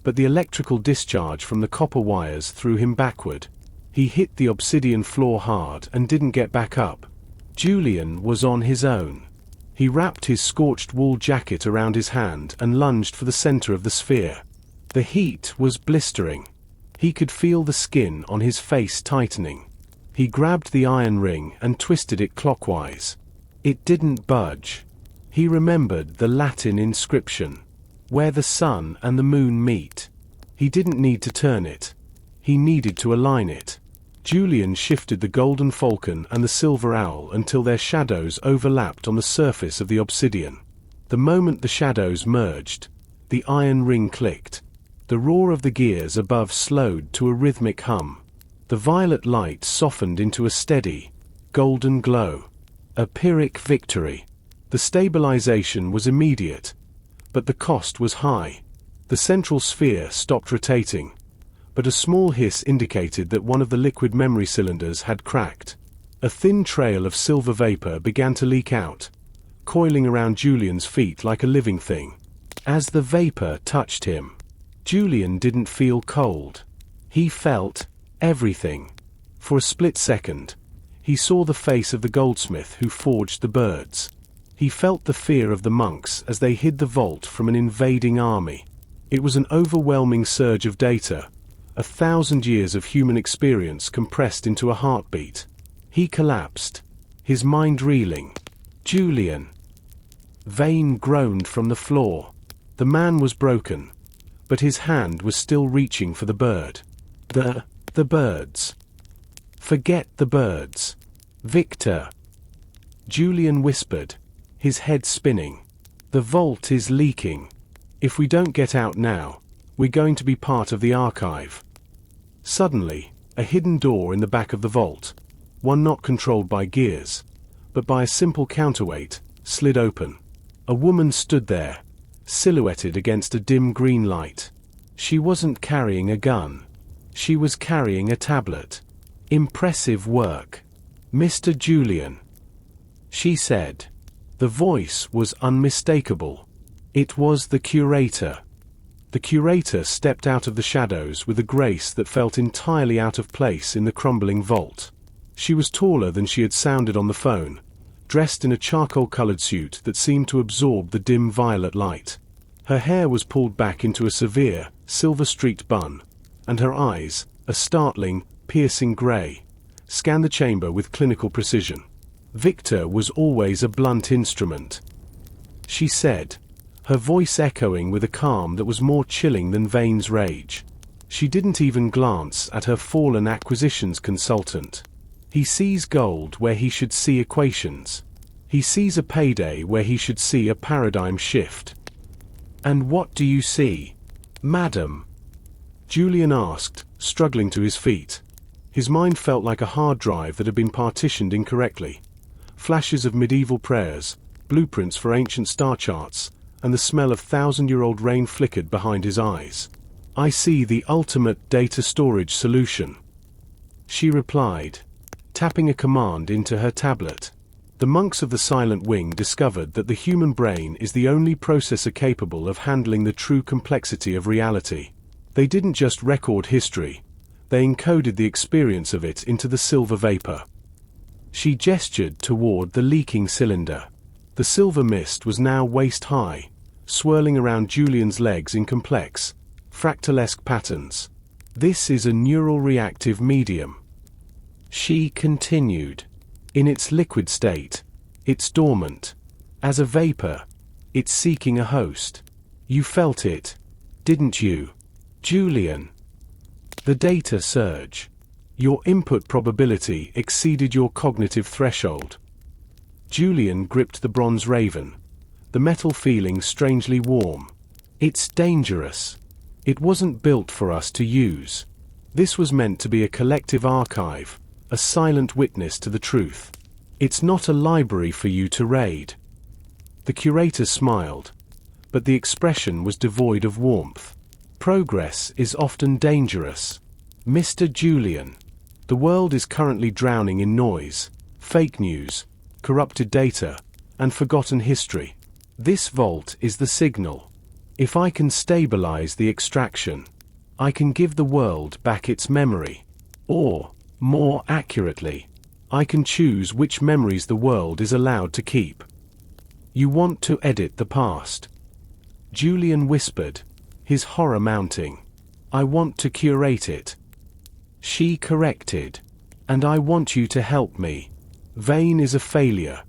but the electrical discharge from the copper wires threw him backward. He hit the obsidian floor hard and didn't get back up. Julian was on his own. He wrapped his scorched wool jacket around his hand and lunged for the center of the sphere. The heat was blistering. He could feel the skin on his face tightening. He grabbed the iron ring and twisted it clockwise. It didn't budge. He remembered the Latin inscription, where the sun and the moon meet. He didn't need to turn it. He needed to align it. Julian shifted the Golden Falcon and the Silver Owl until their shadows overlapped on the surface of the obsidian. The moment the shadows merged, the iron ring clicked. The roar of the gears above slowed to a rhythmic hum. The violet light softened into a steady, golden glow. A Pyrrhic victory. The stabilization was immediate, but the cost was high. The central sphere stopped rotating, but a small hiss indicated that one of the liquid memory cylinders had cracked. A thin trail of silver vapor began to leak out, coiling around Julian's feet like a living thing. As the vapor touched him, Julian didn't feel cold. He felt everything. For a split second, he saw the face of the goldsmith who forged the birds. He felt the fear of the monks as they hid the vault from an invading army. It was an overwhelming surge of data, 1,000 years of human experience compressed into a heartbeat. He collapsed, his mind reeling. Julian. Vane groaned from the floor. The man was broken, but his hand was still reaching for the bird. The birds. Forget the birds. Victor. Julian whispered, his head spinning. The vault is leaking. If we don't get out now, we're going to be part of the archive. Suddenly, a hidden door in the back of the vault, one not controlled by gears, but by a simple counterweight, slid open. A woman stood there, silhouetted against a dim green light. She wasn't carrying a gun. She was carrying a tablet. Impressive work, Mr. Julian, she said. The voice was unmistakable. It was the curator. The curator stepped out of the shadows with a grace that felt entirely out of place in the crumbling vault. She was taller than she had sounded on the phone, dressed in a charcoal-colored suit that seemed to absorb the dim violet light. Her hair was pulled back into a severe, silver-streaked bun, and her eyes, a startling, piercing grey, scanned the chamber with clinical precision. Victor was always a blunt instrument, she said, her voice echoing with a calm that was more chilling than Vane's rage. She didn't even glance at her fallen acquisitions consultant. He sees gold where he should see equations. He sees a payday where he should see a paradigm shift. And what do you see, madam? Julian asked, struggling to his feet. His mind felt like a hard drive that had been partitioned incorrectly. Flashes of medieval prayers, blueprints for ancient star charts, and the smell of thousand-year-old rain flickered behind his eyes. I see the ultimate data storage solution, she replied, tapping a command into her tablet. The monks of the Silent Wing discovered that the human brain is the only processor capable of handling the true complexity of reality. They didn't just record history, they encoded the experience of it into the silver vapor. She gestured toward the leaking cylinder. The silver mist was now waist-high, swirling around Julian's legs in complex, fractalesque patterns. This is a neural reactive medium, she continued. In its liquid state, it's dormant. As a vapor, it's seeking a host. You felt it, didn't you, Julian? The data surge. Your input probability exceeded your cognitive threshold. Julian gripped the bronze raven, the metal feeling strangely warm. It's dangerous. It wasn't built for us to use. This was meant to be a collective archive, a silent witness to the truth. It's not a library for you to raid. The curator smiled, but the expression was devoid of warmth. Progress is often dangerous, Mr. Julian. The world is currently drowning in noise, fake news, corrupted data, and forgotten history. This vault is the signal. If I can stabilize the extraction, I can give the world back its memory. Or, more accurately, I can choose which memories the world is allowed to keep. You want to edit the past, Julian whispered, his horror mounting. I want to curate it, she corrected. And I want you to help me. Vane is a failure,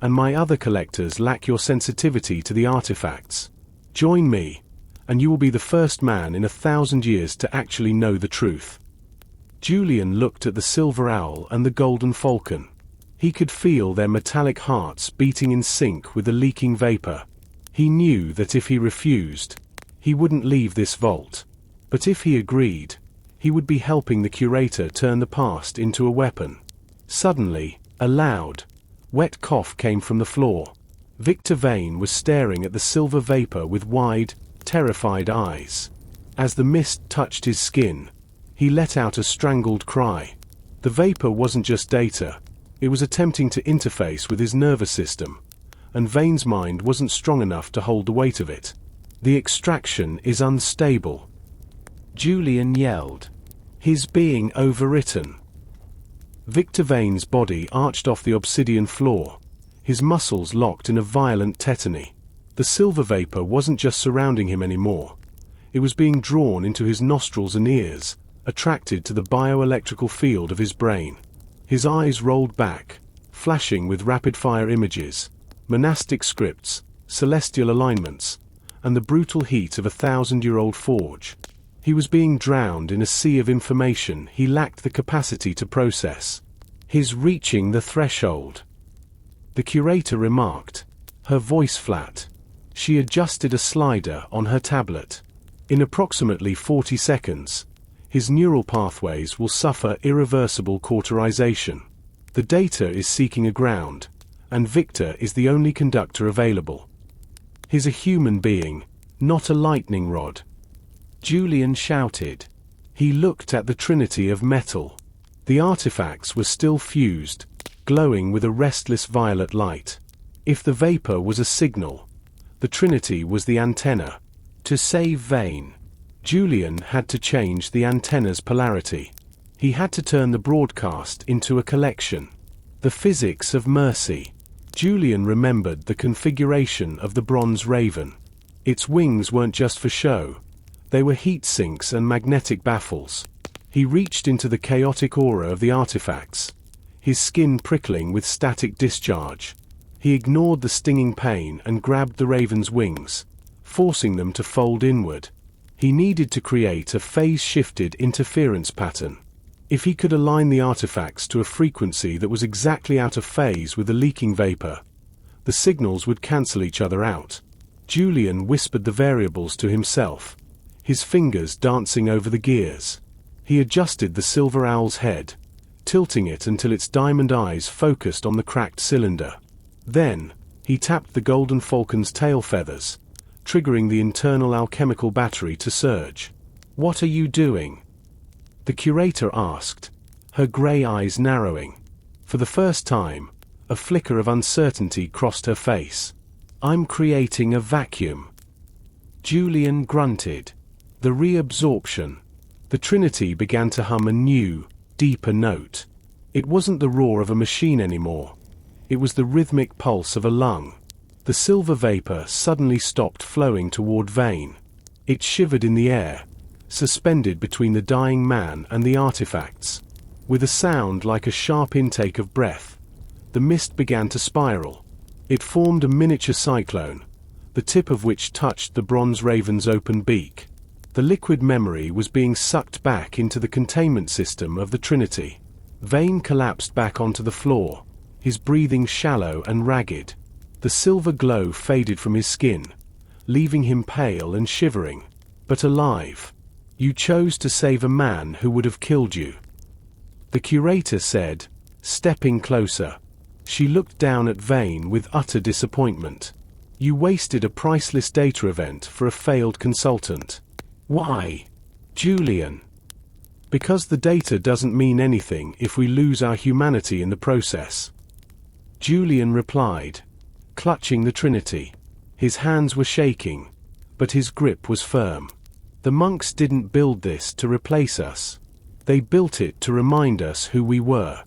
and my other collectors lack your sensitivity to the artifacts. Join me, and you will be the first man in 1,000 years to actually know the truth. Julian looked at the silver owl and the golden falcon. He could feel their metallic hearts beating in sync with the leaking vapor. He knew that if he refused, he wouldn't leave this vault. But if he agreed, he would be helping the curator turn the past into a weapon. Suddenly, a loud, wet cough came from the floor. Victor Vane was staring at the silver vapor with wide, terrified eyes. As the mist touched his skin, he let out a strangled cry. The vapor wasn't just data, it was attempting to interface with his nervous system, and Vane's mind wasn't strong enough to hold the weight of it. The extraction is unstable, Julian yelled, his being overwritten. Victor Vane's body arched off the obsidian floor, his muscles locked in a violent tetany. The silver vapor wasn't just surrounding him anymore. It was being drawn into his nostrils and ears, attracted to the bioelectrical field of his brain. His eyes rolled back, flashing with rapid-fire images, monastic scripts, celestial alignments, and the brutal heat of a 1,000-year-old forge. He was being drowned in a sea of information he lacked the capacity to process. He's reaching the threshold, the curator remarked, her voice flat. She adjusted a slider on her tablet. In approximately 40 seconds, his neural pathways will suffer irreversible cauterization. The data is seeking a ground, and Victor is the only conductor available. He's a human being, not a lightning rod. Julian shouted. He looked at the trinity of metal. The artifacts were still fused, glowing with a restless violet light. If the vapor was a signal, the trinity was the antenna. To save Vane, Julian had to change the antenna's polarity. He had to turn the broadcast into a collection. The physics of mercy. Julian remembered the configuration of the bronze raven. Its wings weren't just for show. They were heat sinks and magnetic baffles. He reached into the chaotic aura of the artifacts, his skin prickling with static discharge. He ignored the stinging pain and grabbed the raven's wings, forcing them to fold inward. He needed to create a phase-shifted interference pattern. If he could align the artifacts to a frequency that was exactly out of phase with the leaking vapor, the signals would cancel each other out. Julian whispered the variables to himself, his fingers dancing over the gears. He adjusted the silver owl's head, tilting it until its diamond eyes focused on the cracked cylinder. Then, he tapped the Golden Falcon's tail feathers, triggering the internal alchemical battery to surge. "What are you doing?" the curator asked, her grey eyes narrowing. For the first time, a flicker of uncertainty crossed her face. "I'm creating a vacuum." Julian grunted. The reabsorption. The trinity began to hum a new, deeper note. It wasn't the roar of a machine anymore. It was the rhythmic pulse of a lung. The silver vapor suddenly stopped flowing toward Vane. It shivered in the air, suspended between the dying man and the artifacts. With a sound like a sharp intake of breath, the mist began to spiral. It formed a miniature cyclone, the tip of which touched the bronze raven's open beak. The liquid memory was being sucked back into the containment system of the Trinity. Vane collapsed back onto the floor, his breathing shallow and ragged. The silver glow faded from his skin, leaving him pale and shivering, but alive. "You chose to save a man who would have killed you," the curator said, stepping closer. She looked down at Vane with utter disappointment. "You wasted a priceless data event for a failed consultant." "Why?" Julian. "Because the data doesn't mean anything if we lose our humanity in the process," Julian replied, clutching the trinity. His hands were shaking, but his grip was firm. "The monks didn't build this to replace us. They built it to remind us who we were."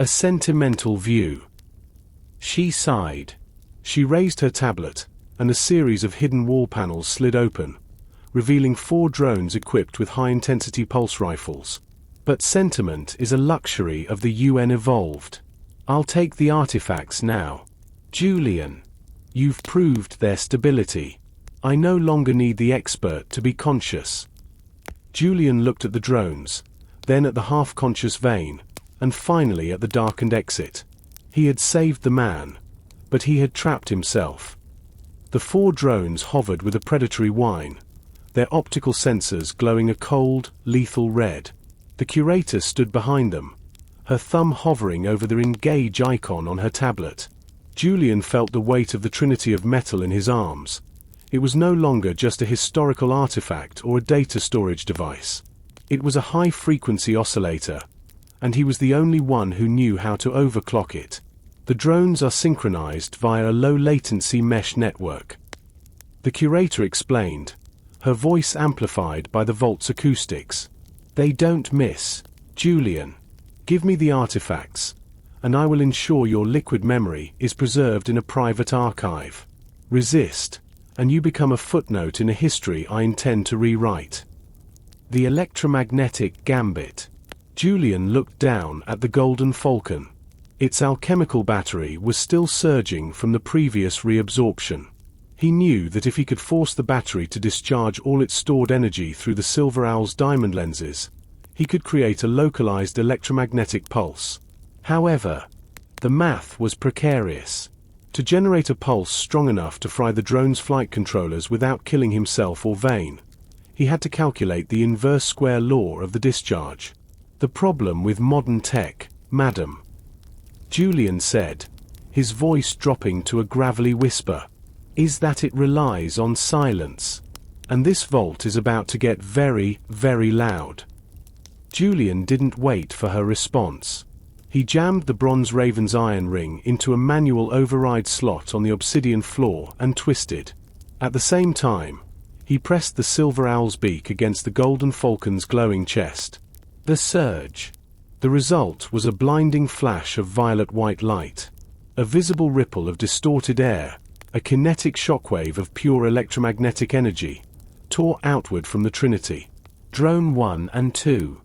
A sentimental view. She sighed. She raised her tablet, and a series of hidden wall panels slid open, revealing 4 drones equipped with high-intensity pulse rifles. "But sentiment is a luxury of the UN evolved. I'll take the artifacts now." "Julian, you've proved their stability. I no longer need the expert to be conscious." Julian looked at the drones, then at the half-conscious Vane, and finally at the darkened exit. He had saved the man, but he had trapped himself. The 4 drones hovered with a predatory whine, their optical sensors glowing a cold, lethal red. The curator stood behind them, her thumb hovering over the engage icon on her tablet. Julian felt the weight of the trinity of metal in his arms. It was no longer just a historical artifact or a data storage device. It was a high-frequency oscillator, and he was the only one who knew how to overclock it. The drones are synchronized via a low-latency mesh network, the curator explained, her voice amplified by the vault's acoustics. "They don't miss. Julian, give me the artifacts, and I will ensure your liquid memory is preserved in a private archive. Resist, and you become a footnote in a history I intend to rewrite. The electromagnetic gambit. Julian looked down at the Golden Falcon. Its alchemical battery was still surging from the previous reabsorption. He knew that if he could force the battery to discharge all its stored energy through the Silver Owl's diamond lenses, he could create a localized electromagnetic pulse. However, the math was precarious. To generate a pulse strong enough to fry the drone's flight controllers without killing himself or Vane, he had to calculate the inverse square law of the discharge. The problem with modern tech, madam, Julian said, his voice dropping to a gravelly whisper, is that it relies on silence. And this vault is about to get very, very loud. Julian didn't wait for her response. He jammed the bronze raven's iron ring into a manual override slot on the obsidian floor and twisted. At the same time, he pressed the silver owl's beak against the Golden Falcon's glowing chest. The surge. The result was a blinding flash of violet-white light. A visible ripple of distorted air, a kinetic shockwave of pure electromagnetic energy, tore outward from the Trinity. Drone 1 and 2.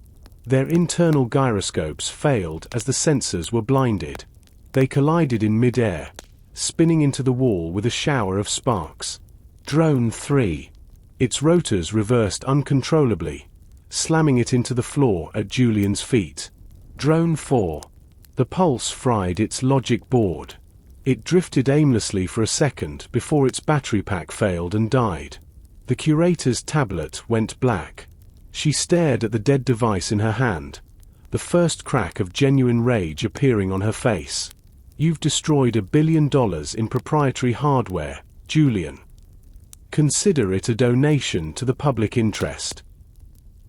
Their internal gyroscopes failed as the sensors were blinded. They collided in mid-air, spinning into the wall with a shower of sparks. Drone 3. Its rotors reversed uncontrollably, slamming it into the floor at Julian's feet. Drone 4. The pulse fried its logic board. It drifted aimlessly for a second before its battery pack failed and died. The curator's tablet went black. She stared at the dead device in her hand, the first crack of genuine rage appearing on her face. You've destroyed $1 billion in proprietary hardware, Julian. Consider it a donation to the public interest.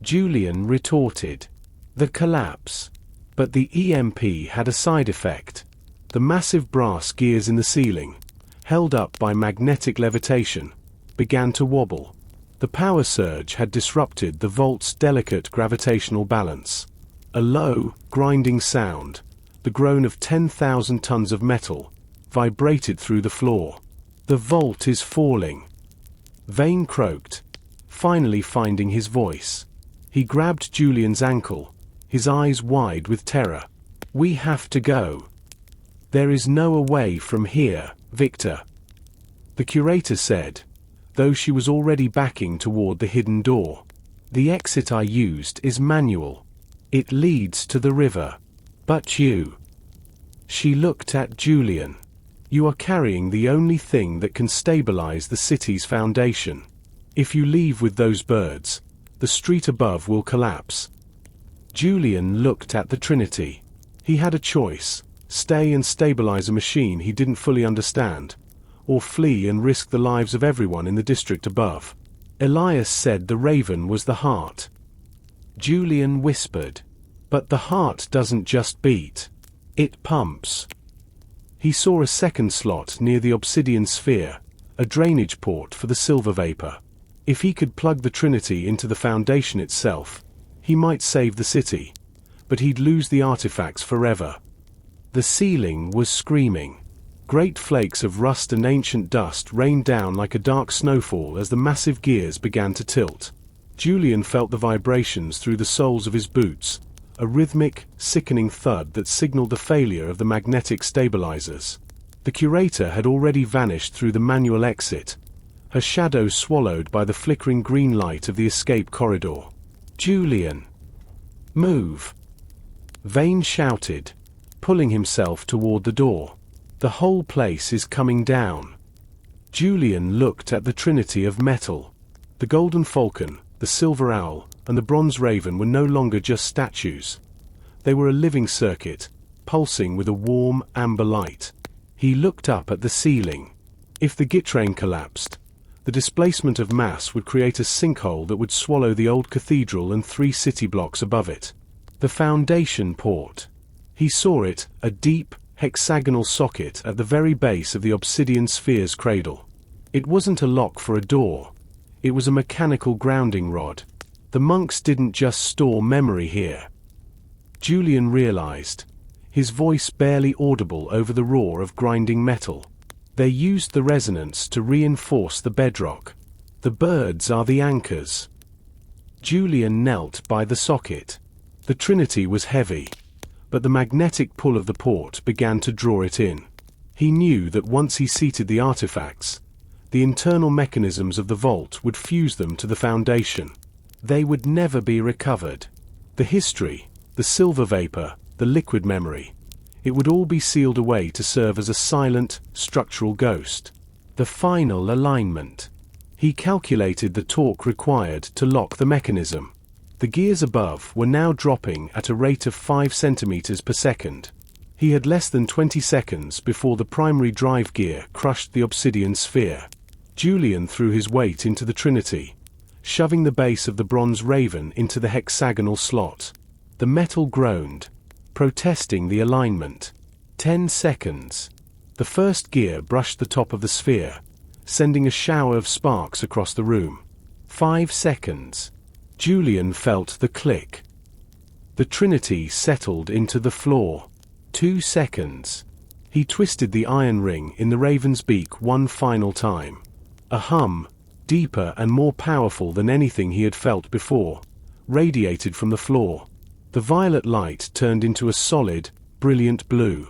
Julian retorted. The collapse. But the EMP had a side effect. The massive brass gears in the ceiling, held up by magnetic levitation, began to wobble. The power surge had disrupted the vault's delicate gravitational balance. A low, grinding sound, the groan of 10,000 tons of metal, vibrated through the floor. The vault is falling. Vane croaked, finally finding his voice. He grabbed Julian's ankle, his eyes wide with terror. We have to go. There is no away from here, Victor. The curator said, though she was already backing toward the hidden door. The exit I used is manual. It leads to the river. But you. She looked at Julian. You are carrying the only thing that can stabilize the city's foundation. If you leave with those birds, the street above will collapse. Julian looked at the Trinity. He had a choice: stay and stabilize a machine he didn't fully understand, or flee and risk the lives of everyone in the district above. Elias said the raven was the heart. Julian whispered, but the heart doesn't just beat. It pumps. He saw a second slot near the obsidian sphere, a drainage port for the silver vapor. If he could plug the Trinity into the foundation itself, he might save the city, but he'd lose the artifacts forever. The ceiling was screaming. Great flakes of rust and ancient dust rained down like a dark snowfall as the massive gears began to tilt. Julian felt the vibrations through the soles of his boots, a rhythmic, sickening thud that signaled the failure of the magnetic stabilizers. The curator had already vanished through the manual exit, her shadow swallowed by the flickering green light of the escape corridor. Julian! Move! Vane shouted, pulling himself toward the door. The whole place is coming down. Julian looked at the trinity of metal. The Golden Falcon, the Silver Owl, and the Bronze Raven were no longer just statues. They were a living circuit, pulsing with a warm, amber light. He looked up at the ceiling. If the Gitrain collapsed, the displacement of mass would create a sinkhole that would swallow the old cathedral and 3 city blocks above it. The foundation port. He saw it, a deep, hexagonal socket at the very base of the obsidian sphere's cradle. It wasn't a lock for a door. It was a mechanical grounding rod. The monks didn't just store memory here. Julian realized. his voice barely audible over the roar of grinding metal. They used the resonance to reinforce the bedrock. The birds are the anchors. Julian knelt by the socket. The Trinity was heavy, but the magnetic pull of the port began to draw it in. He knew that once he seated the artifacts, the internal mechanisms of the vault would fuse them to the foundation. They would never be recovered. The history, the silver vapor, the liquid memory, it would all be sealed away to serve as a silent, structural ghost. The final alignment. He calculated the torque required to lock the mechanism. The gears above were now dropping at a rate of 5 centimeters per second. He had less than 20 seconds before the primary drive gear crushed the obsidian sphere. Julian threw his weight into the Trinity, shoving the base of the bronze raven into the hexagonal slot. The metal groaned, protesting the alignment. 10 seconds. The first gear brushed the top of the sphere, sending a shower of sparks across the room. 5 seconds. Julian felt the click. The Trinity settled into the floor. 2 seconds. He twisted the iron ring in the raven's beak one final time. A hum, deeper and more powerful than anything he had felt before, radiated from the floor. The violet light turned into a solid, brilliant blue.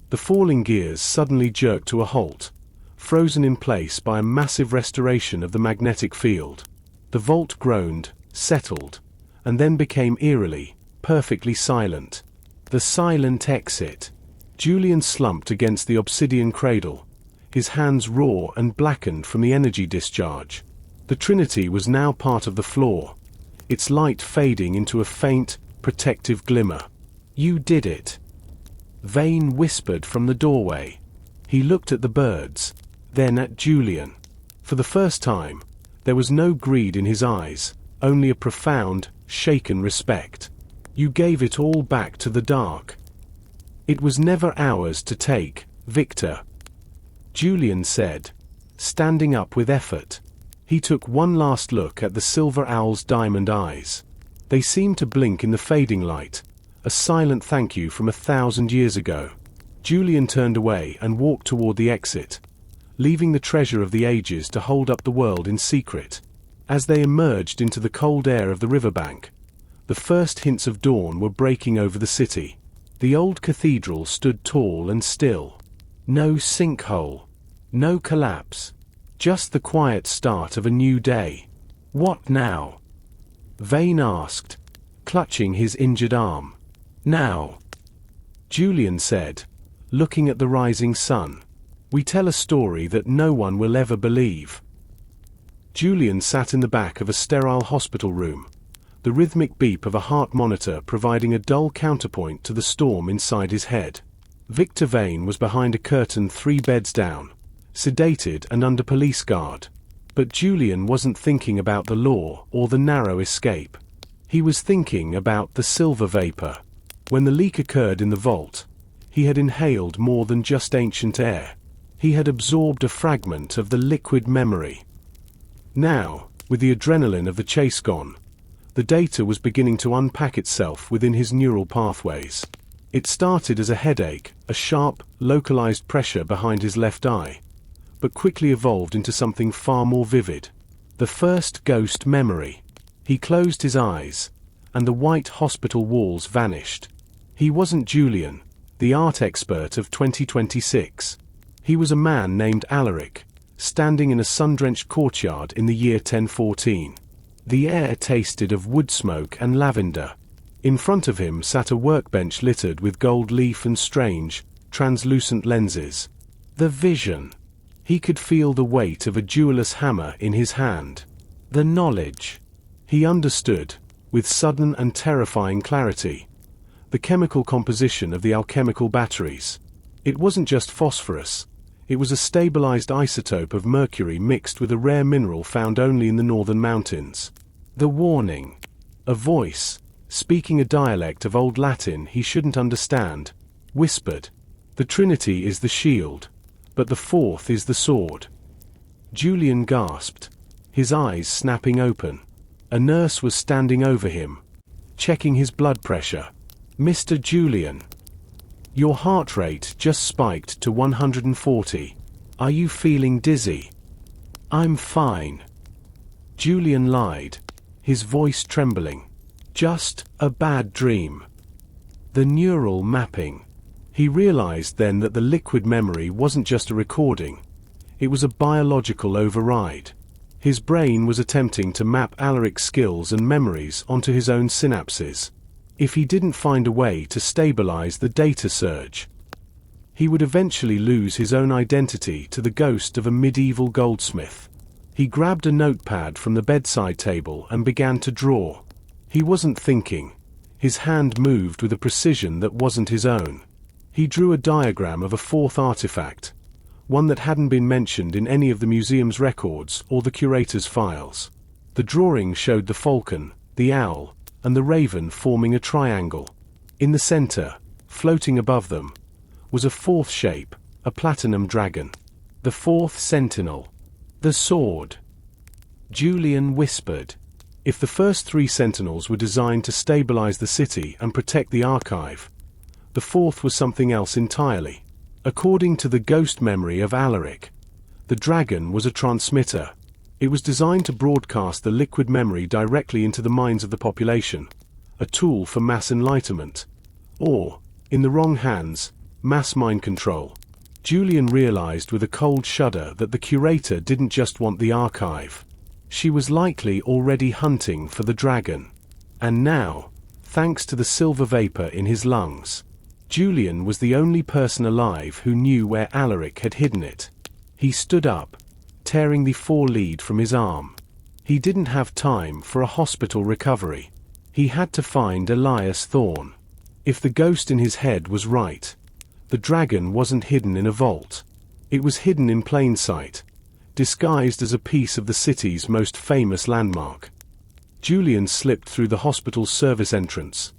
The falling gears suddenly jerked to a halt, frozen in place by a massive restoration of the magnetic field. The vault groaned, settled, and then became eerily, perfectly silent. The silent exit. Julian slumped against the obsidian cradle, his hands raw and blackened from the energy discharge. The Trinity was now part of the floor, its light fading into a faint, protective glimmer. "You did it," Vane whispered from the doorway. He looked at the birds, then at Julian. For the first time, there was no greed in his eyes, only a profound, shaken respect. "You gave it all back to the dark. It was never ours to take, Victor," Julian said, standing up with effort. He took one last look at the silver owl's diamond eyes. They seemed to blink in the fading light, a silent thank you from 1,000 years ago. Julian turned away and walked toward the exit, leaving the treasure of the ages to hold up the world in secret. As they emerged into the cold air of the riverbank, the first hints of dawn were breaking over the city. The old cathedral stood tall and still. No sinkhole, no collapse, just the quiet start of a new day. "What now?" Vane asked, clutching his injured arm. "Now," Julian said, looking at the rising sun, "we tell a story that no one will ever believe." Julian sat in the back of a sterile hospital room, the rhythmic beep of a heart monitor providing a dull counterpoint to the storm inside his head. Victor Vane was behind a curtain 3 beds down, sedated and under police guard. But Julian wasn't thinking about the law or the narrow escape. He was thinking about the silver vapor. When the leak occurred in the vault, he had inhaled more than just ancient air. He had absorbed a fragment of the liquid memory. Now, with the adrenaline of the chase gone, the data was beginning to unpack itself within his neural pathways. It started as a headache, a sharp, localized pressure behind his left eye, but quickly evolved into something far more vivid. The first ghost memory. He closed his eyes, and the white hospital walls vanished. He wasn't Julian, the art expert of 2026. He was a man named Alaric, standing in a sun-drenched courtyard in the year 1014. The air tasted of wood smoke and lavender. In front of him sat a workbench littered with gold leaf and strange, translucent lenses. The vision. He could feel the weight of a jeweler's hammer in his hand. The knowledge. He understood, with sudden and terrifying clarity, the chemical composition of the alchemical batteries. It wasn't just phosphorus. It was a stabilized isotope of mercury mixed with a rare mineral found only in the northern mountains. The warning. A voice, speaking a dialect of Old Latin he shouldn't understand, whispered, "The Trinity is the shield, but the fourth is the sword." Julian gasped, his eyes snapping open. A nurse was standing over him, checking his blood pressure. "Mr. Julian." Your heart rate just spiked to 140. Are you feeling dizzy? I'm fine. Julian lied, his voice trembling. Just a bad dream. The neural mapping. He realized then that the liquid memory wasn't just a recording. It was a biological override. His brain was attempting to map Alaric's skills and memories onto his own synapses. If he didn't find a way to stabilize the data surge, he would eventually lose his own identity to the ghost of a medieval goldsmith. He grabbed a notepad from the bedside table and began to draw. He wasn't thinking. His hand moved with a precision that wasn't his own. He drew a diagram of a fourth artifact, one that hadn't been mentioned in any of the museum's records or the curator's files. The drawing showed the falcon, the owl, and the raven forming a triangle. In the center, floating above them, was a fourth shape, a platinum dragon. The fourth sentinel. The sword. Julian whispered. If the first three sentinels were designed to stabilize the city and protect the archive, the fourth was something else entirely. According to the ghost memory of Alaric, the dragon was a transmitter. It was designed to broadcast the liquid memory directly into the minds of the population, a tool for mass enlightenment. Or, in the wrong hands, mass mind control. Julian realized with a cold shudder that the curator didn't just want the archive. She was likely already hunting for the dragon. And now, thanks to the silver vapor in his lungs, Julian was the only person alive who knew where Alaric had hidden it. He stood up, tearing the forelead from his arm. He didn't have time for a hospital recovery. He had to find Elias Thorne. If the ghost in his head was right, the dragon wasn't hidden in a vault. It was hidden in plain sight, disguised as a piece of the city's most famous landmark. Julian slipped through the hospital's service entrance,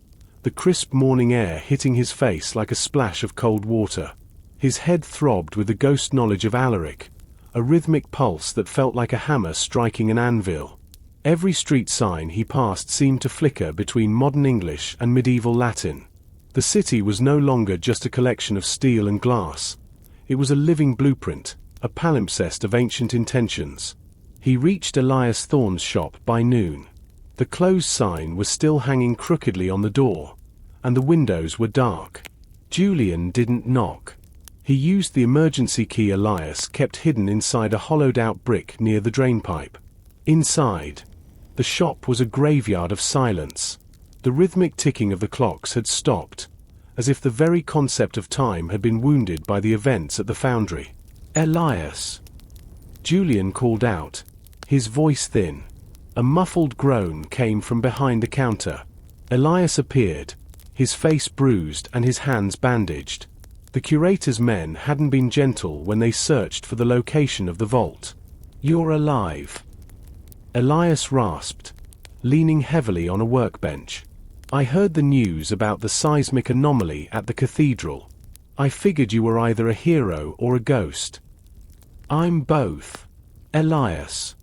the crisp morning air hitting his face like a splash of cold water. His head throbbed with the ghost knowledge of Alaric, a rhythmic pulse that felt like a hammer striking an anvil. Every street sign he passed seemed to flicker between modern English and medieval Latin. The city was no longer just a collection of steel and glass. It was a living blueprint, a palimpsest of ancient intentions. He reached Elias Thorne's shop by noon. The closed sign was still hanging crookedly on the door, and the windows were dark. Julian didn't knock. He used the emergency key Elias kept hidden inside a hollowed-out brick near the drainpipe. Inside, the shop was a graveyard of silence. The rhythmic ticking of the clocks had stopped, as if the very concept of time had been wounded by the events at the foundry. "Elias!" Julian called out, his voice thin. A muffled groan came from behind the counter. Elias appeared, his face bruised and his hands bandaged. The curator's men hadn't been gentle when they searched for the location of the vault. "You're alive," Elias rasped, leaning heavily on a workbench. "I heard the news about the seismic anomaly at the cathedral. I figured you were either a hero or a ghost." "I'm both, Elias,"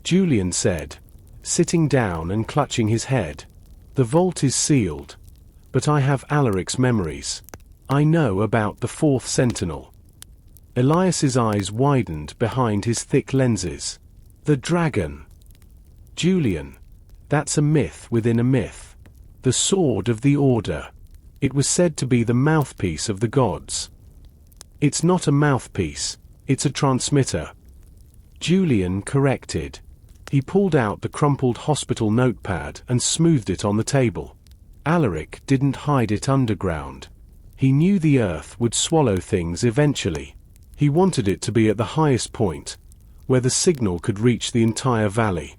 Julian said, sitting down and clutching his head. "The vault is sealed, but I have Alaric's memories. I know about the fourth sentinel." Elias's eyes widened behind his thick lenses. "The dragon." "Julian, that's a myth within a myth. The sword of the Order. It was said to be the mouthpiece of the gods." "It's not a mouthpiece, it's a transmitter," Julian corrected. He pulled out the crumpled hospital notepad and smoothed it on the table. Alaric didn't hide it underground. He knew the earth would swallow things eventually. He wanted it to be at the highest point, where the signal could reach the entire valley.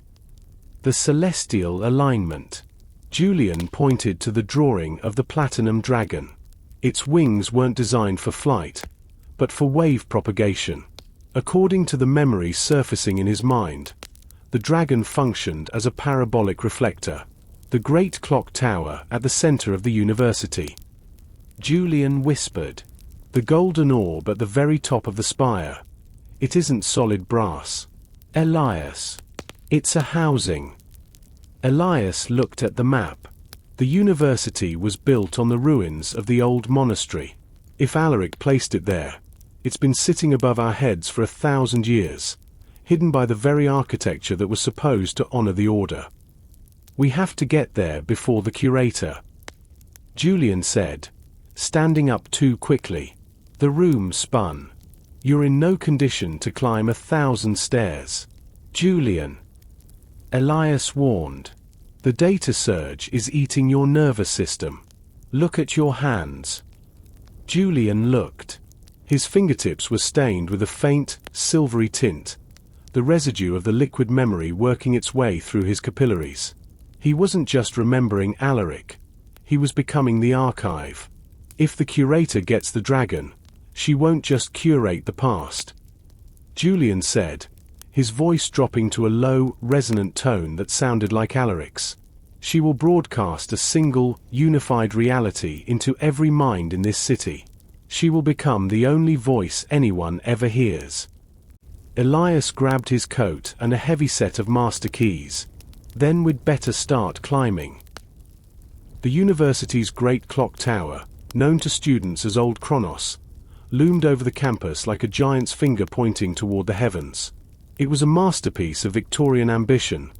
The celestial alignment. Julian pointed to the drawing of the platinum dragon. Its wings weren't designed for flight, but for wave propagation. According to the memory surfacing in his mind, the dragon functioned as a parabolic reflector, the great clock tower at the center of the university. Julian whispered, "The golden orb at the very top of the spire. It isn't solid brass, Elias. It's a housing." Elias looked at the map. The university was built on the ruins of the old monastery. If Alaric placed it there, it's been sitting above our heads for 1,000 years, hidden by the very architecture that was supposed to honor the order. We have to get there before the curator, Julian said, standing up too quickly. The room spun. You're in no condition to climb 1,000 stairs, Julian, Elias warned. The data surge is eating your nervous system. Look at your hands. Julian looked. His fingertips were stained with a faint, silvery tint, the residue of the liquid memory working its way through his capillaries. He wasn't just remembering Alaric. He was becoming the archive. If the curator gets the dragon, she won't just curate the past, Julian said, his voice dropping to a low, resonant tone that sounded like Alaric's. She will broadcast a single, unified reality into every mind in this city. She will become the only voice anyone ever hears. Elias grabbed his coat and a heavy set of master keys. Then we'd better start climbing. The university's great clock tower, known to students as Old Kronos, loomed over the campus like a giant's finger pointing toward the heavens. It was a masterpiece of Victorian ambition,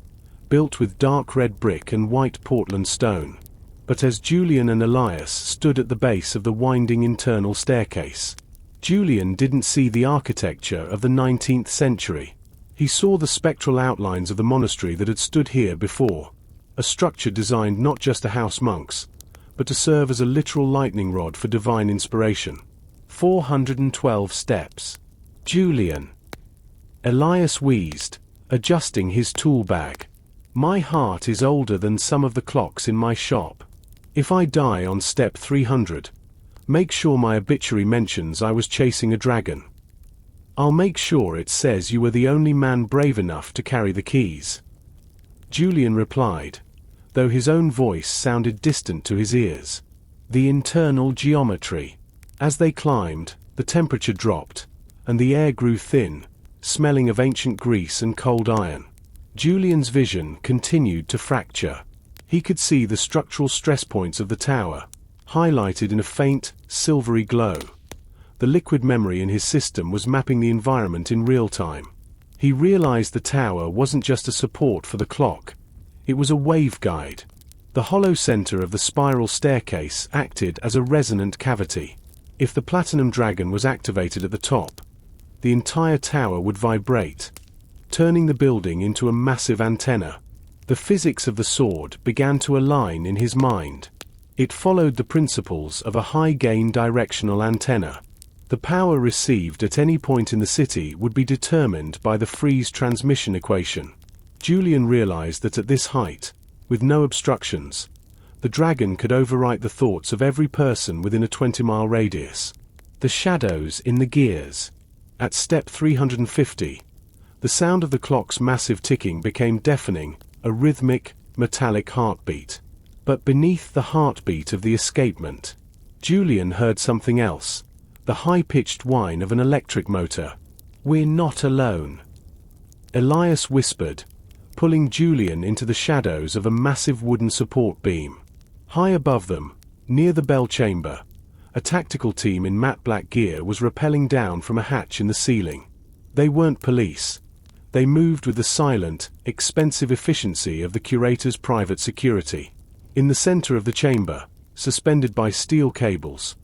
built with dark red brick and white Portland stone. But as Julian and Elias stood at the base of the winding internal staircase, Julian didn't see the architecture of the 19th century. He saw the spectral outlines of the monastery that had stood here before, a structure designed not just to house monks, but to serve as a literal lightning rod for divine inspiration. 412 steps. Julian. Elias wheezed, adjusting his tool bag. My heart is older than some of the clocks in my shop. If I die on step 300, make sure my obituary mentions I was chasing a dragon. I'll make sure it says you were the only man brave enough to carry the keys. Julian replied, though his own voice sounded distant to his ears. The internal geometry. As they climbed, the temperature dropped, and the air grew thin, smelling of ancient grease and cold iron. Julian's vision continued to fracture. He could see the structural stress points of the tower, highlighted in a faint, silvery glow. The liquid memory in his system was mapping the environment in real time. He realized the tower wasn't just a support for the clock. It was a waveguide. The hollow center of the spiral staircase acted as a resonant cavity. If the platinum dragon was activated at the top, the entire tower would vibrate, turning the building into a massive antenna. The physics of the sword began to align in his mind. It followed the principles of a high-gain directional antenna. The power received at any point in the city would be determined by the freeze transmission equation. Julian realized that at this height, with no obstructions, the dragon could overwrite the thoughts of every person within a 20-mile radius. The shadows in the gears. At step 350, the sound of the clock's massive ticking became deafening, a rhythmic, metallic heartbeat. But beneath the heartbeat of the escapement, Julian heard something else, the high-pitched whine of an electric motor. We're not alone, Elias whispered, pulling Julian into the shadows of a massive wooden support beam. High above them, near the bell chamber, a tactical team in matte black gear was rappelling down from a hatch in the ceiling. They weren't police. They moved with the silent, expensive efficiency of the curator's private security. In the center of the chamber, suspended by steel cables,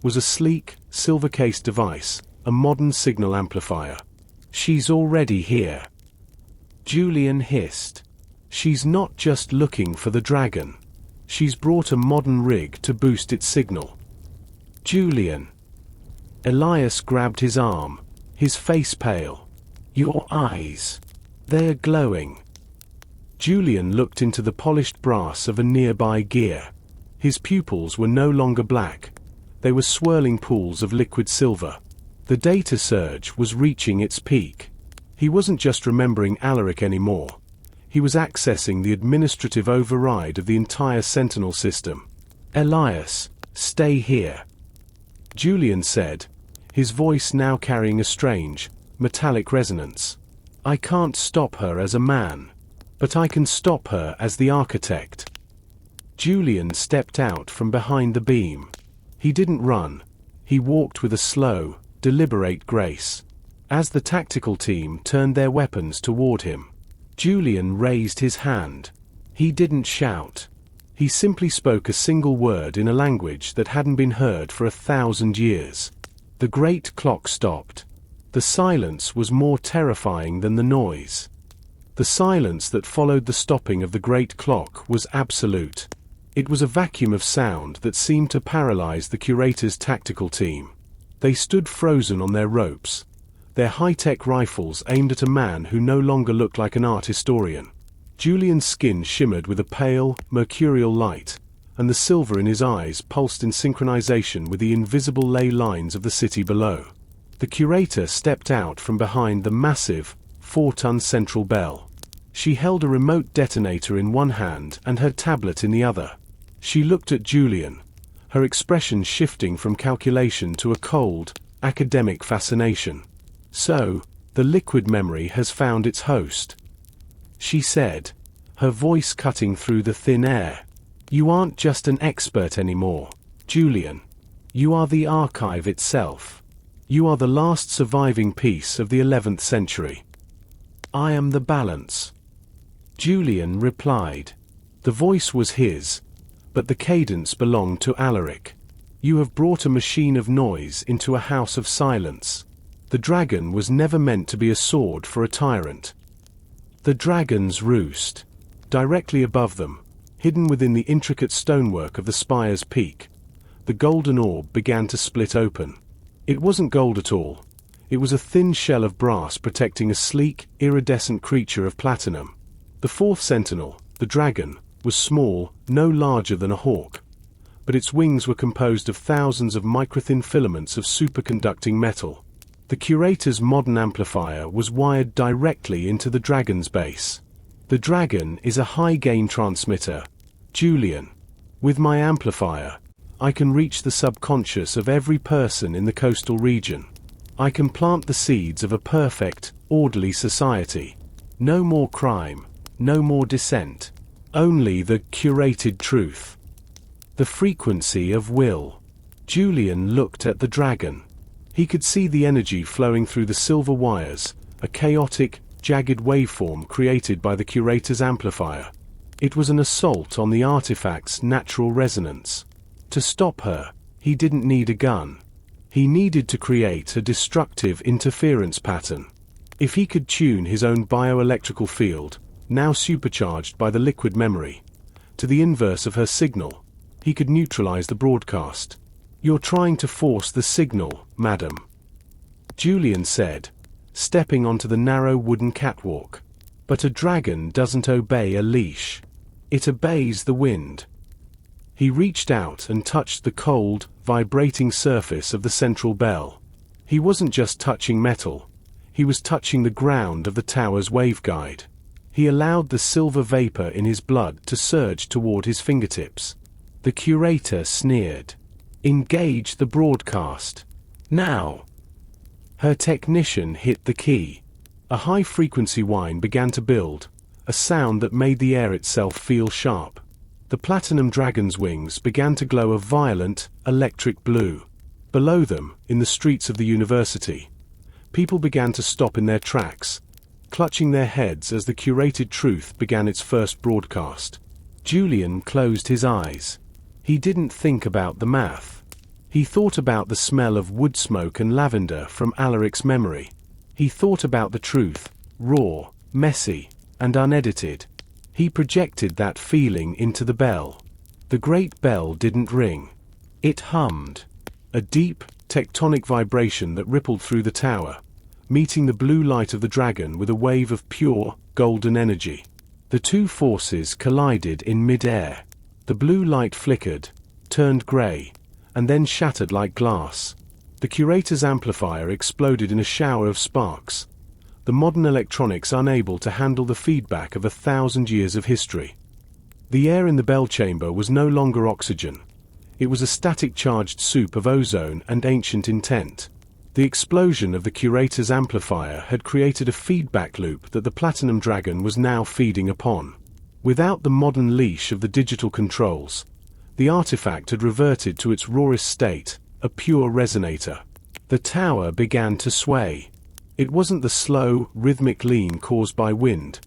was a sleek, silver-cased device, a modern signal amplifier. She's already here, Julian hissed. She's not just looking for the dragon. She's brought a modern rig to boost its signal. Julian. Elias grabbed his arm, his face pale. Your eyes. They're glowing. Julian looked into the polished brass of a nearby gear. His pupils were no longer black. They were swirling pools of liquid silver. The data surge was reaching its peak. He wasn't just remembering Alaric anymore. He was accessing the administrative override of the entire Sentinel system. Elias, stay here, Julian said, his voice now carrying a strange, metallic resonance. I can't stop her as a man, but I can stop her as the architect. Julian stepped out from behind the beam. He didn't run. He walked with a slow, deliberate grace. As the tactical team turned their weapons toward him, Julian raised his hand. He didn't shout. He simply spoke a single word in a language that hadn't been heard for 1,000 years. The great clock stopped. The silence was more terrifying than the noise. The silence that followed the stopping of the great clock was absolute. It was a vacuum of sound that seemed to paralyze the curator's tactical team. They stood frozen on their ropes, their high-tech rifles aimed at a man who no longer looked like an art historian. Julian's skin shimmered with a pale, mercurial light, and the silver in his eyes pulsed in synchronization with the invisible ley lines of the city below. The curator stepped out from behind the massive, 4-ton central bell. She held a remote detonator in one hand and her tablet in the other. She looked at Julian, her expression shifting from calculation to a cold, academic fascination. "So, the liquid memory has found its host," she said, her voice cutting through the thin air. "You aren't just an expert anymore, Julian. You are the archive itself. You are the last surviving piece of the 11th century." "I am the balance," Julian replied. The voice was his, but the cadence belonged to Alaric. "You have brought a machine of noise into a house of silence. The dragon was never meant to be a sword for a tyrant." The dragon's roost. Directly above them, hidden within the intricate stonework of the spire's peak, the golden orb began to split open. It wasn't gold at all. It was a thin shell of brass protecting a sleek, iridescent creature of platinum. The fourth sentinel, the dragon, was small, no larger than a hawk, but its wings were composed of thousands of microthin filaments of superconducting metal. The curator's modern amplifier was wired directly into the dragon's base. "The dragon is a high-gain transmitter, Julian. With my amplifier, I can reach the subconscious of every person in the coastal region. I can plant the seeds of a perfect, orderly society. No more crime, no more dissent. Only the curated truth. The frequency of will." Julian looked at the dragon. He could see the energy flowing through the silver wires, a chaotic, jagged waveform created by the curator's amplifier. It was an assault on the artifact's natural resonance. To stop her, he didn't need a gun. He needed to create a destructive interference pattern. If he could tune his own bioelectrical field, now supercharged by the liquid memory, to the inverse of her signal, he could neutralize the broadcast. "You're trying to force the signal, madam," Julian said, stepping onto the narrow wooden catwalk. "But a dragon doesn't obey a leash. It obeys the wind." He reached out and touched the cold, vibrating surface of the central bell. He wasn't just touching metal. He was touching the ground of the tower's waveguide. He allowed the silver vapor in his blood to surge toward his fingertips. The curator sneered. "Engage the broadcast. Now." Her technician hit the key. A high-frequency whine began to build, a sound that made the air itself feel sharp. The platinum dragon's wings began to glow a violent, electric blue. Below them, in the streets of the university, people began to stop in their tracks, clutching their heads as the curated truth began its first broadcast. Julian closed his eyes. He didn't think about the math. He thought about the smell of wood smoke and lavender from Alaric's memory. He thought about the truth, raw, messy, and unedited. He projected that feeling into the bell. The great bell didn't ring. It hummed. A deep, tectonic vibration that rippled through the tower, meeting the blue light of the dragon with a wave of pure, golden energy. The two forces collided in mid-air. The blue light flickered, turned grey, and then shattered like glass. The curator's amplifier exploded in a shower of sparks, the modern electronics unable to handle the feedback of 1,000 years of history. The air in the bell chamber was no longer oxygen. It was a static-charged soup of ozone and ancient intent. The explosion of the curator's amplifier had created a feedback loop that the platinum dragon was now feeding upon. Without the modern leash of the digital controls, the artifact had reverted to its rawest state, a pure resonator. The tower began to sway. It wasn't the slow, rhythmic lean caused by wind,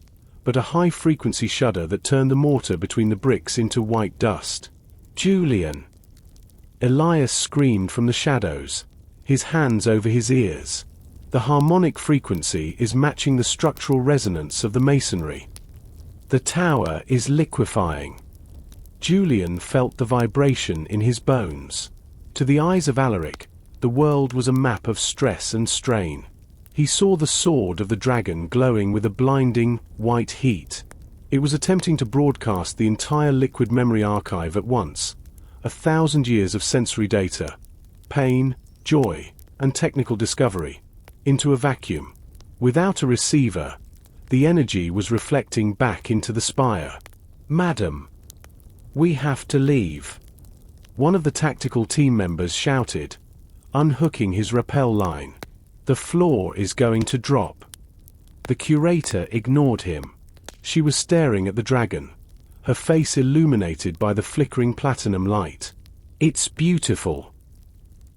but a high-frequency shudder that turned the mortar between the bricks into white dust. "Julian!" Elias screamed from the shadows, his hands over his ears. The harmonic frequency is matching the structural resonance of the masonry. The tower is liquefying. Julian felt the vibration in his bones. To the eyes of Alaric, the world was a map of stress and strain. He saw the sword of the dragon glowing with a blinding, white heat. It was attempting to broadcast the entire liquid memory archive at once, 1,000 years of sensory data, pain, joy, and technical discovery, into a vacuum. Without a receiver, the energy was reflecting back into the spire. "Madam, we have to leave," one of the tactical team members shouted, unhooking his rappel line. "The floor is going to drop." The curator ignored him. She was staring at the dragon, her face illuminated by the flickering platinum light. "It's beautiful,"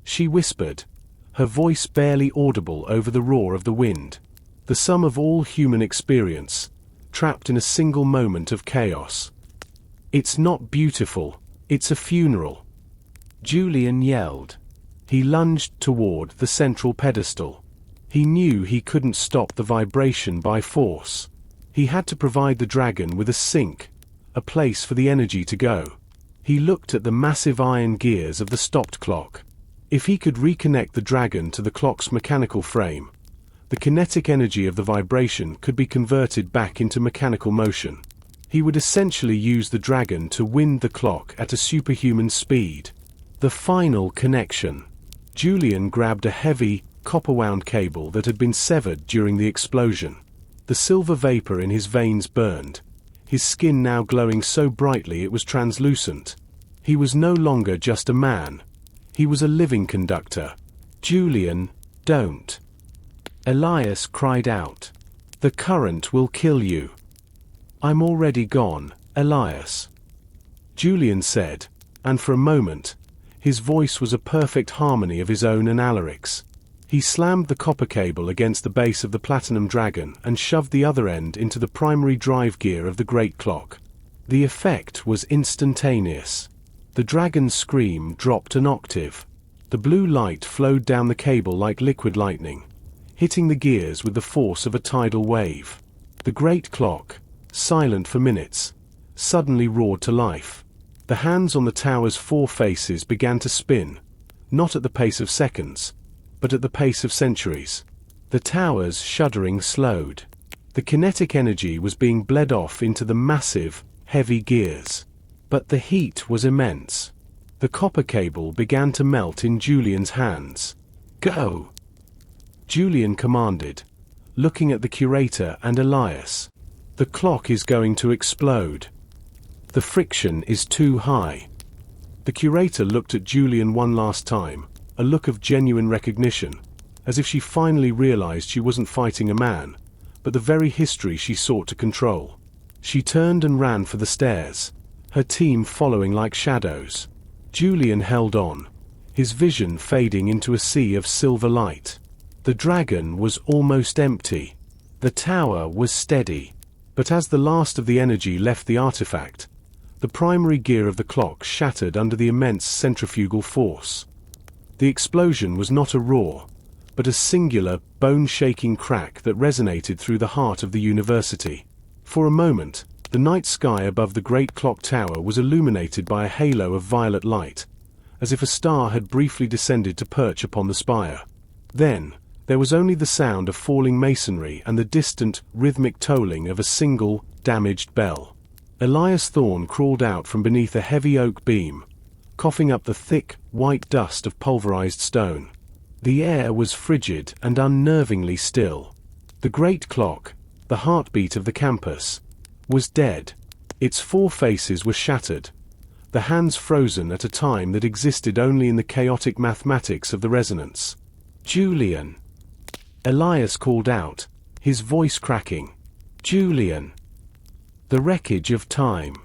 she whispered, her voice barely audible over the roar of the wind. The sum of all human experience, trapped in a single moment of chaos. "It's not beautiful, it's a funeral," Julian yelled. He lunged toward the central pedestal. He knew he couldn't stop the vibration by force. He had to provide the dragon with a sink, a place for the energy to go. He looked at the massive iron gears of the stopped clock. If he could reconnect the dragon to the clock's mechanical frame, the kinetic energy of the vibration could be converted back into mechanical motion. He would essentially use the dragon to wind the clock at a superhuman speed. The final connection. Julian grabbed a heavy, copper-wound cable that had been severed during the explosion. The silver vapor in his veins burned, his skin now glowing so brightly it was translucent. He was no longer just a man. He was a living conductor. "Julian, don't!" Elias cried out. "The current will kill you." "I'm already gone, Elias," Julian said, and for a moment, his voice was a perfect harmony of his own and Alaric's. He slammed the copper cable against the base of the platinum dragon and shoved the other end into the primary drive gear of the great clock. The effect was instantaneous. The dragon's scream dropped an octave. The blue light flowed down the cable like liquid lightning, hitting the gears with the force of a tidal wave. The great clock, silent for minutes, suddenly roared to life. The hands on the tower's four faces began to spin, not at the pace of seconds, but at the pace of centuries. The tower's shuddering slowed. The kinetic energy was being bled off into the massive, heavy gears. But the heat was immense. The copper cable began to melt in Julian's hands. "Go!" Julian commanded, looking at the curator and Elias. "The clock is going to explode. The friction is too high." The curator looked at Julian one last time, a look of genuine recognition, as if she finally realized she wasn't fighting a man, but the very history she sought to control. She turned and ran for the stairs, her team following like shadows. Julian held on, his vision fading into a sea of silver light. The dragon was almost empty. The tower was steady. But as the last of the energy left the artifact, the primary gear of the clock shattered under the immense centrifugal force. The explosion was not a roar, but a singular, bone-shaking crack that resonated through the heart of the university. For a moment, the night sky above the great clock tower was illuminated by a halo of violet light, as if a star had briefly descended to perch upon the spire. Then, there was only the sound of falling masonry and the distant, rhythmic tolling of a single, damaged bell. Elias Thorne crawled out from beneath a heavy oak beam, coughing up the thick, white dust of pulverized stone. The air was frigid and unnervingly still. The great clock, the heartbeat of the campus, was dead. Its four faces were shattered, the hands frozen at a time that existed only in the chaotic mathematics of the resonance. "Julian!" Elias called out, his voice cracking. "Julian!" The wreckage of time.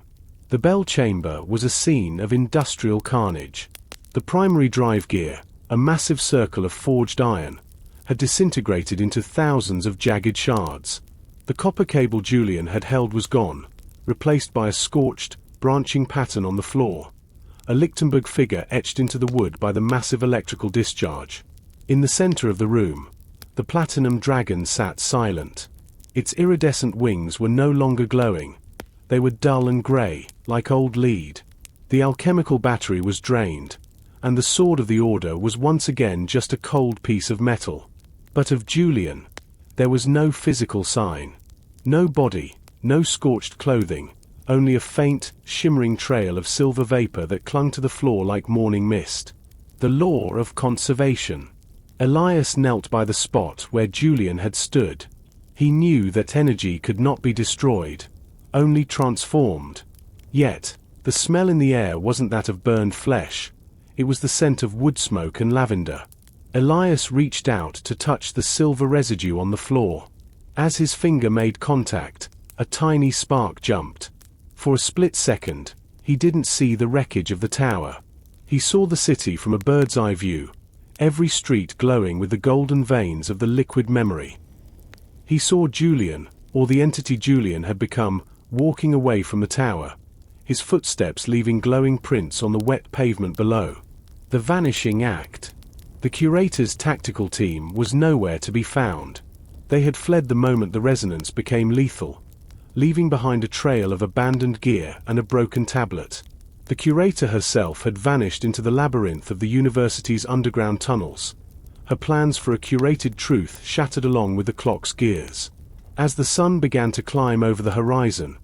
The bell chamber was a scene of industrial carnage. The primary drive gear, a massive circle of forged iron, had disintegrated into thousands of jagged shards. The copper cable Julian had held was gone, replaced by a scorched, branching pattern on the floor, a Lichtenberg figure etched into the wood by the massive electrical discharge. In the center of the room, the platinum dragon sat silent. Its iridescent wings were no longer glowing. They were dull and grey, like old lead. The alchemical battery was drained, and the sword of the Order was once again just a cold piece of metal. But of Julian, there was no physical sign. No body, no scorched clothing, only a faint, shimmering trail of silver vapor that clung to the floor like morning mist. The law of conservation. Elias knelt by the spot where Julian had stood. He knew that energy could not be destroyed, only transformed. Yet, the smell in the air wasn't that of burned flesh. It was the scent of wood smoke and lavender. Elias reached out to touch the silver residue on the floor. As his finger made contact, a tiny spark jumped. For a split second, he didn't see the wreckage of the tower. He saw the city from a bird's eye view, every street glowing with the golden veins of the liquid memory. He saw Julian, or the entity Julian had become, walking away from the tower, his footsteps leaving glowing prints on the wet pavement below. The vanishing act. The curator's tactical team was nowhere to be found. They had fled the moment the resonance became lethal, leaving behind a trail of abandoned gear and a broken tablet. The curator herself had vanished into the labyrinth of the university's underground tunnels. Her plans for a curated truth shattered along with the clock's gears. As the sun began to climb over the horizon,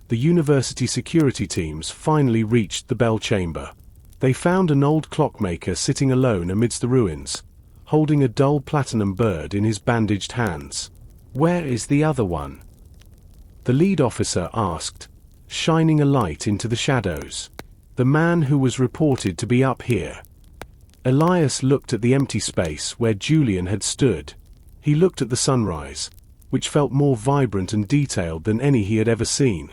the university security teams finally reached the bell chamber. They found an old clockmaker sitting alone amidst the ruins, holding a dull platinum bird in his bandaged hands. "Where is the other one?" the lead officer asked, shining a light into the shadows. "The man who was reported to be up here." Elias looked at the empty space where Julian had stood. He looked at the sunrise, which felt more vibrant and detailed than any he had ever seen,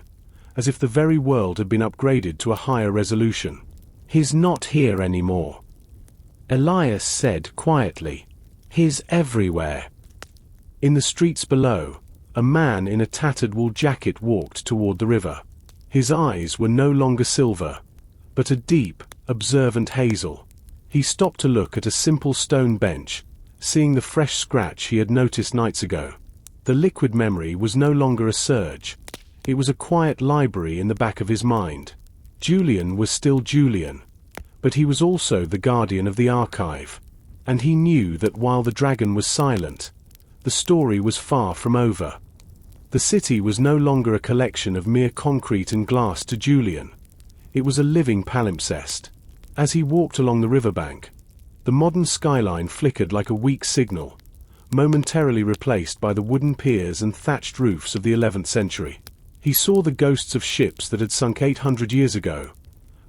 as if the very world had been upgraded to a higher resolution. "He's not here anymore," Elias said quietly. "He's everywhere." In the streets below, a man in a tattered wool jacket walked toward the river. His eyes were no longer silver, but a deep, observant hazel. He stopped to look at a simple stone bench, seeing the fresh scratch he had noticed nights ago. The liquid memory was no longer a surge. It was a quiet library in the back of his mind. Julian was still Julian, but he was also the guardian of the archive, and he knew that while the dragon was silent, the story was far from over. The city was no longer a collection of mere concrete and glass to Julian. It was a living palimpsest. As he walked along the riverbank, the modern skyline flickered like a weak signal, momentarily replaced by the wooden piers and thatched roofs of the 11th century. He saw the ghosts of ships that had sunk 800 years ago,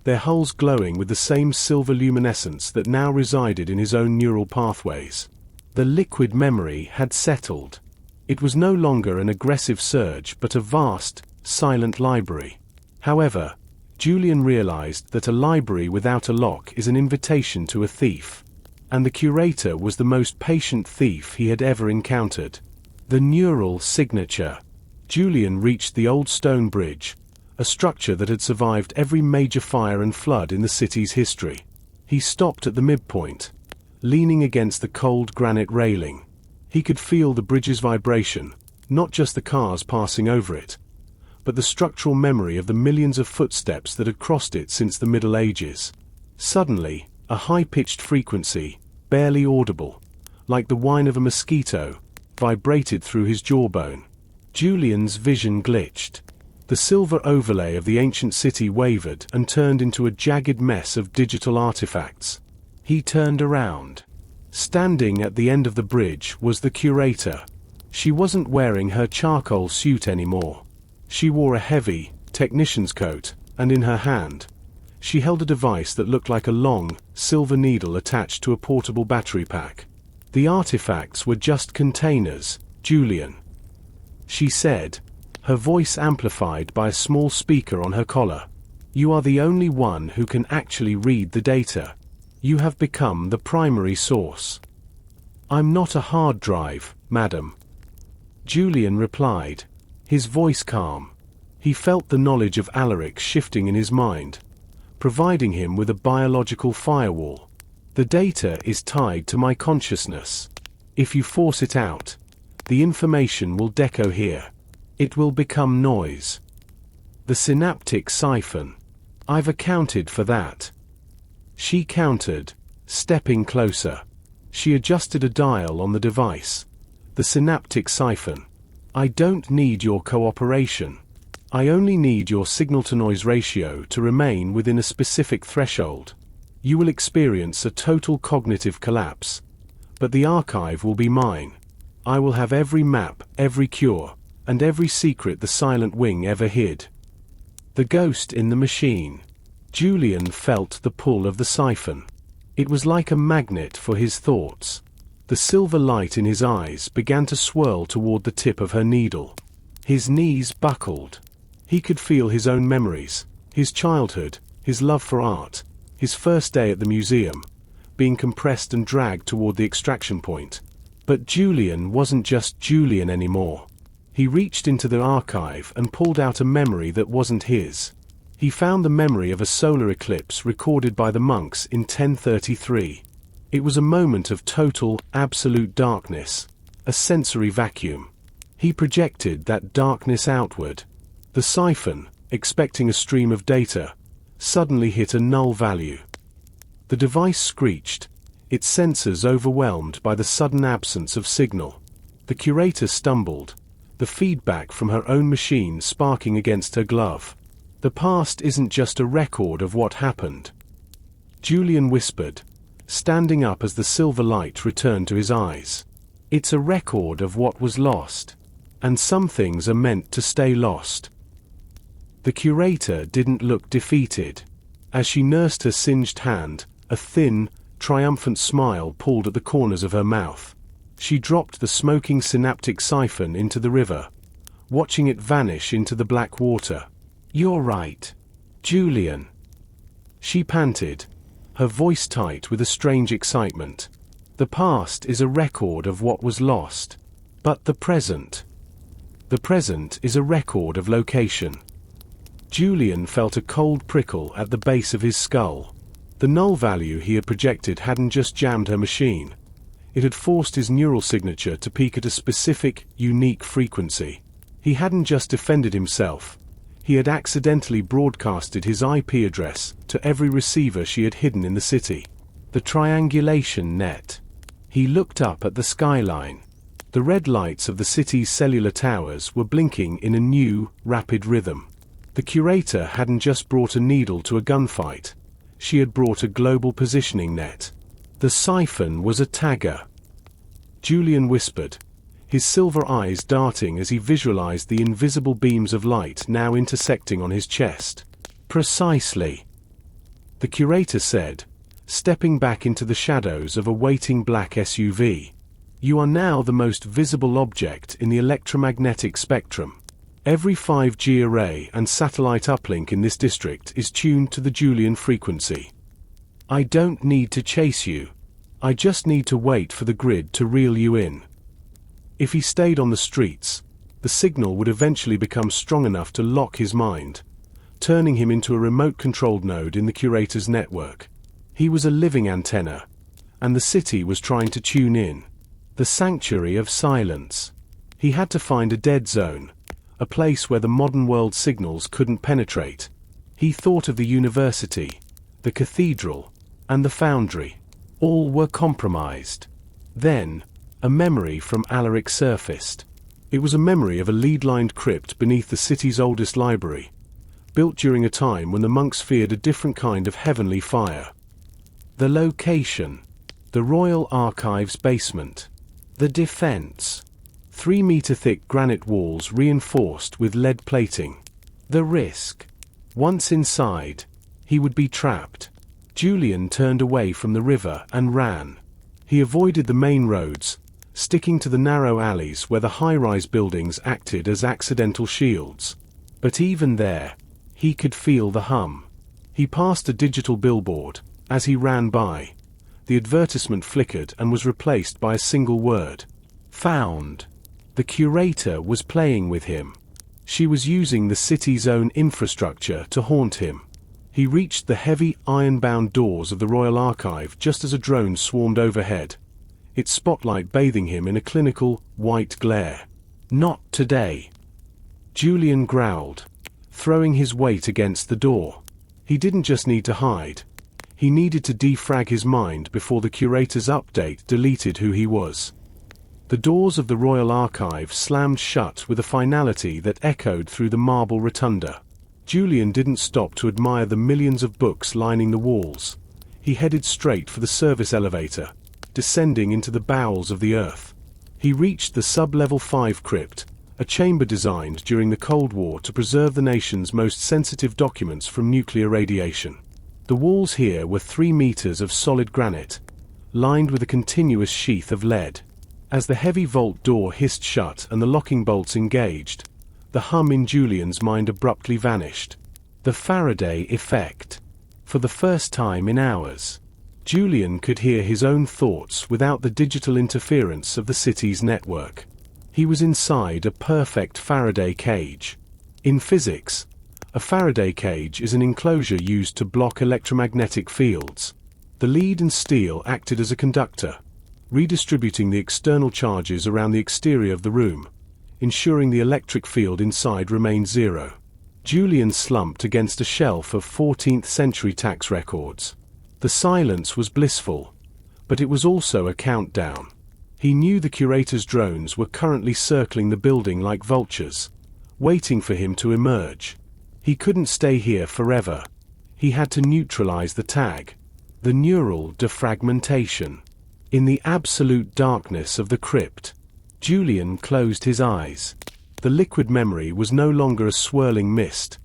their hulls glowing with the same silver luminescence that now resided in his own neural pathways. The liquid memory had settled. It was no longer an aggressive surge but a vast, silent library. However, Julian realized that a library without a lock is an invitation to a thief. And the curator was the most patient thief he had ever encountered. The neural signature. Julian reached the old stone bridge, a structure that had survived every major fire and flood in the city's history. He stopped at the midpoint, leaning against the cold granite railing. He could feel the bridge's vibration, not just the cars passing over it, but the structural memory of the millions of footsteps that had crossed it since the Middle Ages. Suddenly, a high-pitched frequency, barely audible, like the whine of a mosquito, vibrated through his jawbone. Julian's vision glitched. The silver overlay of the ancient city wavered and turned into a jagged mess of digital artifacts. He turned around. Standing at the end of the bridge was the curator. She wasn't wearing her charcoal suit anymore. She wore a heavy, technician's coat, and in her hand, she held a device that looked like a long, silver needle attached to a portable battery pack. "The artifacts were just containers, Julian," she said, her voice amplified by a small speaker on her collar. "You are the only one who can actually read the data. You have become the primary source." "I'm not a hard drive, madam," Julian replied, his voice calm. He felt the knowledge of Alaric shifting in his mind, providing him with a biological firewall. "The data is tied to my consciousness. If you force it out, the information will deco here. It will become noise. The synaptic siphon. I've accounted for that," she countered, stepping closer. She adjusted a dial on the device. "The synaptic siphon. I don't need your cooperation. I only need your signal-to-noise ratio to remain within a specific threshold. You will experience a total cognitive collapse, but the archive will be mine. I will have every map, every cure, and every secret the Silent Wing ever hid." The ghost in the machine. Julian felt the pull of the siphon. It was like a magnet for his thoughts. The silver light in his eyes began to swirl toward the tip of her needle. His knees buckled. He could feel his own memories, his childhood, his love for art, his first day at the museum, being compressed and dragged toward the extraction point. But Julian wasn't just Julian anymore. He reached into the archive and pulled out a memory that wasn't his. He found the memory of a solar eclipse recorded by the monks in 1033. It was a moment of total, absolute darkness, a sensory vacuum. He projected that darkness outward. The siphon, expecting a stream of data, suddenly hit a null value. The device screeched, its sensors overwhelmed by the sudden absence of signal. The curator stumbled, the feedback from her own machine sparking against her glove. "The past isn't just a record of what happened," Julian whispered, standing up as the silver light returned to his eyes. "It's a record of what was lost. And some things are meant to stay lost." The curator didn't look defeated. As she nursed her singed hand, a thin, triumphant smile pulled at the corners of her mouth. She dropped the smoking synaptic siphon into the river, watching it vanish into the black water. "You're right, Julian," she panted, her voice tight with a strange excitement. "The past is a record of what was lost. But the present is a record of location." Julian felt a cold prickle at the base of his skull. The null value he had projected hadn't just jammed her machine. It had forced his neural signature to peak at a specific, unique frequency. He hadn't just defended himself. He had accidentally broadcasted his IP address to every receiver she had hidden in the city. The triangulation net. He looked up at the skyline. The red lights of the city's cellular towers were blinking in a new, rapid rhythm. The curator hadn't just brought a needle to a gunfight. She had brought a global positioning net. The siphon was a tagger. Julian whispered, his silver eyes darting as he visualized the invisible beams of light now intersecting on his chest. "Precisely," the curator said, stepping back into the shadows of a waiting black SUV. "You are now the most visible object in the electromagnetic spectrum. Every 5G array and satellite uplink in this district is tuned to the Julian frequency. I don't need to chase you. I just need to wait for the grid to reel you in." If he stayed on the streets, the signal would eventually become strong enough to lock his mind, turning him into a remote-controlled node in the curator's network. He was a living antenna, and the city was trying to tune in. The sanctuary of silence. He had to find a dead zone, a place where the modern world signals couldn't penetrate. He thought of the university, the cathedral, and the foundry. All were compromised. Then, a memory from Alaric surfaced. It was a memory of a lead-lined crypt beneath the city's oldest library, built during a time when the monks feared a different kind of heavenly fire. The location. The Royal Archives basement. The defense. 3-meter-thick granite walls reinforced with lead plating. The risk. Once inside, he would be trapped. Julian turned away from the river and ran. He avoided the main roads, sticking to the narrow alleys where the high-rise buildings acted as accidental shields. But even there, he could feel the hum. He passed a digital billboard. As he ran by, the advertisement flickered and was replaced by a single word. Found. The curator was playing with him. She was using the city's own infrastructure to haunt him. He reached the heavy, iron-bound doors of the Royal Archive just as a drone swarmed overhead, its spotlight bathing him in a clinical, white glare. Not today. Julian growled, throwing his weight against the door. He didn't just need to hide. He needed to defrag his mind before the curator's update deleted who he was. The doors of the Royal Archive slammed shut with a finality that echoed through the marble rotunda. Julian didn't stop to admire the millions of books lining the walls. He headed straight for the service elevator, descending into the bowels of the earth. He reached the sub-level 5 crypt, a chamber designed during the Cold War to preserve the nation's most sensitive documents from nuclear radiation. The walls here were 3 meters of solid granite, lined with a continuous sheath of lead. As the heavy vault door hissed shut and the locking bolts engaged, the hum in Julian's mind abruptly vanished. The Faraday effect. For the first time in hours, Julian could hear his own thoughts without the digital interference of the city's network. He was inside a perfect Faraday cage. In physics, a Faraday cage is an enclosure used to block electromagnetic fields. The lead and steel acted as a conductor, redistributing the external charges around the exterior of the room, ensuring the electric field inside remained zero. Julian slumped against a shelf of 14th-century tax records. The silence was blissful, but it was also a countdown. He knew the curator's drones were currently circling the building like vultures, waiting for him to emerge. He couldn't stay here forever. He had to neutralize the tag, the neural defragmentation. In the absolute darkness of the crypt, Julian closed his eyes. The liquid memory was no longer a swirling mist.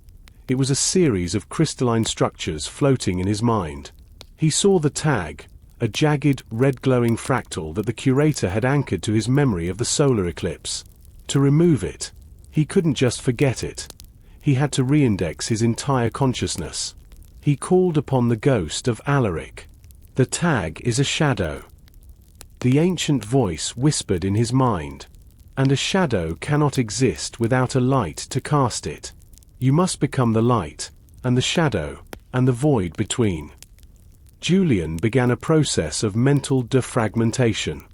It was a series of crystalline structures floating in his mind. He saw the tag, a jagged, red-glowing fractal that the curator had anchored to his memory of the solar eclipse. To remove it, he couldn't just forget it. He had to reindex his entire consciousness. He called upon the ghost of Alaric. The tag is a shadow. The ancient voice whispered in his mind, and a shadow cannot exist without a light to cast it. You must become the light, and the shadow, and the void between. Julian began a process of mental defragmentation.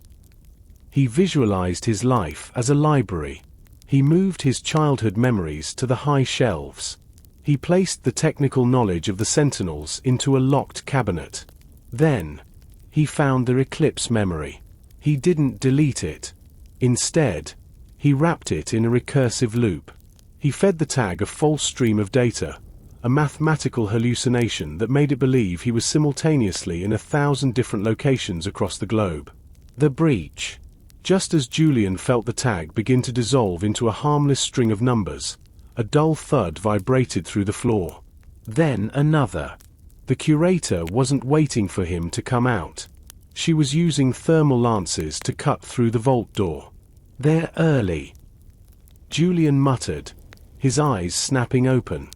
He visualized his life as a library. He moved his childhood memories to the high shelves. He placed the technical knowledge of the Sentinels into a locked cabinet. Then, he found the Eclipse memory. He didn't delete it. Instead, he wrapped it in a recursive loop. He fed the tag a false stream of data, a mathematical hallucination that made it believe he was simultaneously in 1,000 different locations across the globe. The breach. Just as Julian felt the tag begin to dissolve into a harmless string of numbers, a dull thud vibrated through the floor. Then another. The curator wasn't waiting for him to come out. She was using thermal lances to cut through the vault door. They're early, Julian muttered, his eyes snapping open.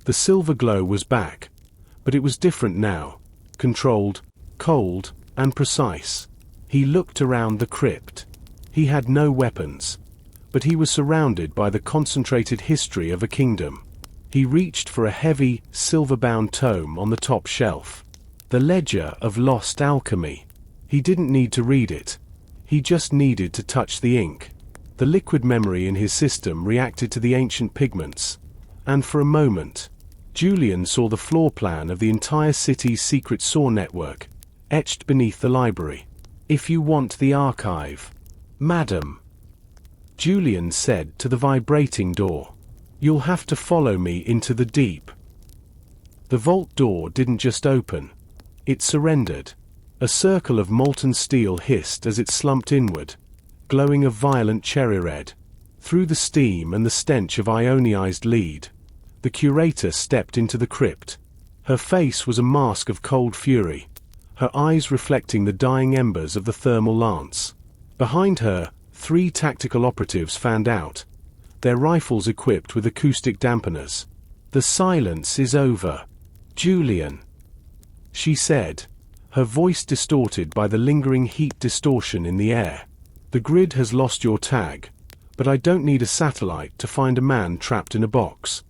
The silver glow was back, but it was different now, controlled, cold, and precise. He looked around the crypt. He had no weapons, but he was surrounded by the concentrated history of a kingdom. He reached for a heavy, silver-bound tome on the top shelf. The Ledger of Lost Alchemy. He didn't need to read it. He just needed to touch the ink. The liquid memory in his system reacted to the ancient pigments, and for a moment, Julian saw the floor plan of the entire city's secret saw network, etched beneath the library. "If you want the archive, madam," Julian said to the vibrating door, "you'll have to follow me into the deep." The vault door didn't just open. It surrendered. A circle of molten steel hissed as it slumped inward, glowing a violent cherry red. Through the steam and the stench of ionized lead, the curator stepped into the crypt. Her face was a mask of cold fury, her eyes reflecting the dying embers of the thermal lance. Behind her, 3 tactical operatives fanned out, their rifles equipped with acoustic dampeners. "The silence is over. Julian," she said, her voice distorted by the lingering heat distortion in the air. "The grid has lost your tag, but I don't need a satellite to find a man trapped in a box."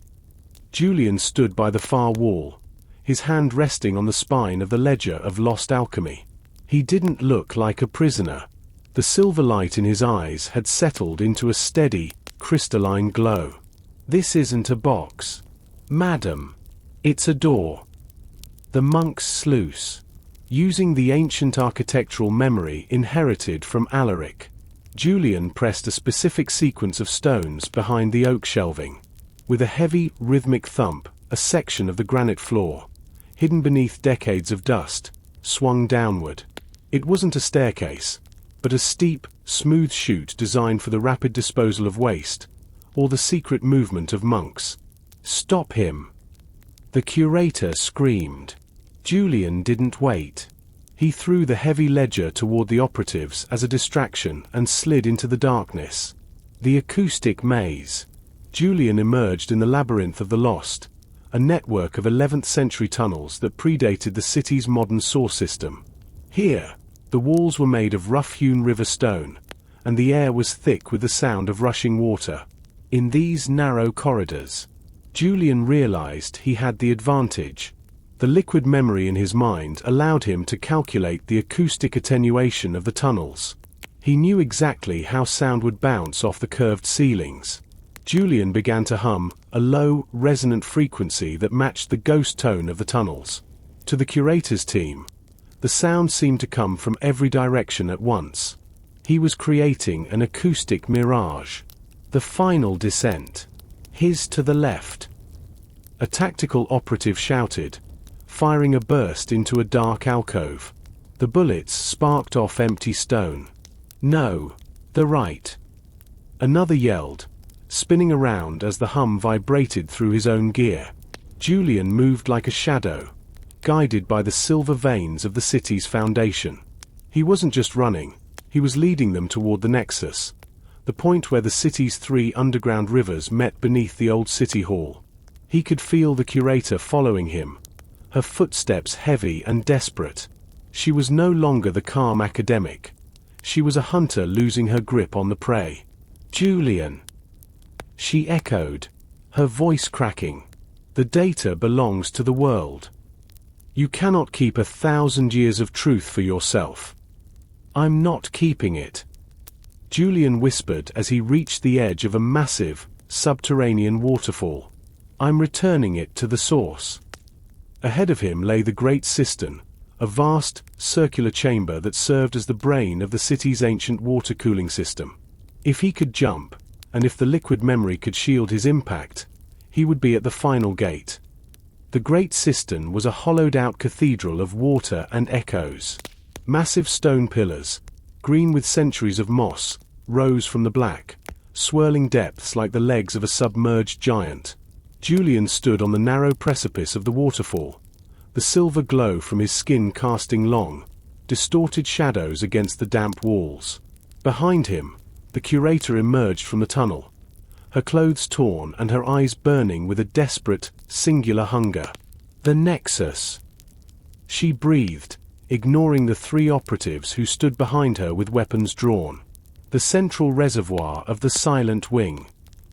Julian stood by the far wall, his hand resting on the spine of the ledger of lost alchemy. He didn't look like a prisoner. The silver light in his eyes had settled into a steady, crystalline glow. "This isn't a box, madam. It's a door. The monk's sluice." Using the ancient architectural memory inherited from Alaric, Julian pressed a specific sequence of stones behind the oak shelving. With a heavy, rhythmic thump, a section of the granite floor, hidden beneath decades of dust, swung downward. It wasn't a staircase, but a steep, smooth chute designed for the rapid disposal of waste, or the secret movement of monks. "Stop him!" the curator screamed. Julian didn't wait. He threw the heavy ledger toward the operatives as a distraction and slid into the darkness. The acoustic maze. Julian emerged in the labyrinth of the lost, a network of 11th century tunnels that predated the city's modern sewer system. Here, the walls were made of rough-hewn river stone, and the air was thick with the sound of rushing water. In these narrow corridors, Julian realized he had the advantage. The liquid memory in his mind allowed him to calculate the acoustic attenuation of the tunnels. He knew exactly how sound would bounce off the curved ceilings. Julian began to hum, a low, resonant frequency that matched the ghost tone of the tunnels. To the curator's team, the sound seemed to come from every direction at once. He was creating an acoustic mirage. The final descent. His to the left. A tactical operative shouted, firing a burst into a dark alcove. The bullets sparked off empty stone. "No, the right." Another yelled, spinning around as the hum vibrated through his own gear. Julian moved like a shadow, guided by the silver veins of the city's foundation. He wasn't just running, he was leading them toward the nexus, the point where the city's 3 underground rivers met beneath the old city hall. He could feel the curator following him, her footsteps heavy and desperate. She was no longer the calm academic. She was a hunter losing her grip on the prey. "Julian," she echoed, her voice cracking. "The data belongs to the world. You cannot keep 1,000 years of truth for yourself. I'm not keeping it." Julian whispered as he reached the edge of a massive, subterranean waterfall. "I'm returning it to the source." Ahead of him lay the Great Cistern, a vast, circular chamber that served as the brain of the city's ancient water cooling system. If he could jump, and if the liquid memory could shield his impact, he would be at the final gate. The Great Cistern was a hollowed-out cathedral of water and echoes. Massive stone pillars, green with centuries of moss, rose from the black, swirling depths like the legs of a submerged giant. Julian stood on the narrow precipice of the waterfall, the silver glow from his skin casting long, distorted shadows against the damp walls. Behind him, the curator emerged from the tunnel, her clothes torn and her eyes burning with a desperate, singular hunger. "The Nexus," she breathed, ignoring the 3 operatives who stood behind her with weapons drawn. "The central reservoir of the Silent Wing.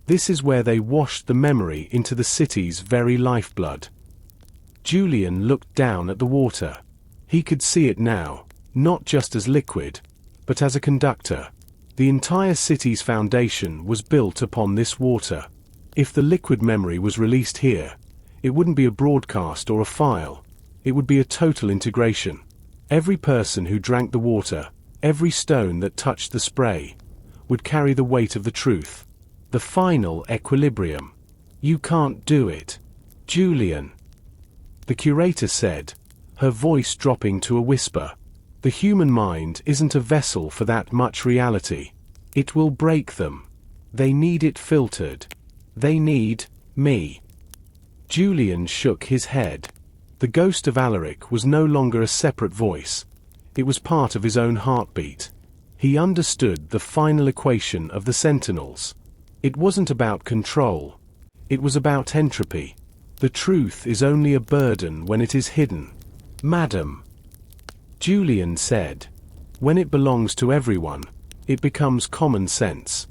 This is where they washed the memory into the city's very lifeblood." Julian looked down at the water. He could see it now, not just as liquid, but as a conductor. The entire city's foundation was built upon this water. If the liquid memory was released here, it wouldn't be a broadcast or a file. It would be a total integration. Every person who drank the water, every stone that touched the spray, would carry the weight of the truth. The final equilibrium. "You can't do it, Julian," the curator said, her voice dropping to a whisper. "The human mind isn't a vessel for that much reality. It will break them. They need it filtered. They need me." Julian shook his head. The ghost of Alaric was no longer a separate voice. It was part of his own heartbeat. He understood the final equation of the Sentinels. It wasn't about control. It was about entropy. The truth is only a burden when it is hidden. Madam, Julian said, when it belongs to everyone, it becomes common sense.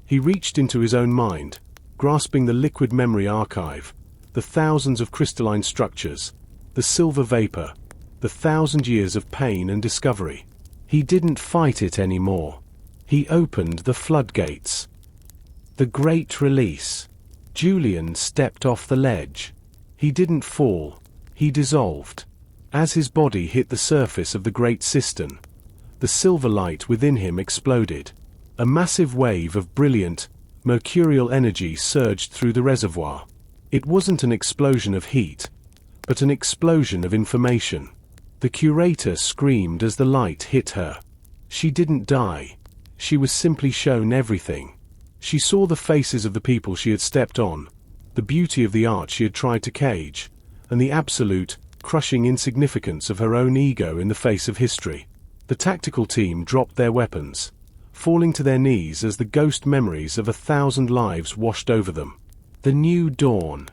He reached into his own mind, grasping the liquid memory archive, the thousands of crystalline structures, the silver vapor, the 1,000 years of pain and discovery. He didn't fight it anymore. He opened the floodgates. The great release. Julian stepped off the ledge. He didn't fall. He dissolved. As his body hit the surface of the great cistern, the silver light within him exploded. A massive wave of brilliant, mercurial energy surged through the reservoir. It wasn't an explosion of heat, but an explosion of information. The curator screamed as the light hit her. She didn't die. She was simply shown everything. She saw the faces of the people she had stepped on, the beauty of the art she had tried to cage, and the absolute, crushing insignificance of her own ego in the face of history. The tactical team dropped their weapons, falling to their knees as the ghost memories of 1,000 lives washed over them. The new dawn.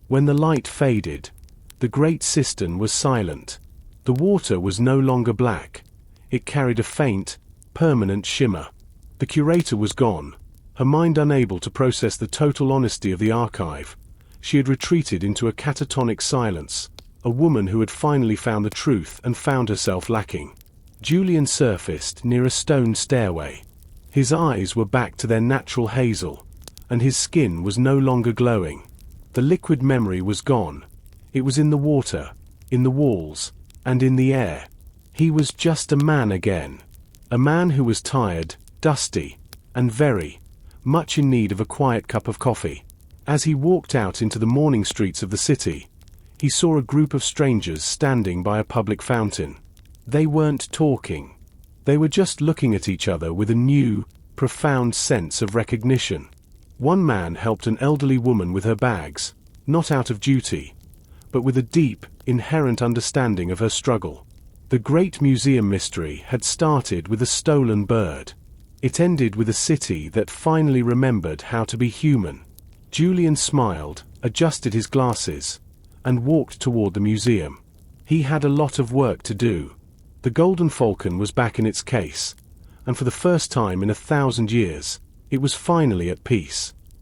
When the light faded, the great cistern was silent. The water was no longer black. It carried a faint, permanent shimmer. The curator was gone, her mind unable to process the total honesty of the archive. She had retreated into a catatonic silence, a woman who had finally found the truth and found herself lacking. Julian surfaced near a stone stairway. His eyes were back to their natural hazel, and his skin was no longer glowing. The liquid memory was gone. It was in the water, in the walls, and in the air. He was just a man again. A man who was tired, dusty, and very much in need of a quiet cup of coffee. As he walked out into the morning streets of the city, he saw a group of strangers standing by a public fountain. They weren't talking. They were just looking at each other with a new, profound sense of recognition. One man helped an elderly woman with her bags, not out of duty, but with a deep, inherent understanding of her struggle. The great museum mystery had started with a stolen bird. It ended with a city that finally remembered how to be human. Julian smiled, adjusted his glasses, and walked toward the museum. He had a lot of work to do. The Golden Falcon was back in its case, and for the first time in 1,000 years, it was finally at peace.